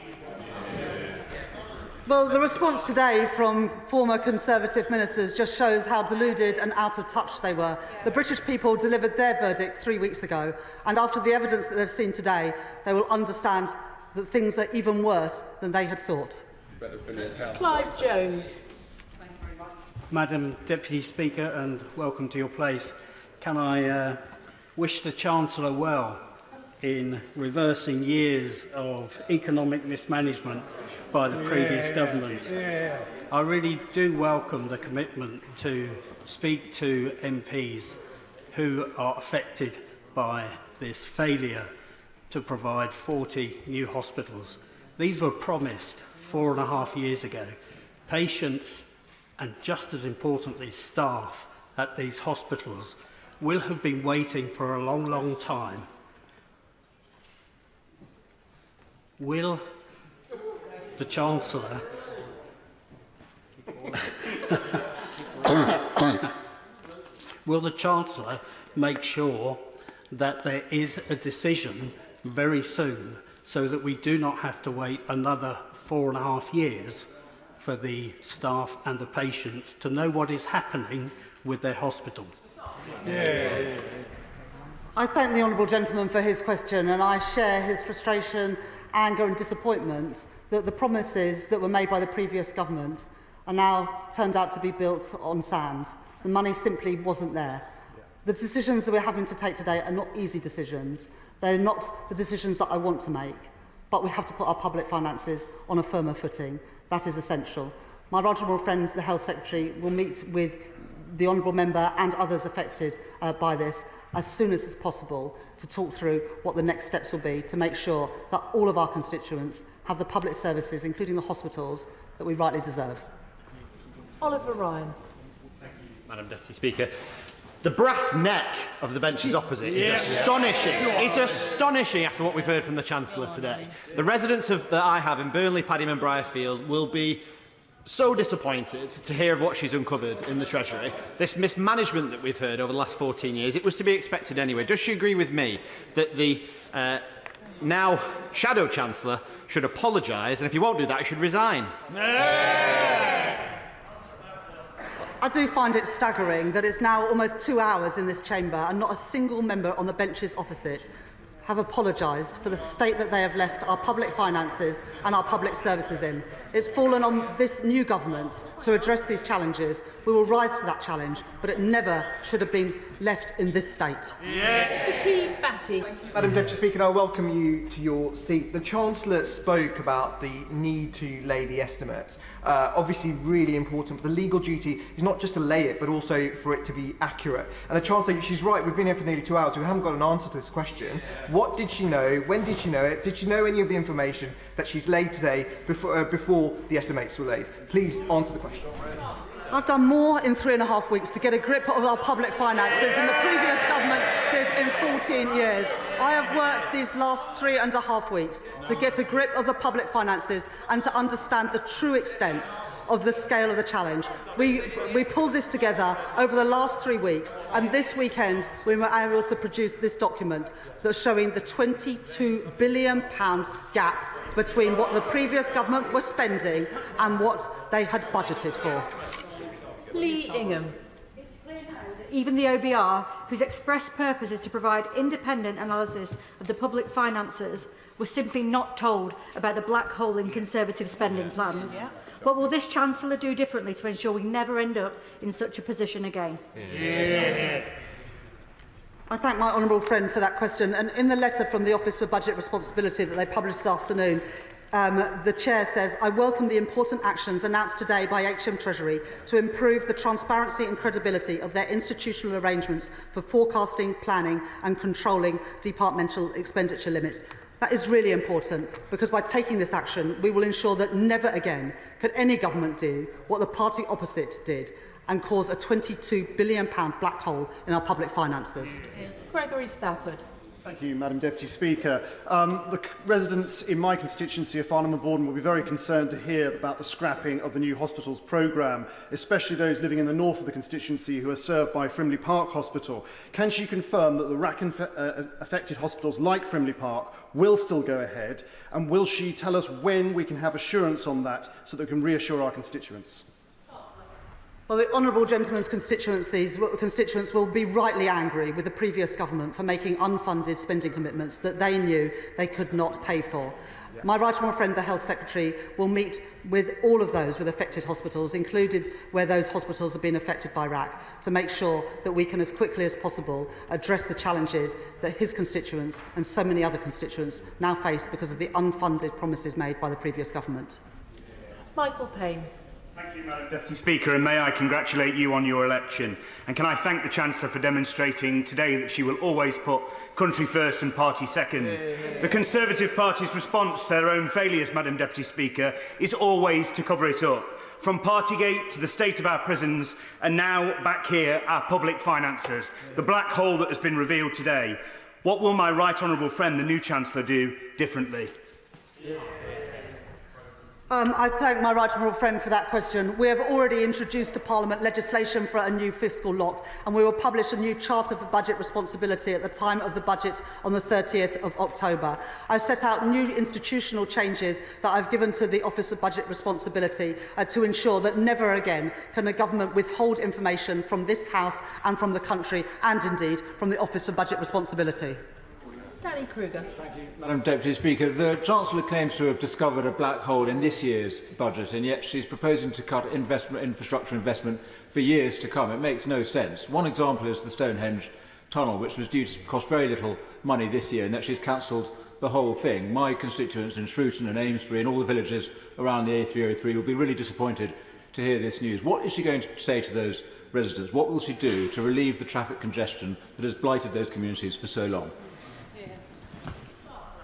Well, the response today from former Conservative ministers just shows how deluded and out of touch they were. The British people delivered their verdict 3 weeks ago, and after the evidence that they've seen today, they will understand that things are even worse than they had thought. Clive Jones. Madam Deputy Speaker, and welcome to your place. Can I wish the Chancellor well in reversing years of economic mismanagement by the previous government. I really do welcome the commitment to speak to MPs who are affected by this failure to provide 40 new hospitals. These were promised 4.5 years ago. Patients and, just as importantly, staff at these hospitals will have been waiting for a long, long time. Will the Chancellor will the Chancellor make sure that there is a decision very soon so that we do not have to wait another 4.5 years for the staff and the patients to know what is happening with their hospital? I thank the honourable gentleman for his question, and I share his frustration, anger and disappointment that the promises that were made by the previous government are now turned out to be built on sand. The money simply wasn't there. The decisions that we're having to take today are not easy decisions. They're not the decisions that I want to make, but we have to put our public finances on a firmer footing. That is essential. My right honourable friend, the Health Secretary, will meet with the honourable member and others affected by this as soon as it's possible to talk through what the next steps will be to make sure that all of our constituents have the public services, including the hospitals, that we rightly deserve. Oliver Ryan. Madam Deputy Speaker. The brass neck of the benches opposite is astonishing. It's astonishing after what we've heard from the Chancellor today. The residents that I have in Burnley, Padiham and Briarfield will be so disappointed to hear of what she's uncovered in the Treasury. This mismanagement that we've heard over the last 14 years, it was to be expected anyway. Does she agree with me that the now Shadow Chancellor should apologise, and if he won't do that, he should resign? I do find it staggering that it's now almost 2 hours in this chamber and not a single member on the benches opposite have apologised for the state that they have left our public finances and our public services in. It's fallen on this new government to address these challenges. We will rise to that challenge, but it never should have been left in this state. Saki Batty. Madam Deputy Speaker, I welcome you to your seat. The Chancellor spoke about the need to lay the estimate. Obviously really important, but the legal duty is not just to lay it, but also for it to be accurate. And the Chancellor, she's right, we've been here for nearly 2 hours, we haven't got an answer to this question. What did she know? When did she know it? Did she know any of the information that she's laid today before the estimates were laid? Please answer the question. I've done more in 3.5 weeks to get a grip of our public finances than the previous government did in 14 years. I have worked these last 3.5 weeks to get a grip of the public finances and to understand the true extent of the scale of the challenge. We pulled this together over the last 3 weeks, and this weekend we were able to produce this document that's showing the £22 billion gap between what the previous government was spending and what they had budgeted for. Lee Ingham. It's clear now that even the OBR, whose express purpose is to provide independent analysis of the public finances, was simply not told about the black hole in Conservative spending plans. What will this Chancellor do differently to ensure we never end up in such a position again? I thank my honourable friend for that question. And in the letter from the Office for Budget Responsibility that they published this afternoon, the Chair says, I welcome the important actions announced today by HM Treasury to improve the transparency and credibility of their institutional arrangements for forecasting, planning and controlling departmental expenditure limits. That is really important because by taking this action, we will ensure that never again could any government do what the party opposite did and cause a £22 billion black hole in our public finances. Gregory Stafford. Thank you, Madam Deputy Speaker. The residents in my constituency of Farnham and Borden will be very concerned to hear about the scrapping of the new hospitals programme, especially those living in the north of the constituency who are served by Frimley Park Hospital. Can she confirm that the RAC-affected hospitals like Frimley Park will still go ahead, and will she tell us when we can have assurance on that so that we can reassure our constituents? Well, the honourable gentleman's constituents will be rightly angry with the previous government for making unfunded spending commitments that they knew they could not pay for. My right honourable friend, the Health Secretary, will meet with all of those with affected hospitals, included where those hospitals have been affected by RAC, to make sure that we can, as quickly as possible, address the challenges that his constituents and so many other constituents now face because of the unfunded promises made by the previous government. Michael Payne. Thank you, Madam Deputy Speaker, and may I congratulate you on your election. And can I thank the Chancellor for demonstrating today that she will always put country first and party second. The Conservative Party's response to their own failures, Madam Deputy Speaker, is always to cover it up. From Partygate to the state of our prisons, and now back here, our public finances, the black hole that has been revealed today. What will my right honourable friend, the new Chancellor, do differently? I thank my right honourable friend for that question. We have already introduced to Parliament legislation for a new fiscal lock, and we will publish a new Charter for Budget Responsibility at the time of the budget on the 30th of October. I've set out new institutional changes that I've given to the Office of Budget Responsibility to ensure that never again can a government withhold information from this House and from the country, and indeed from the Office of Budget Responsibility. Danny Kruger. Thank you, Madam Deputy Speaker. The Chancellor claims to have discovered a black hole in this year's budget, and yet she's proposing to cut infrastructure investment for years to come. It makes no sense. One example is the Stonehenge tunnel, which was due to cost very little money this year, and that she's cancelled the whole thing. My constituents in Shrewsbury and Amesbury and all the villages around the A303 will be really disappointed to hear this news. What is she going to say to those residents? What will she do to relieve the traffic congestion that has blighted those communities for so long?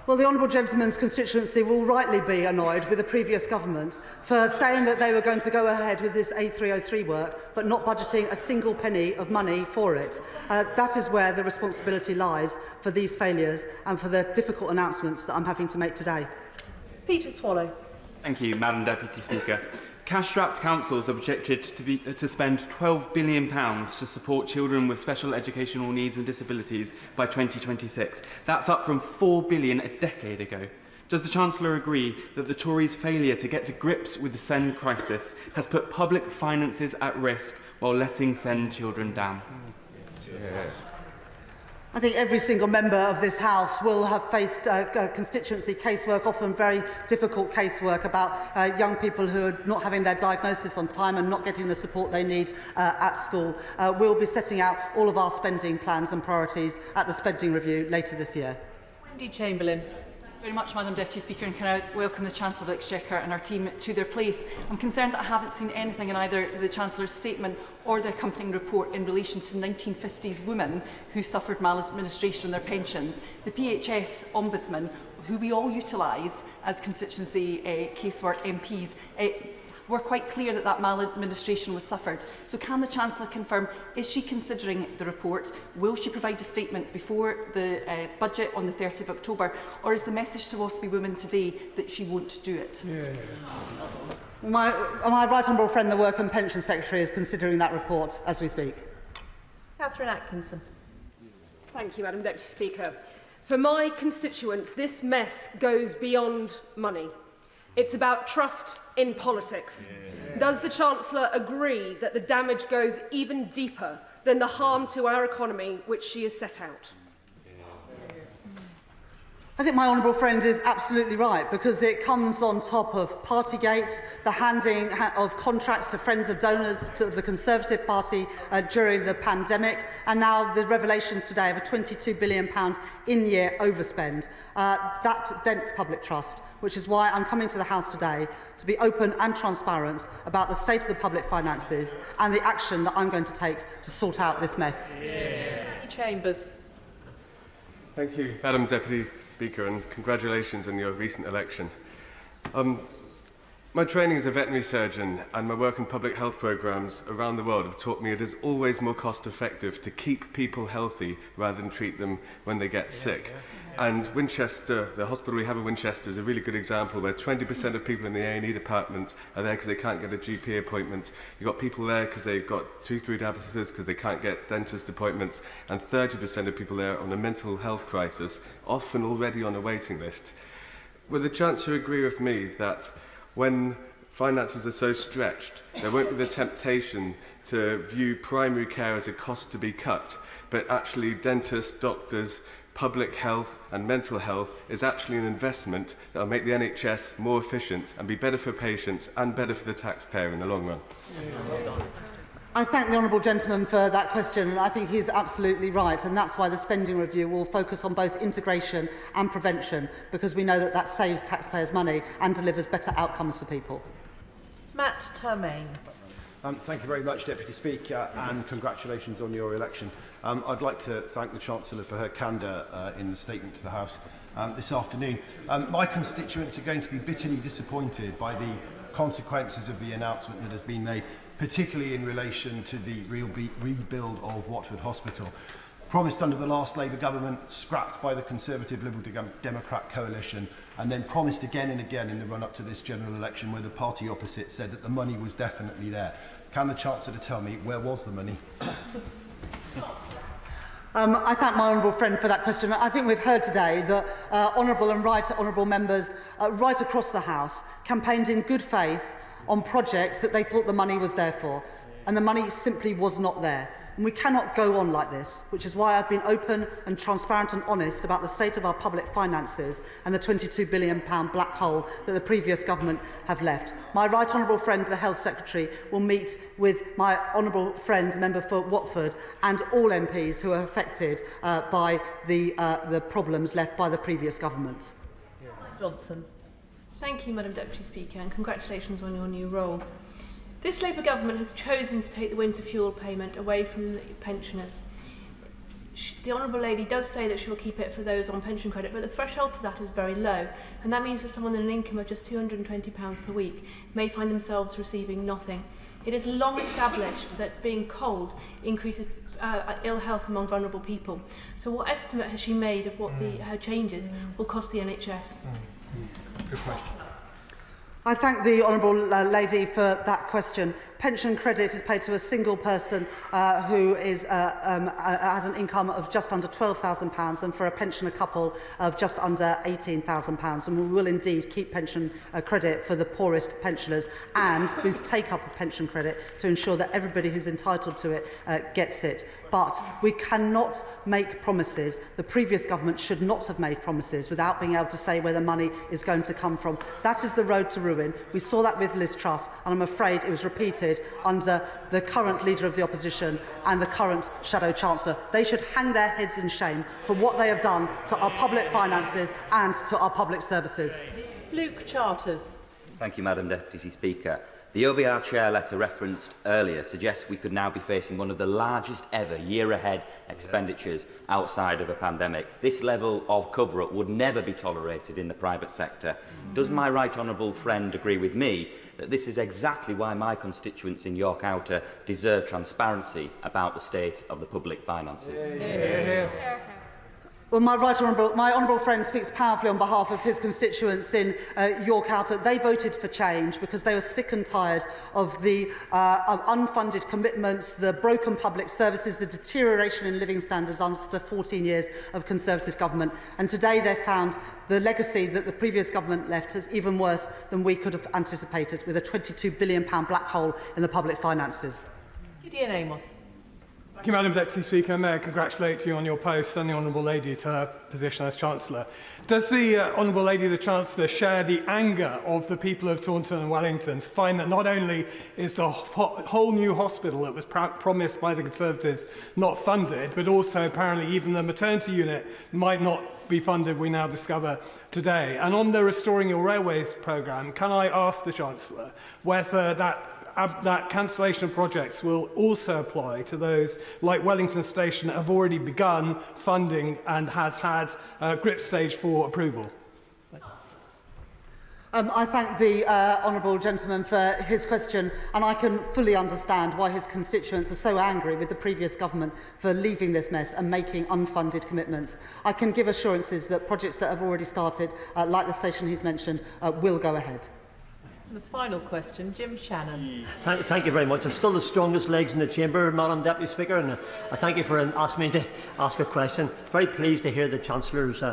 Well, the honourable gentleman's constituency will rightly be annoyed with the previous government for saying that they were going to go ahead with this A303 work but not budgeting a single penny of money for it. That is where the responsibility lies for these failures and for the difficult announcements that I'm having to make today. Peter Swallow. Thank you, Madam Deputy Speaker. Cash-strapped councils are projected to spend £12 billion to support children with special educational needs and disabilities by 2026. That's up from £4 billion a decade ago. Does the Chancellor agree that the Tories' failure to get to grips with the SEND crisis has put public finances at risk while letting SEND children down? Yes. I think every single member of this House will have faced constituency casework, often very difficult casework about young people who are not having their diagnosis on time and not getting the support they need at school. We'll be setting out all of our spending plans and priorities at the spending review later this year. Wendy Chamberlain. Very much, Madam Deputy Speaker, and can I welcome the Chancellor of the Exchequer and our team to their place. I'm concerned that I haven't seen anything in either the Chancellor's statement or the accompanying report in relation to 1950s women who suffered maladministration on their pensions. The PHS Ombudsman, who we all utilise as constituency casework MPs, were quite clear that that maladministration was suffered. So can the Chancellor confirm, is she considering the report? Will she provide a statement before the budget on the 30th of October? Or is the message to Ospey women today that she won't do it? Yeah. My right honourable friend, the Work and Pension Secretary, is considering that report as we speak. Catherine Atkinson. Thank you, Madam Deputy Speaker. For my constituents, this mess goes beyond money. It's about trust in politics. Yeah. Does the Chancellor agree that the damage goes even deeper than the harm to our economy which she has set out? I think my honourable friend is absolutely right, because it comes on top of Partygate, the handing of contracts to friends of donors to the Conservative Party during the pandemic, and now the revelations today of a £22 billion in-year overspend. That dents public trust, which is why I'm coming to the House today to be open and transparent about the state of the public finances and the action that I'm going to take to sort out this mess. Yeah. Chambers. Thank you, Madam Deputy Speaker, and congratulations on your recent election. My training as a veterinary surgeon and my work in public health programmes around the world have taught me it is always more cost-effective to keep people healthy rather than treat them when they get sick. And Winchester, the hospital we have in Winchester, is a really good example where 20% of people in the A&E department are there because they can't get a GP appointment. You've got people there because they've got tooth-root abscesses because they can't get dentist appointments, and 30% of people there on a mental health crisis, often already on a waiting list. Will the Chancellor agree with me that when finances are so stretched, there won't be the temptation to view primary care as a cost to be cut, but actually dentists, doctors, public health and mental health is actually an investment that will make the NHS more efficient and be better for patients and better for the taxpayer in the long run? I thank the honourable gentleman for that question, and I think he is absolutely right, and that's why the spending review will focus on both integration and prevention, because we know that that saves taxpayers' money and delivers better outcomes for people. Matt Termaine. Thank you very much, Deputy Speaker, and congratulations on your election. I'd like to thank the Chancellor for her candour in the statement to the House this afternoon. My constituents are going to be bitterly disappointed by the consequences of the announcement that has been made, particularly in relation to the rebuild of Watford Hospital. promised under the last Labour government, scrapped by the Conservative Liberal Democrat coalition, and then promised again and again in the run-up to this general election, where the party opposite said that the money was definitely there. Can the Chancellor tell me where was the money? I thank my honourable friend for that question. I think we've heard today that honourable and right honourable members right across the House campaigned in good faith on projects that they thought the money was there for, and the money simply was not there. And we cannot go on like this, which is why I've been open and transparent and honest about the state of our public finances and the £22 billion black hole that the previous government have left. My right honourable friend, the Health Secretary, will meet with my honourable friend, member for Watford, and all MPs who are affected by the problems left by the previous government. Johnson. Thank you, Madam Deputy Speaker, and congratulations on your new role. This Labour government has chosen to take the winter fuel payment away from the pensioners. The Honourable Lady does say that she will keep it for those on pension credit, but the threshold for that is very low, and that means that someone with an income of just £220 per week may find themselves receiving nothing. It is long established that being cold increases ill health among vulnerable people. So what estimate has she made of what her changes will cost the NHS? Good question. I thank the honourable lady for that question. Pension credit is paid to a single person who has an income of just under £12,000, and for a pensioner couple of just under £18,000. And we will indeed keep pension credit for the poorest pensioners and boost take-up of pension credit to ensure that everybody who's entitled to it gets it. But we cannot make promises. The previous government should not have made promises without being able to say where the money is going to come from. That is the road to ruin. We saw that with Liz Truss, and I'm afraid it was repeated under the current Leader of the Opposition and the current Shadow Chancellor. They should hang their heads in shame for what they have done to our public finances and to our public services. Luke Charters. Thank you, Madam Deputy Speaker. The OBR Chair letter referenced earlier suggests we could now be facing one of the largest ever year-ahead expenditures outside of a pandemic. This level of cover-up would never be tolerated in the private sector. Does my right honourable friend agree with me that this is exactly why my constituents in York Outer deserve transparency about the state of the public finances? Well, my honourable friend speaks powerfully on behalf of his constituents in York Outer. They voted for change because they were sick and tired of the unfunded commitments, the broken public services, the deterioration in living standards after 14 years of Conservative government. And today they've found the legacy that the previous government left is even worse than we could have anticipated, with a £22 billion black hole in the public finances. Gideon Amos. Thank you, Madam Deputy Speaker. May I congratulate you on your post and the Honourable Lady to her position as Chancellor. Does the Honourable Lady, the Chancellor, share the anger of the people of Taunton and Wellington to find that not only is the whole new hospital that was promised by the Conservatives not funded, but also apparently even the maternity unit might not be funded, we now discover today? And on the Restoring Your Railways programme, can I ask the Chancellor whether that cancellation of projects will also apply to those like Wellington Station that have already begun funding and has had GRIP stage 4 approval? I thank the honourable gentleman for his question, and I can fully understand why his constituents are so angry with the previous government for leaving this mess and making unfunded commitments. I can give assurances that projects that have already started, like the station he's mentioned, will go ahead. The final question, Jim Shannon. Thank you very much. I'm still the strongest legs in the chamber, Madam Deputy Speaker, and I thank you for asking me to ask a question. Very pleased to hear the Chancellor's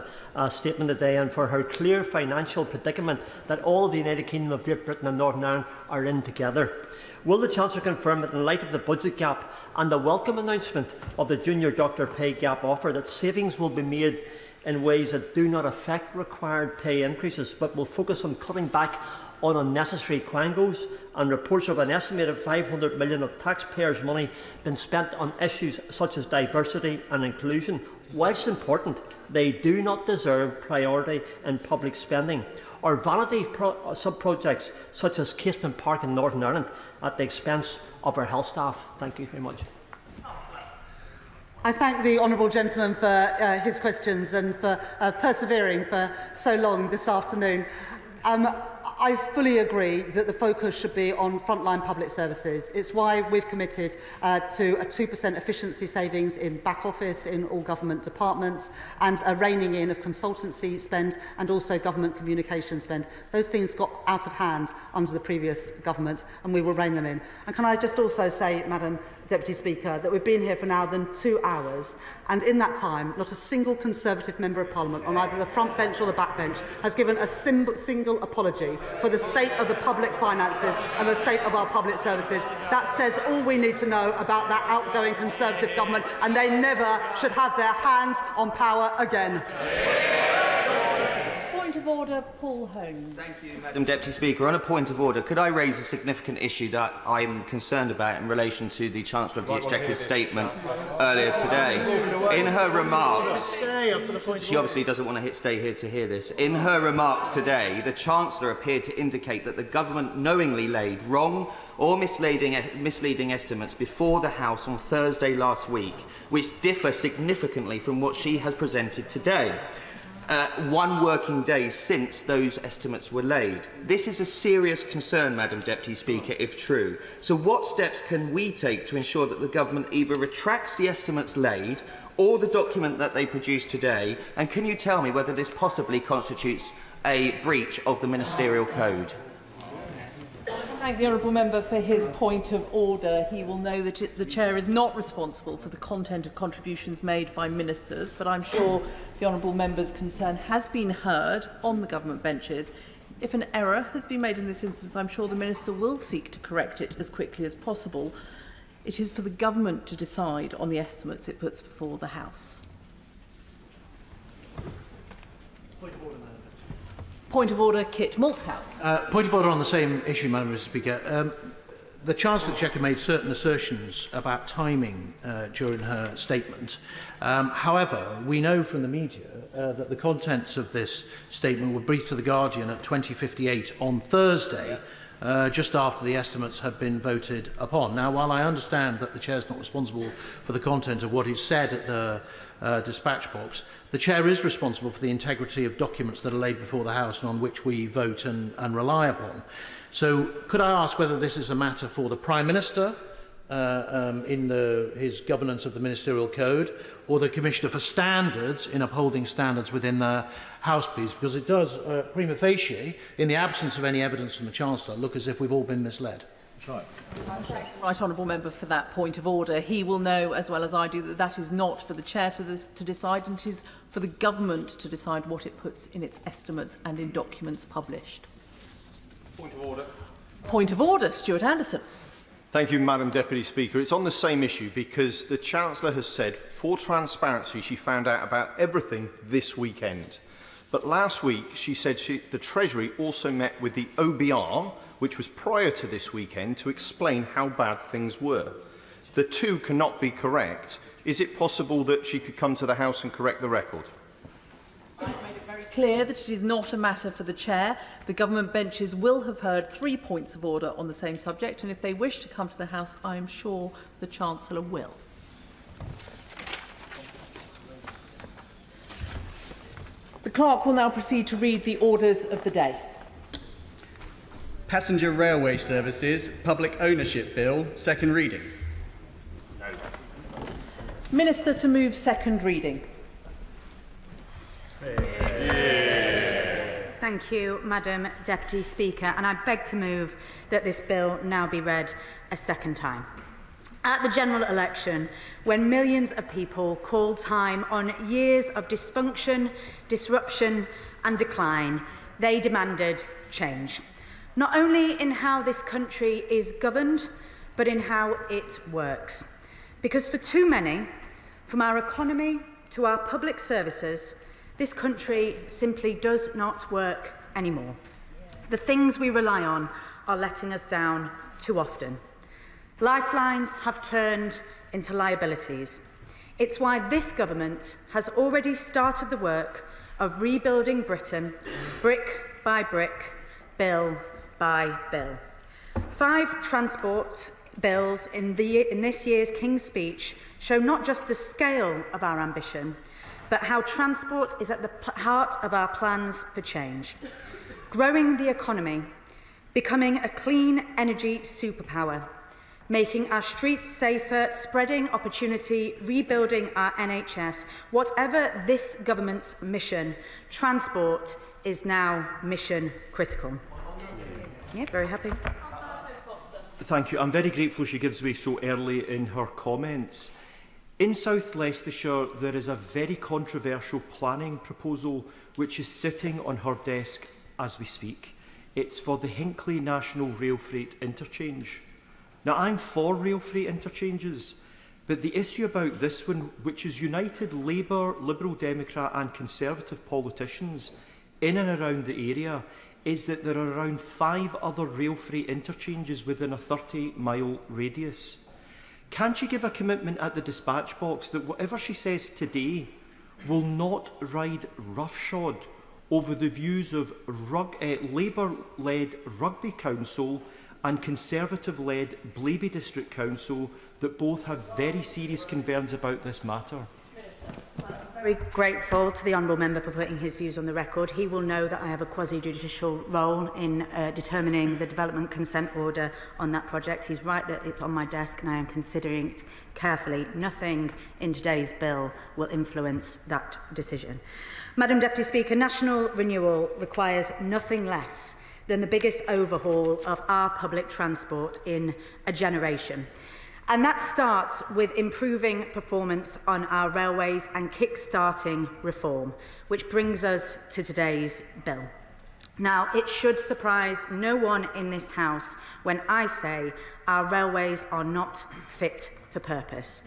statement today and for her clear financial predicament that all of the United Kingdom of Great Britain and Northern Ireland are in together. Will the Chancellor confirm that in light of the budget gap and the welcome announcement of the junior doctor pay gap offer that savings will be made in ways that do not affect required pay increases but will focus on cutting back on unnecessary quangos, and reports of an estimated £500 million of taxpayers' money being spent on issues such as diversity and inclusion? Whilst important, they do not deserve priority in public spending, or vanity sub-projects such as Casement Park in Northern Ireland at the expense of our health staff. Thank you very much. I thank the honourable gentleman for his questions and for persevering for so long this afternoon. I fully agree that the focus should be on frontline public services. It's why we've committed to a 2% efficiency savings in back office in all government departments and a reining in of consultancy spend and also government communication spend. Those things got out of hand under the previous government and we will rein them in. And can I just also say, Madam Deputy Speaker, that we've been here for now than 2 hours and in that time not a single Conservative Member of Parliament on either the front bench or the back bench has given a single apology for the state of the public finances and the state of our public services. That says all we need to know about that outgoing Conservative government, and they never should have their hands on power again. Point of order, Paul Holmes. Thank you, Madam Deputy Speaker. On a point of order, could I raise a significant issue that I'm concerned about in relation to the Chancellor of the Exchequer's statement earlier today? In her remarks, she obviously doesn't want to stay here to hear this. In her remarks today, the Chancellor appeared to indicate that the government knowingly laid wrong or misleading estimates before the House on Thursday last week, which differ significantly from what she has presented today. 1 working day since those estimates were laid. This is a serious concern, Madam Deputy Speaker, if true. So what steps can we take to ensure that the government either retracts the estimates laid or the document that they produced today? And can you tell me whether this possibly constitutes a breach of the ministerial code? Thank the honourable member for his point of order. He will know that the Chair is not responsible for the content of contributions made by ministers, but I'm sure the honourable member's concern has been heard on the government benches. If an error has been made in this instance, I'm sure the minister will seek to correct it as quickly as possible. It is for the government to decide on the estimates it puts before the House. Point of order, Kit Malthouse. Point of order on the same issue, Madam Speaker. The Chancellor of the Exchequer made certain assertions about timing during her statement. However, we know from the media that the contents of this statement were briefed to The Guardian at 20:58 on Thursday, just after the estimates had been voted upon. Now, while I understand that the Chair is not responsible for the content of what is said at the dispatch box, the Chair is responsible for the integrity of documents that are laid before the House and on which we vote and rely upon. So could I ask whether this is a matter for the Prime Minister in his governance of the ministerial code, or the Commissioner for Standards in upholding standards within the House, please? Because it does, prima facie, in the absence of any evidence from the Chancellor, look as if we've all been misled. That's right. Right honourable member for that point of order. He will know as well as I do that that is not for the Chair to decide, and it is for the government to decide what it puts in its estimates and in documents published. Point of order. Point of order, Stuart Anderson. Thank you, Madam Deputy Speaker. It's on the same issue because the Chancellor has said, for transparency, she found out about everything this weekend. But last week, she said the Treasury also met with the OBR, which was prior to this weekend, to explain how bad things were. The two cannot be correct. Is it possible that she could come to the House and correct the record? Clear that it is not a matter for the Chair. The government benches will have heard 3 points of order on the same subject, and if they wish to come to the House, I am sure the Chancellor will. The clerk will now proceed to read the orders of the day. Passenger Railway Services Public Ownership Bill, second reading. No. Minister to move second reading. Thank you, Madam Deputy Speaker, and I beg to move that this bill now be read a second time. At the general election, when millions of people called time on years of dysfunction, disruption and decline, they demanded change. Not only in how this country is governed, but in how it works. Because for too many, from our economy to our public services, this country simply does not work anymore. The things we rely on are letting us down too often. Lifelines have turned into liabilities. It's why this government has already started the work of rebuilding Britain, brick by brick, bill by bill. 5 transport bills in this year's King's Speech show not just the scale of our ambition, but how transport is at the heart of our plans for change. growing the economy, becoming a clean energy superpower, making our streets safer, spreading opportunity, rebuilding our NHS. Whatever this government's mission, transport is now mission critical. Yeah, very happy. Thank you. I'm very grateful she gives way so early in her comments. In South Leicestershire, there is a very controversial planning proposal which is sitting on her desk as we speak. It's for the Hinckley National Rail Freight Interchange. Now, I'm for rail freight interchanges, but the issue about this one, which has united Labour, Liberal Democrat and Conservative politicians in and around the area, is that there are around 5 other rail freight interchanges within a 30-mile radius. Can she give a commitment at the dispatch box that whatever she says today will not ride roughshod over the views of Labour-led Rugby Council and Conservative-led Blaby District Council that both have very serious concerns about this matter? Very grateful to the Honourable Member for putting his views on the record. He will know that I have a quasi-judicial role in determining the development consent order on that project. He's right that it's on my desk and I am considering it carefully. Nothing in today's bill will influence that decision. Madam Deputy Speaker, national renewal requires nothing less than the biggest overhaul of our public transport in a generation. And that starts with improving performance on our railways and kick-starting reform, which brings us to today's bill. Now, it should surprise no one in this House when I say our railways are not fit for purpose.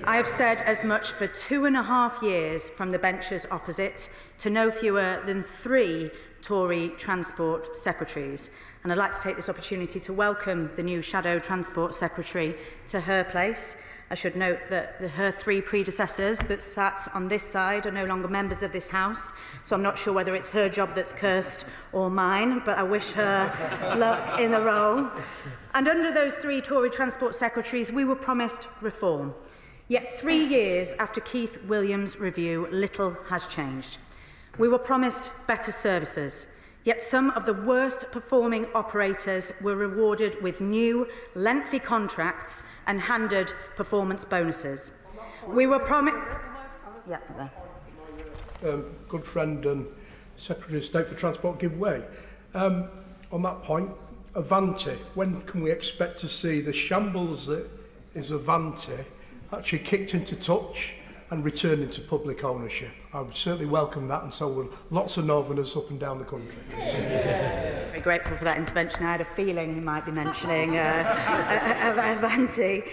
I have said as much for 2.5 years from the benches opposite to no fewer than 3 Tory Transport Secretaries. And I'd like to take this opportunity to welcome the new Shadow Transport Secretary to her place. I should note that her 3 predecessors that sat on this side are no longer members of this House, so I'm not sure whether it's her job that's cursed or mine, but I wish her luck in the role. And under those 3 Tory Transport Secretaries, we were promised reform. Yet 3 years after Keith Williams' review, little has changed. We were promised better services, yet some of the worst performing operators were rewarded with new, lengthy contracts and handed performance bonuses. We were promised... Good friend and Secretary of State for Transport give way. On that point, Avanti, when can we expect to see the shambles that is Avanti actually kicked into touch and returned into public ownership? I would certainly welcome that, and so would lots of Northerners up and down the country. Very grateful for that intervention. I had a feeling he might be mentioning Avanti.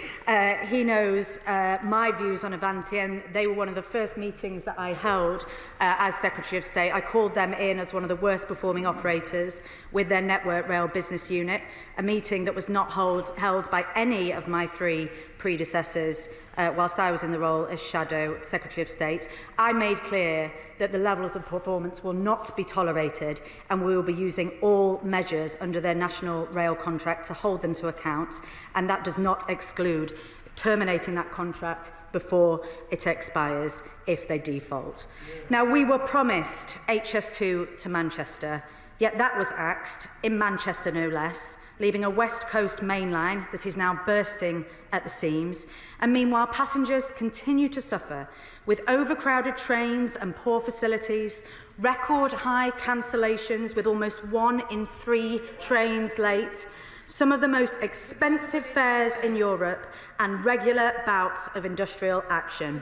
He knows my views on Avanti, and they were one of the first meetings that I held as Secretary of State. I called them in as one of the worst performing operators with their Network Rail business unit, a meeting that was not held by any of my 3 predecessors whilst I was in the role as Shadow Secretary of State. I made clear that the levels of performance will not be tolerated, and we will be using all measures under their national rail contract to hold them to account, and that does not exclude terminating that contract before it expires if they default. Now, we were promised HS2 to Manchester, yet that was axed, in Manchester no less, leaving a West Coast main line that is now bursting at the seams. And meanwhile, passengers continue to suffer with overcrowded trains and poor facilities, record high cancellations with almost 1 in 3 trains late, some of the most expensive fares in Europe, and regular bouts of industrial action.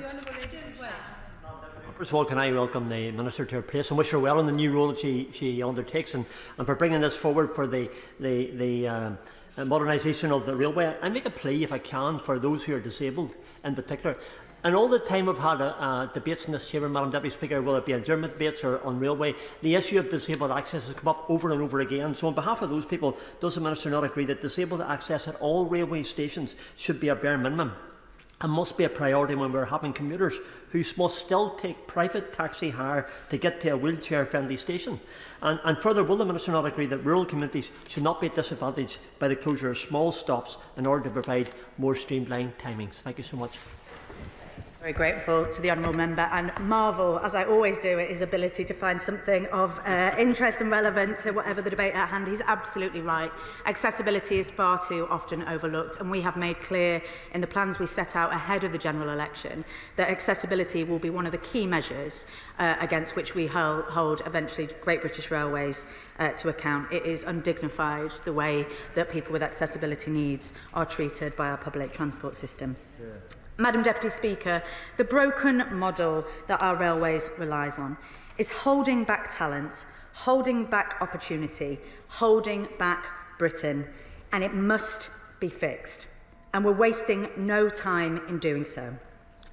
First of all, can I welcome the Minister to her place and wish her well in the new role that she undertakes, and for bringing this forward for the modernisation of the railway. I make a plea, if I can, for those who are disabled in particular. And all the time we've had debates in this chamber, Madam Deputy Speaker, whether it be adjournment debates or on railway, the issue of disabled access has come up over and over again. So on behalf of those people, does the Minister not agree that disabled access at all railway stations should be a bare minimum and must be a priority when we're having commuters who must still take private taxi hire to get to a wheelchair-friendly station? And further, will the Minister not agree that rural communities should not be disadvantaged by the closure of small stops in order to provide more streamlined timings? Thank you so much. Very grateful to the honourable member and marvel, as I always do, at his ability to find something of interest and relevant to whatever the debate at hand. He's absolutely right. Accessibility is far too often overlooked, and we have made clear in the plans we set out ahead of the general election that accessibility will be one of the key measures against which we hold eventually Great British Railways to account. It is undignified the way that people with accessibility needs are treated by our public transport system. Yeah. Madam Deputy Speaker, the broken model that our railways relies on is holding back talent, holding back opportunity, holding back Britain, and it must be fixed. And we're wasting no time in doing so.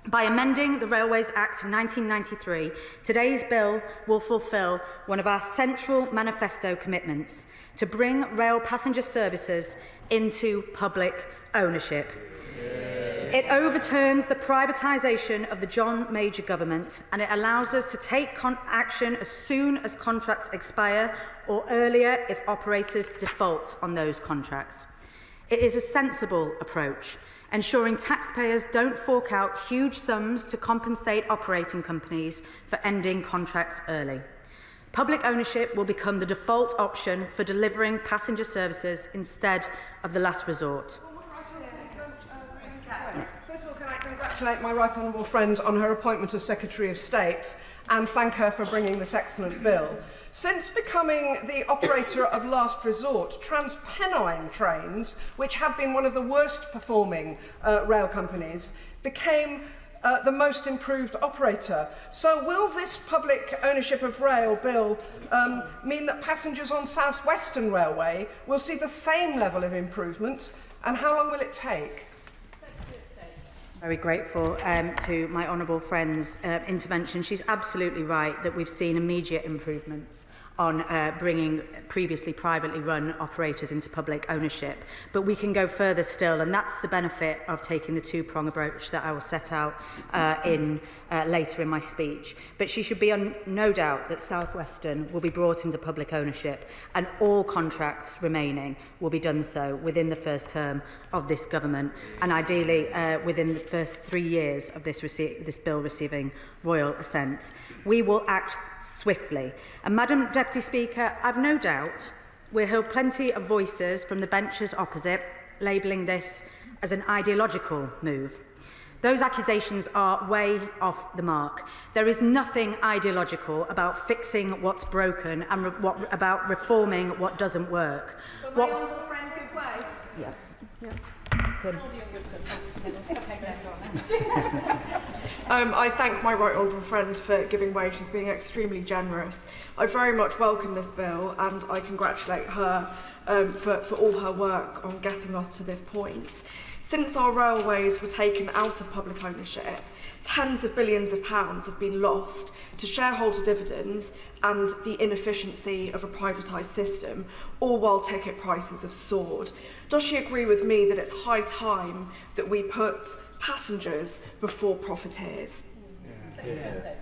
By amending the Railways Act 1993, today's bill will fulfil one of our central manifesto commitments to bring rail passenger services into public ownership. It overturns the privatisation of the John Major government, and it allows us to take action as soon as contracts expire or earlier if operators default on those contracts. It is a sensible approach, ensuring taxpayers don't fork out huge sums to compensate operating companies for ending contracts early. Public ownership will become the default option for delivering passenger services instead of the last resort. First of all, can I congratulate my right honourable friend on her appointment as Secretary of State and thank her for bringing this excellent bill. Since becoming the operator of last resort, TransPennine Trains, which had been one of the worst performing rail companies, became the most improved operator. So will this public ownership of rail bill mean that passengers on South Western Railway will see the same level of improvement, and how long will it take? Very grateful to my honourable friend's intervention. She's absolutely right that we've seen immediate improvements on bringing previously privately run operators into public ownership. But we can go further still, and that's the benefit of taking the two-prong approach that I will set out later in my speech. But she should be on no doubt that South Western will be brought into public ownership, and all contracts remaining will be done so within the first term of this government, and ideally within the first 3 years of this bill receiving royal assent. We will act swiftly. And Madam Deputy Speaker, I've no doubt we'll hear plenty of voices from the benches opposite labelling this as an ideological move. Those accusations are way off the mark. There is nothing ideological about fixing what's broken and about reforming what doesn't work. But my honourable friend, give way. Yeah. I thank my right honourable friend for giving way. She's being extremely generous. I very much welcome this bill, and I congratulate her for all her work on getting us to this point. Since our railways were taken out of public ownership, tens of billions of pounds have been lost to shareholder dividends and the inefficiency of a privatised system, all while ticket prices have soared. Does she agree with me that it's high time that we put passengers before profiteers?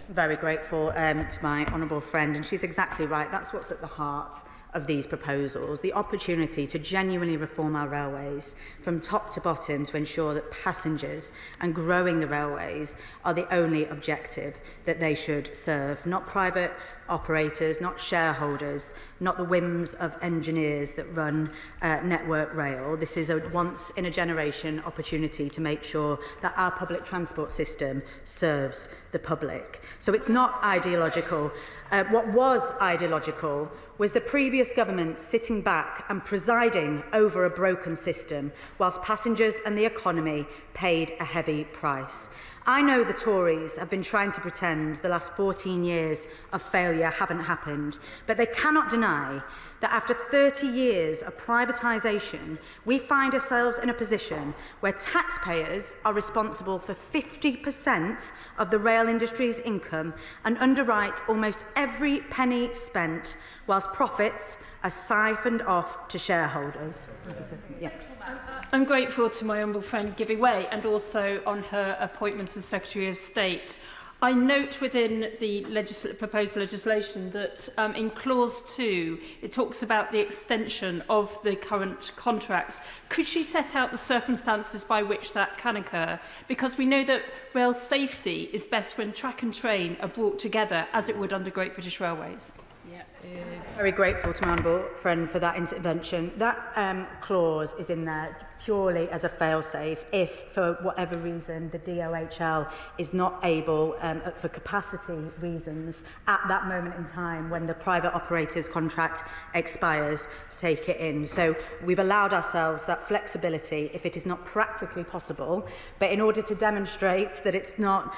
Very grateful to my honourable friend, and she's exactly right. That's what's at the heart of these proposals, the opportunity to genuinely reform our railways from top to bottom to ensure that passengers and growing the railways are the only objective that they should serve, not private operators, not shareholders, not the whims of engineers that run Network Rail. This is a once-in-a-generation opportunity to make sure that our public transport system serves the public. So it's not ideological. What was ideological was the previous government sitting back and presiding over a broken system whilst passengers and the economy paid a heavy price. I know the Tories have been trying to pretend the last 14 years of failure haven't happened, but they cannot deny that after 30 years of privatisation, we find ourselves in a position where taxpayers are responsible for 50% of the rail industry's income and underwrite almost every penny spent, whilst profits are siphoned off to shareholders. Yeah. I'm grateful to my humble friend giving way, and also on her appointment as Secretary of State. I note within the proposed legislation that in clause 2, it talks about the extension of the current contracts. Could she set out the circumstances by which that can occur? Because we know that rail safety is best when track and train are brought together, as it would under Great British Railways. Very grateful to my honourable friend for that intervention. That clause is in there purely as a fail-safe if, for whatever reason, the DOHL is not able, for capacity reasons, at that moment in time when the private operator's contract expires, to take it in. So we've allowed ourselves that flexibility if it is not practically possible, but in order to demonstrate that it's not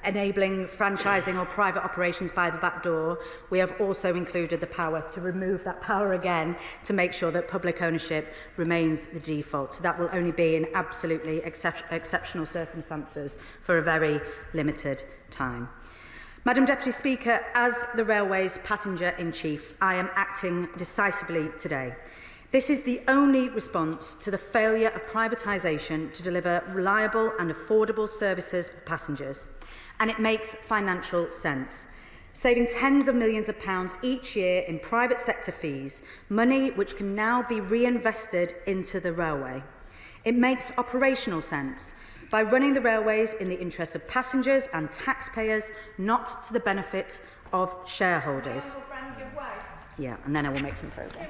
enabling franchising or private operations by the back door, we have also included the power to remove that power again to make sure that public ownership remains the default. So that will only be in absolutely exceptional circumstances for a very limited time. Madam Deputy Speaker, as the Railways Passenger-in-Chief, I am acting decisively today. This is the only response to the failure of privatisation to deliver reliable and affordable services for passengers. And it makes financial sense, saving tens of millions of pounds each year in private sector fees, money which can now be reinvested into the railway. It makes operational sense by running the railways in the interests of passengers and taxpayers, not to the benefit of shareholders. Yeah, and then I will make some progress.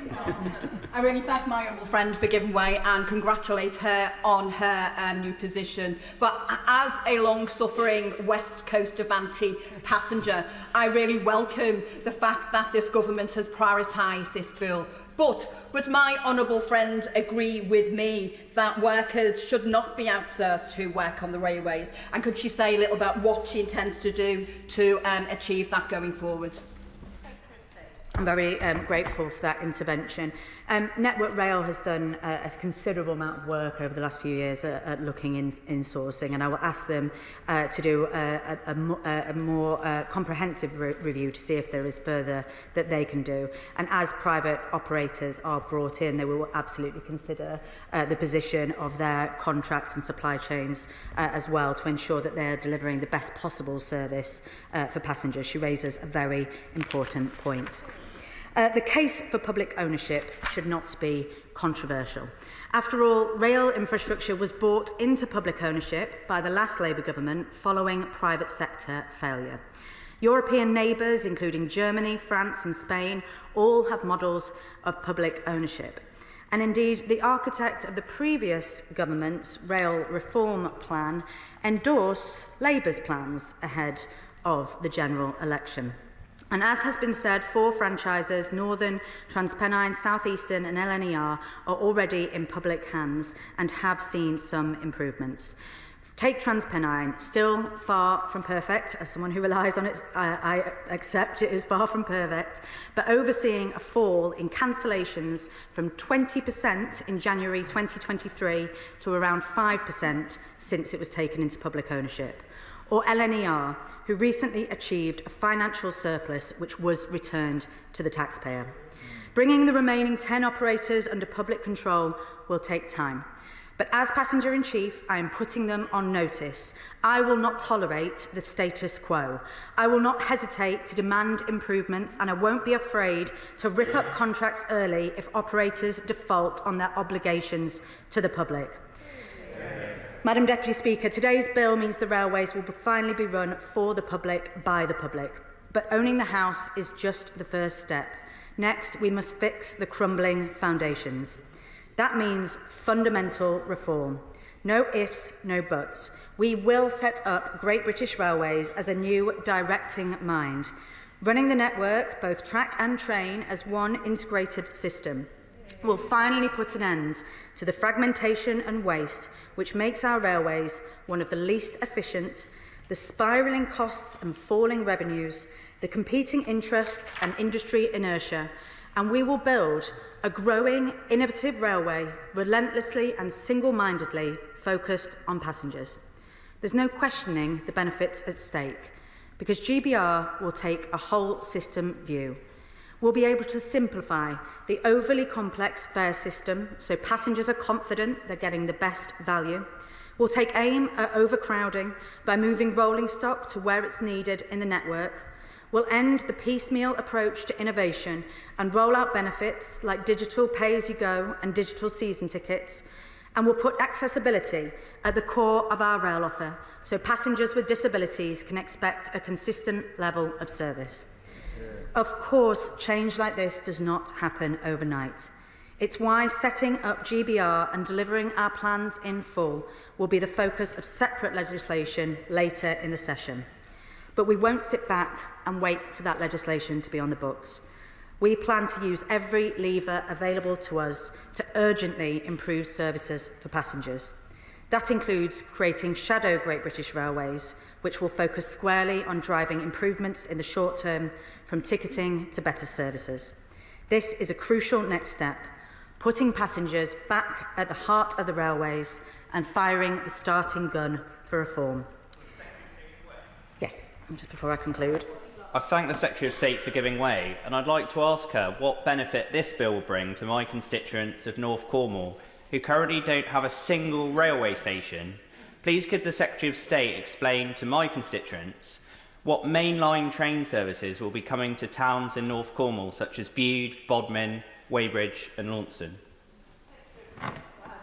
I really thank my honourable friend for giving way and congratulate her on her new position. But as a long-suffering West Coast Avanti passenger, I really welcome the fact that this government has prioritised this bill. But would my honourable friend agree with me that workers should not be outsourced who work on the railways? And could she say a little about what she intends to do to achieve that going forward? I'm very grateful for that intervention. Network Rail has done a considerable amount of work over the last few years at looking in sourcing, and I will ask them to do a more comprehensive review to see if there is further that they can do. And as private operators are brought in, they will absolutely consider the position of their contracts and supply chains as well, to ensure that they are delivering the best possible service for passengers. She raises a very important point. The case for public ownership should not be controversial. After all, rail infrastructure was brought into public ownership by the last Labour government following private sector failure. European neighbours, including Germany, France and Spain, all have models of public ownership. And indeed, the architect of the previous government's rail reform plan endorsed Labour's plans ahead of the general election. And as has been said, 4 franchises, Northern, TransPennine, South Eastern and LNER, are already in public hands and have seen some improvements. Take TransPennine, still far from perfect. As someone who relies on it, I accept it is far from perfect, but overseeing a fall in cancellations from 20% in January 2023 to around 5% since it was taken into public ownership. Or LNER, who recently achieved a financial surplus which was returned to the taxpayer. Bringing the remaining 10 operators under public control will take time. But as Passenger-in-Chief, I am putting them on notice. I will not tolerate the status quo. I will not hesitate to demand improvements, and I won't be afraid to rip up contracts early if operators default on their obligations to the public. Madam Deputy Speaker, today's bill means the railways will finally be run for the public, by the public. But owning the house is just the first step. Next, we must fix the crumbling foundations. That means fundamental reform. No ifs, no buts. We will set up Great British Railways as a new directing mind, running the network, both track and train, as one integrated system. Will finally put an end to the fragmentation and waste which makes our railways one of the least efficient, the spiralling costs and falling revenues, the competing interests and industry inertia, and we will build a growing, innovative railway relentlessly and single-mindedly focused on passengers. There's no questioning the benefits at stake, because GBR will take a whole system view. We'll be able to simplify the overly complex fare system so passengers are confident they're getting the best value. We'll take aim at overcrowding by moving rolling stock to where it's needed in the network. We'll end the piecemeal approach to innovation and roll out benefits like digital pay-as-you-go and digital season tickets. And we'll put accessibility at the core of our rail offer so passengers with disabilities can expect a consistent level of service. Of course, change like this does not happen overnight. It's why setting up GBR and delivering our plans in full will be the focus of separate legislation later in the session. But we won't sit back and wait for that legislation to be on the books. We plan to use every lever available to us to urgently improve services for passengers. That includes creating shadow Great British Railways, which will focus squarely on driving improvements in the short term, from ticketing to better services. This is a crucial next step, putting passengers back at the heart of the railways and firing the starting gun for reform. Yes, just before I conclude. I thank the Secretary of State for giving way, and I'd like to ask her what benefit this bill will bring to my constituents of North Cornwall, who currently don't have a single railway station. Please could the Secretary of State explain to my constituents what mainline train services will be coming to towns in North Cornwall, such as Bude, Bodmin, Weybridge and Launceston?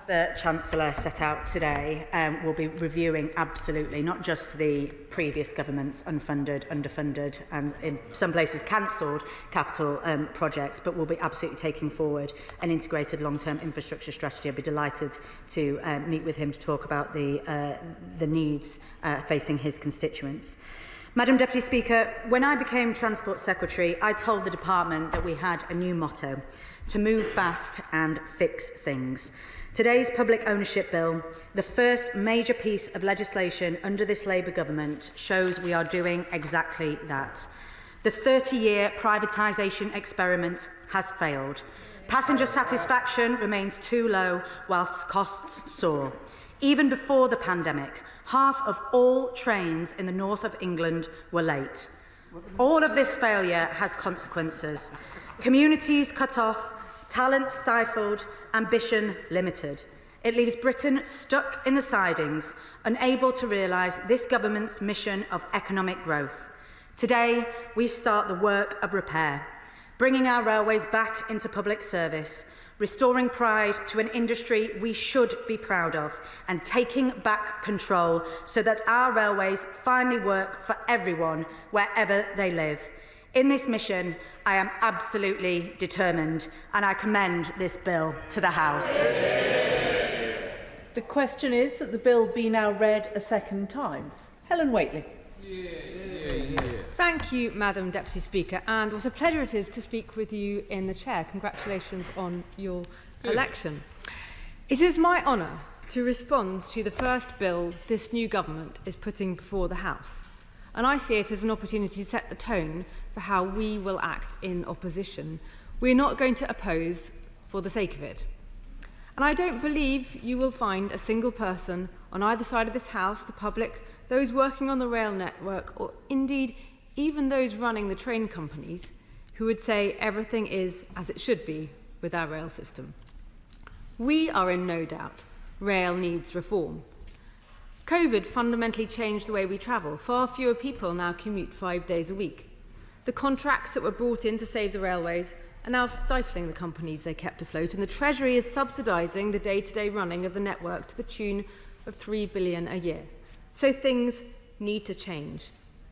The Chancellor set out today, will be reviewing absolutely not just the previous government's unfunded, underfunded and in some places cancelled capital projects, but will be absolutely taking forward an integrated long-term infrastructure strategy. I'd be delighted to meet with him to talk about the needs facing his constituents. Madam Deputy Speaker, when I became Transport Secretary, I told the department that we had a new motto: to move fast and fix things. Today's public ownership bill, the first major piece of legislation under this Labour government, shows we are doing exactly that. The 30-year privatisation experiment has failed. Passenger satisfaction remains too low whilst costs soar. Even before the pandemic, half of all trains in the north of England were late. All of this failure has consequences. Communities cut off, talent stifled, ambition limited. It leaves Britain stuck in the sidings, unable to realise this government's mission of economic growth. Today, we start the work of repair, bringing our railways back into public service, restoring pride to an industry we should be proud of, and taking back control so that our railways finally work for everyone wherever they live. In this mission, I am absolutely determined, and I commend this bill to the House. The question is that the bill be now read a second time. Helen Whately. Thank you, Madam Deputy Speaker, and what a pleasure it is to speak with you in the chair. Congratulations on your election. It is my honour to respond to the first bill this new government is putting before the House, and I see it as an opportunity to set the tone for how we will act in opposition. We're not going to oppose for the sake of it. And I don't believe you will find a single person on either side of this House, the public, those working on the rail network, or indeed even those running the train companies, who would say everything is as it should be with our rail system. We are in no doubt. Rail needs reform. COVID fundamentally changed the way we travel. Far fewer people now commute 5 days a week. The contracts that were brought in to save the railways are now stifling the companies they kept afloat, and the Treasury is subsidising the day-to-day running of the network to the tune of £3 billion a year. So things need to change.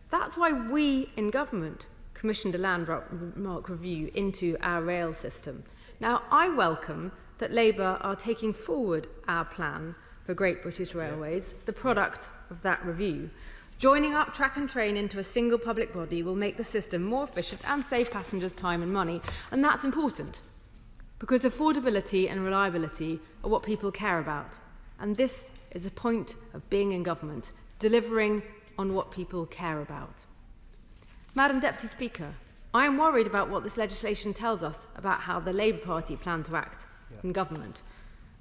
That's why we in government commissioned a landmark review into our rail system. Now, I welcome that Labour are taking forward our plan for Great British Railways, the product of that review. Joining up track and train into a single public body will make the system more efficient and save passengers time and money, and that's important because affordability and reliability are what people care about, and this is the point of being in government, delivering on what people care about. Madam Deputy Speaker, I am worried about what this legislation tells us about how the Labour Party plan to act in government.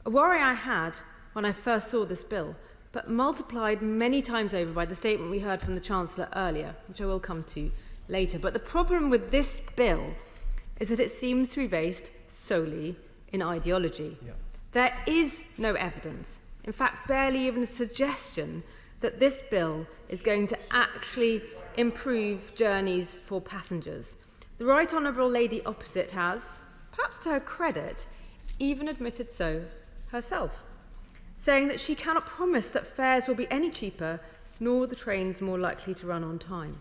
A worry I had when I first saw this bill, but multiplied many times over by the statement we heard from the Chancellor earlier, which I will come to later. But the problem with this bill is that it seems to be based solely in ideology. There is no evidence In fact, barely even a suggestion that this bill is going to actually improve journeys for passengers. The Right Honourable Lady opposite has, perhaps to her credit, even admitted so herself, saying that she cannot promise that fares will be any cheaper, nor the trains more likely to run on time.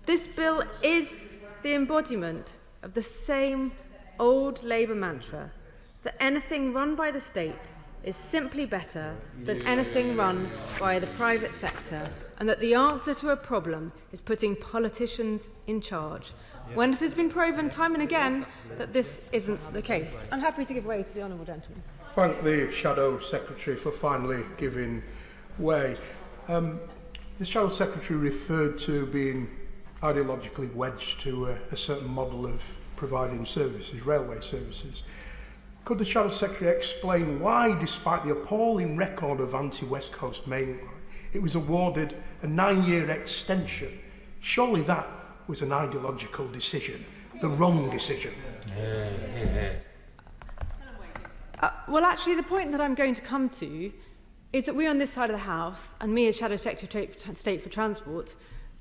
This bill is the embodiment of the same old Labour mantra that anything run by the state is simply better than anything run by the private sector, and that the answer to a problem is putting politicians in charge, when it has been proven time and again that this isn't the case. I'm happy to give way to the honourable gentleman. Thank the Shadow Secretary for finally giving way. The Shadow Secretary referred to being ideologically wedged to a certain model of providing services, railway services. Could the Shadow Secretary explain why, despite the appalling record of anti-West Coast Main Line, it was awarded a 9-year extension? Surely that was an ideological decision, the wrong decision. Well, actually, the point that I'm going to come to is that we on this side of the House, and me as Shadow Secretary of State for Transport,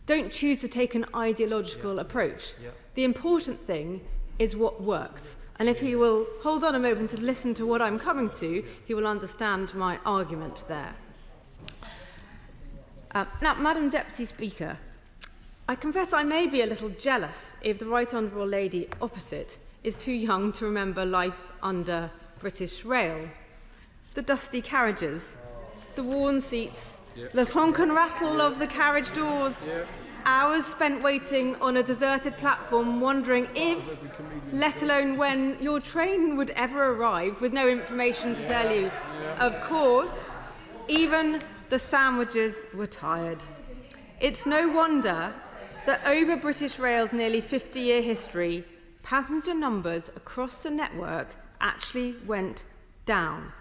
don't choose to take an ideological approach. The important thing is what works. And if he will hold on a moment and listen to what I'm coming to, he will understand my argument there. Now, Madam Deputy Speaker, I confess I may be a little jealous if the Right Honourable Lady opposite is too young to remember life under British Rail. The dusty carriages, the worn seats, the clonk and rattle of the carriage doors, hours spent waiting on a deserted platform wondering if, let alone when, your train would ever arrive with no information to tell you. Of course, even the sandwiches were tired. It's no wonder that over British Rail's nearly 50-year history, passenger numbers across the network actually went down.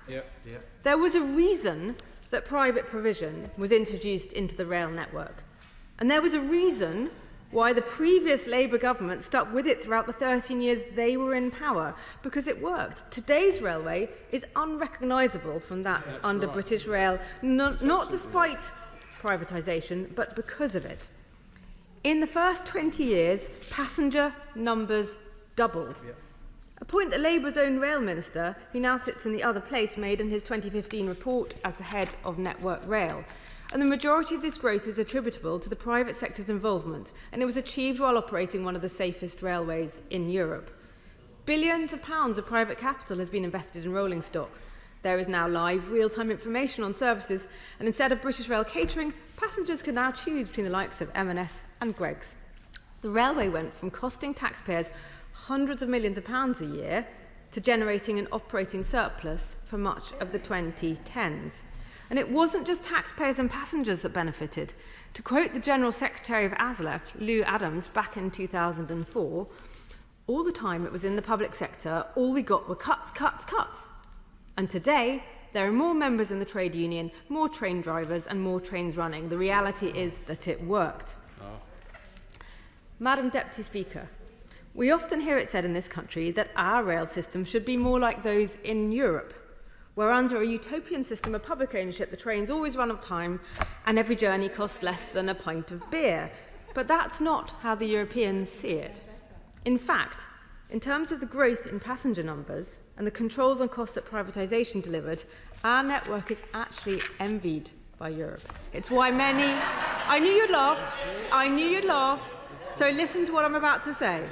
There was a reason that private provision was introduced into the rail network. And there was a reason why the previous Labour government stuck with it throughout the 13 years they were in power, because it worked. Today's railway is unrecognisable from that under British Rail, not despite privatisation, but because of it. In the first 20 years, passenger numbers doubled. A point that Labour's own rail minister, who now sits in the other place, made in his 2015 report as the head of Network Rail. And the majority of this growth is attributable to the private sector's involvement, and it was achieved while operating one of the safest railways in Europe. Billions of pounds of private capital has been invested in rolling stock. There is now live, real-time information on services, and instead of British Rail catering, passengers can now choose between the likes of M&S and Greggs. The railway went from costing taxpayers hundreds of millions of pounds a year to generating an operating surplus for much of the 2010s. And it wasn't just taxpayers and passengers that benefited. To quote the General Secretary of ASLEF, Lou Adams, back in 2004, all the time it was in the public sector, all we got were cuts, cuts, cuts. And today, there are more members in the trade union, more train drivers, and more trains running. The reality is that it worked. Madam Deputy Speaker, we often hear it said in this country that our rail system should be more like those in Europe, where under a utopian system of public ownership, the trains always run on time and every journey costs less than a pint of beer. But that's not how the Europeans see it. In fact, in terms of the growth in passenger numbers and the controls on costs that privatisation delivered, our network is actually envied by Europe. It's why many... I knew you'd laugh. So listen to what I'm about to say.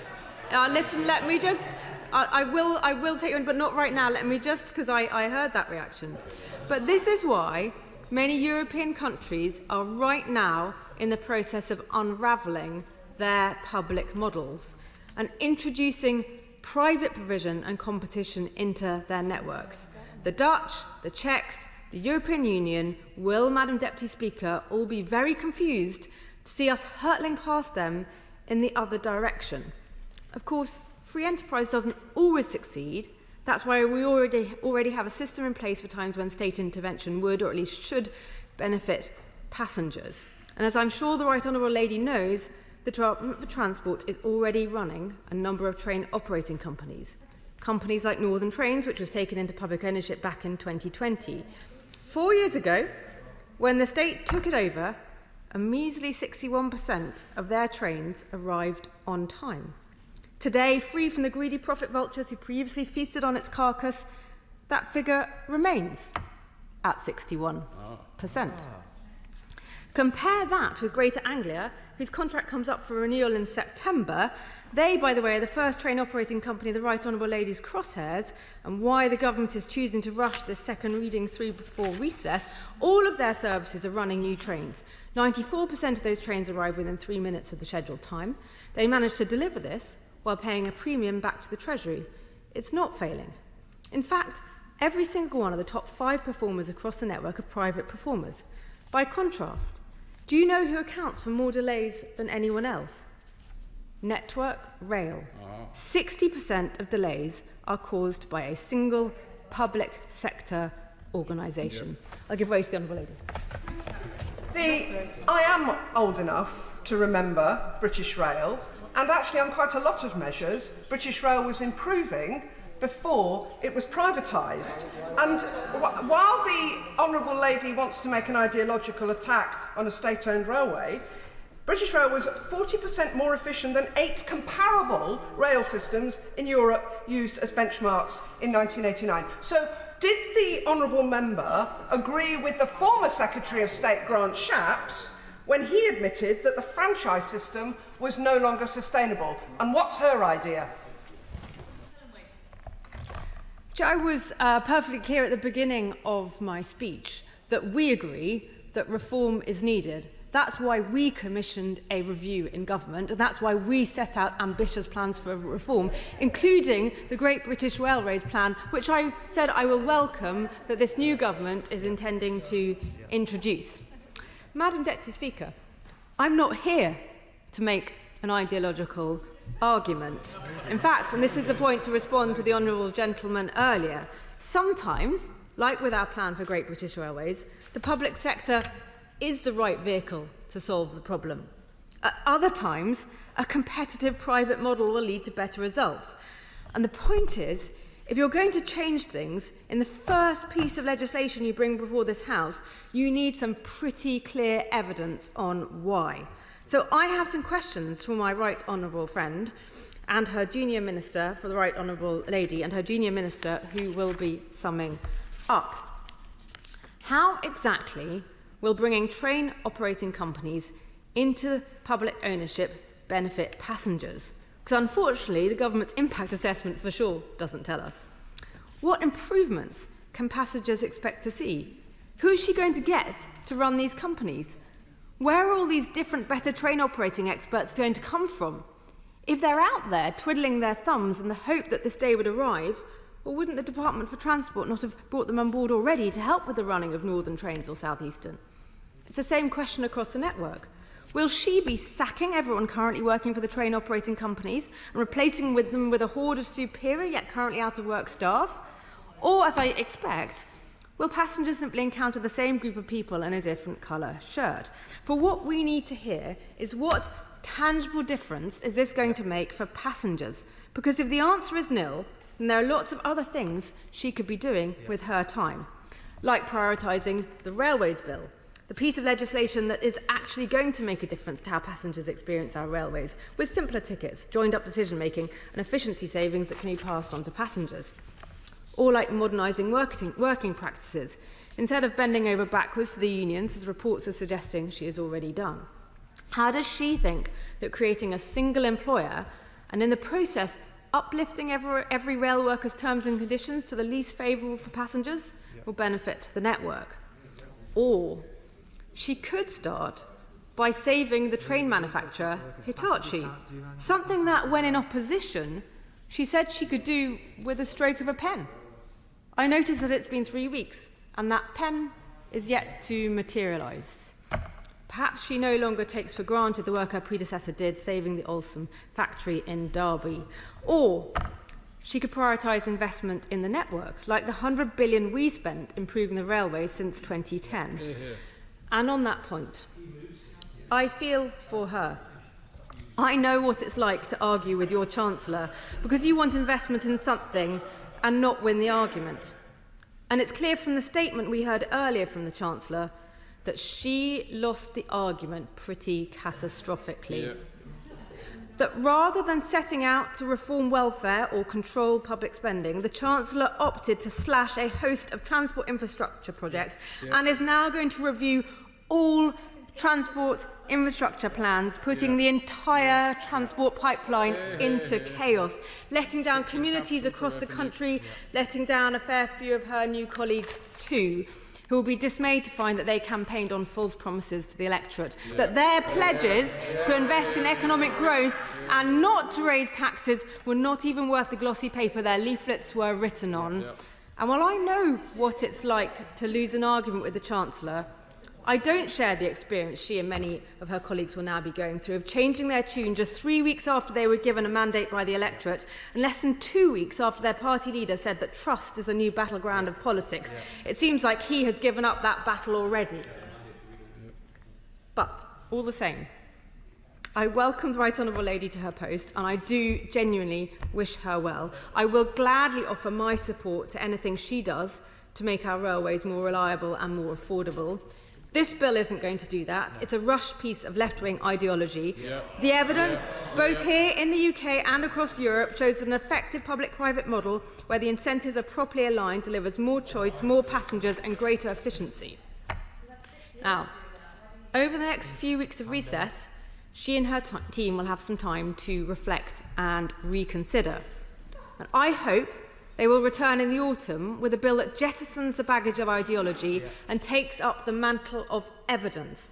Listen, let me just... I will take you in, but not right now. Let me just, because I heard that reaction. But this is why many European countries are right now in the process of unravelling their public models and introducing private provision and competition into their networks. The Dutch, the Czechs, the European Union will, Madam Deputy Speaker, all be very confused to see us hurtling past them in the other direction. Of course, free enterprise doesn't always succeed. That's why we already have a system in place for times when state intervention would, or at least should, benefit passengers. And as I'm sure the Right Honourable Lady knows, the Department for Transport is already running a number of train operating companies. Companies like Northern Trains, which was taken into public ownership back in 2020. 4 years ago, when the state took it over, a measly 61% of their trains arrived on time. Today, free from the greedy profit vultures who previously feasted on its carcass, that figure remains at 61%. Compare that with Greater Anglia, whose contract comes up for renewal in September. They, by the way, are the first train operating company the Right Honourable Lady's crosshairs, and why the government is choosing to rush this second reading through before recess. All of their services are running new trains. 94% of those trains arrive within 3 minutes of the scheduled time. They managed to deliver this while paying a premium back to the Treasury. It's not failing. In fact, every single one of the top 5 performers across the network are private performers. By contrast, do you know who accounts for more delays than anyone else? Network Rail. 60% of delays are caused by a single public sector organisation. I'll give way to the Honourable Lady. I am old enough to remember British Rail, and actually on quite a lot of measures, British Rail was improving before it was privatised. And while the Honourable Lady wants to make an ideological attack on a state-owned railway, British Rail was 40% more efficient than 8 comparable rail systems in Europe used as benchmarks in 1989. So did the Honourable Member agree with the former Secretary of State Grant Shapps when he admitted that the franchise system was no longer sustainable? And what's her idea? I was perfectly clear at the beginning of my speech that we agree that reform is needed. That's why we commissioned a review in government, and that's why we set out ambitious plans for reform, including the Great British Railways Plan, which I said I will welcome that this new government is intending to introduce. Madam Deputy Speaker, I'm not here to make an ideological argument. In fact, and this is the point to respond to the honourable gentleman earlier, sometimes, like with our plan for Great British Railways, the public sector is the right vehicle to solve the problem. At other times, a competitive private model will lead to better results. And the point is, if you're going to change things, in the first piece of legislation you bring before this House, you need some pretty clear evidence on why. So I have some questions for my right honourable friend and her junior minister, for the right honourable lady, and her junior minister who will be summing up. How exactly will bringing train operating companies into public ownership benefit passengers? Because unfortunately, the government's impact assessment for sure doesn't tell us. What improvements can passengers expect to see? Who is she going to get to run these companies? Where are all these different better train operating experts going to come from? If they're out there twiddling their thumbs in the hope that this day would arrive, or wouldn't the Department for Transport not have brought them on board already to help with the running of northern trains or southeastern? It's the same question across the network. Will she be sacking everyone currently working for the train operating companies and replacing them with a horde of superior yet currently out of work staff? Or, as I expect, will passengers simply encounter the same group of people in a different colour shirt? For what we need to hear is what tangible difference is this going to make for passengers? Because if the answer is nil, then there are lots of other things she could be doing with her time, like prioritising the Railways Bill, the piece of legislation that is actually going to make a difference to how passengers experience our railways, with simpler tickets, joined-up decision-making and efficiency savings that can be passed on to passengers. Or like modernising working practices, instead of bending over backwards to the unions, as reports are suggesting she has already done. How does she think that creating a single employer and in the process uplifting every rail worker's terms and conditions to the least favourable for passengers will benefit the network? Or she could start by saving the train manufacturer Hitachi, something that, when in opposition, she said she could do with a stroke of a pen. I notice that it's been 3 weeks, and that pen is yet to materialise. Perhaps she no longer takes for granted the work her predecessor did, saving the Alstom factory in Derby. Or she could prioritise investment in the network, like the $100 billion we spent improving the railways since 2010. And on that point, I feel for her. I know what it's like to argue with your Chancellor because you want investment in something and not win the argument. And it's clear from the statement we heard earlier from the Chancellor that she lost the argument pretty catastrophically. Yeah. That rather than setting out to reform welfare or control public spending, the Chancellor opted to slash a host of transport infrastructure projects and is now going to review all transport infrastructure plans, putting the entire transport pipeline into chaos, letting down communities across the country, letting down a fair few of her new colleagues too, who will be dismayed to find that they campaigned on false promises to the electorate, that their pledges to invest in economic growth and not to raise taxes were not even worth the glossy paper their leaflets were written on. And while I know what it's like to lose an argument with the Chancellor, I don't share the experience she and many of her colleagues will now be going through of changing their tune just 3 weeks after they were given a mandate by the electorate and less than 2 weeks after their party leader said that trust is a new battleground of politics. It seems like he has given up that battle already. But all the same, I welcome the Right Honourable Lady to her post, and I do genuinely wish her well. I will gladly offer my support to anything she does to make our railways more reliable and more affordable. This bill isn't going to do that. It's a rush piece of left-wing ideology. The evidence, both here in the UK and across Europe, shows that an effective public-private model where the incentives are properly aligned delivers more choice, more passengers and greater efficiency. Now, over the next few weeks of recess, she and her team will have some time to reflect and reconsider. And I hope they will return in the autumn with a bill that jettisons the baggage of ideology and takes up the mantle of evidence.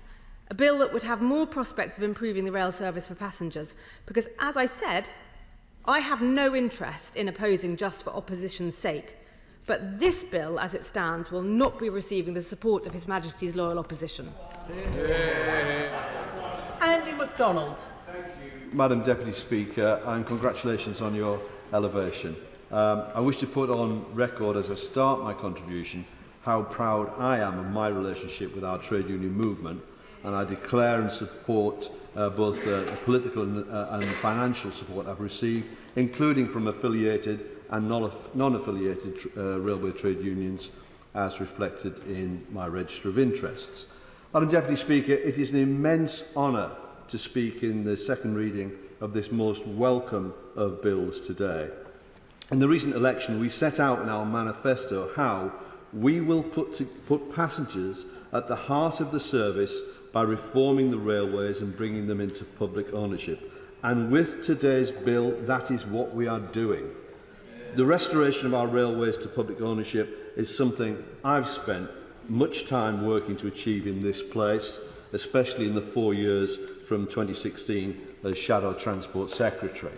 A bill that would have more prospect of improving the rail service for passengers. Because, as I said, I have no interest in opposing just for opposition's sake. But this bill, as it stands, will not be receiving the support of His Majesty's loyal opposition. Andy MacDonald. Madam Deputy Speaker, and congratulations on your elevation. I wish to put on record as I start my contribution how proud I am of my relationship with our trade union movement, and I declare and support both the political and financial support I've received, including from affiliated and non-affiliated railway trade unions, as reflected in my register of interests. Madam Deputy Speaker, it is an immense honour to speak in the second reading of this most welcome of bills today. In the recent election, we set out in our manifesto how we will put passengers at the heart of the service by reforming the railways and bringing them into public ownership. And with today's bill, that is what we are doing. The restoration of our railways to public ownership is something I've spent much time working to achieve in this place, especially in the 4 years from 2016 as Shadow Transport Secretary.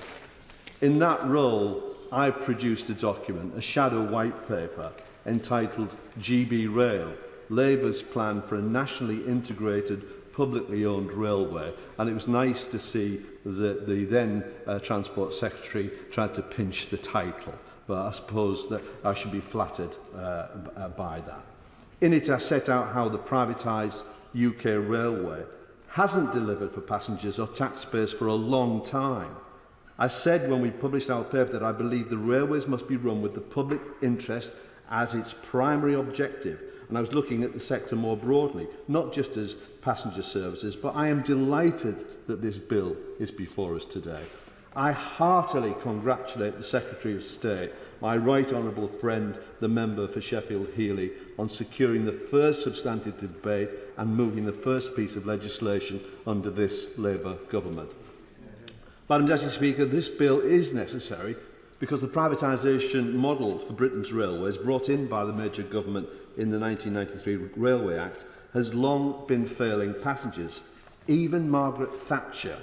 In that role, I produced a document, a shadow white paper, entitled GB Rail, Labour's plan for a nationally integrated, publicly owned railway. And it was nice to see that the then Transport Secretary tried to pinch the title, but I suppose that I should be flattered by that. In it, I set out how the privatised UK railway hasn't delivered for passengers or taxpayers for a long time. I said when we published our paper that I believe the railways must be run with the public interest as its primary objective. And I was looking at the sector more broadly, not just as passenger services, but I am delighted that this bill is before us today. I heartily congratulate the Secretary of State, my right honourable friend, the member for Sheffield Heeley, on securing the first substantive debate and moving the first piece of legislation under this Labour government. Madam Deputy Speaker, this bill is necessary because the privatisation model for Britain's railways, brought in by the major government in the 1993 Railway Act, has long been failing passengers. Even Margaret Thatcher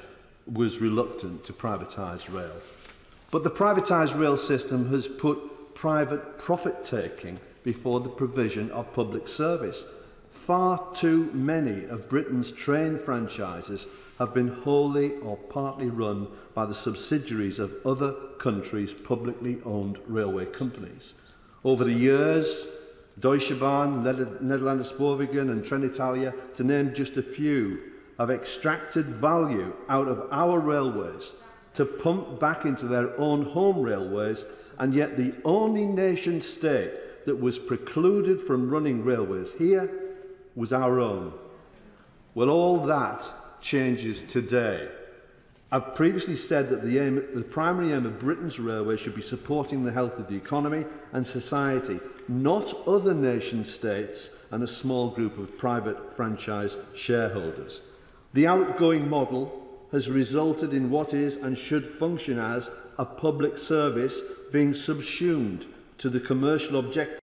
was reluctant to privatise rail. But the privatised rail system has put private profit-taking before the provision of public service. Far too many of Britain's train franchises have been wholly or partly run by the subsidiaries of other countries' publicly owned railway companies. Over the years, Deutsche Bahn, Nederlandse Spoorwegen and Trenitalia, to name just a few, have extracted value out of our railways to pump back into their own home railways, and yet the only nation state that was precluded from running railways here was our own. Well, all that changes today. I've previously said that the primary aim of Britain's railways should be supporting the health of the economy and society, not other nation-states and a small group of private franchise shareholders. The outgoing model has resulted in what is and should function as a public service being subsumed to the commercial objectives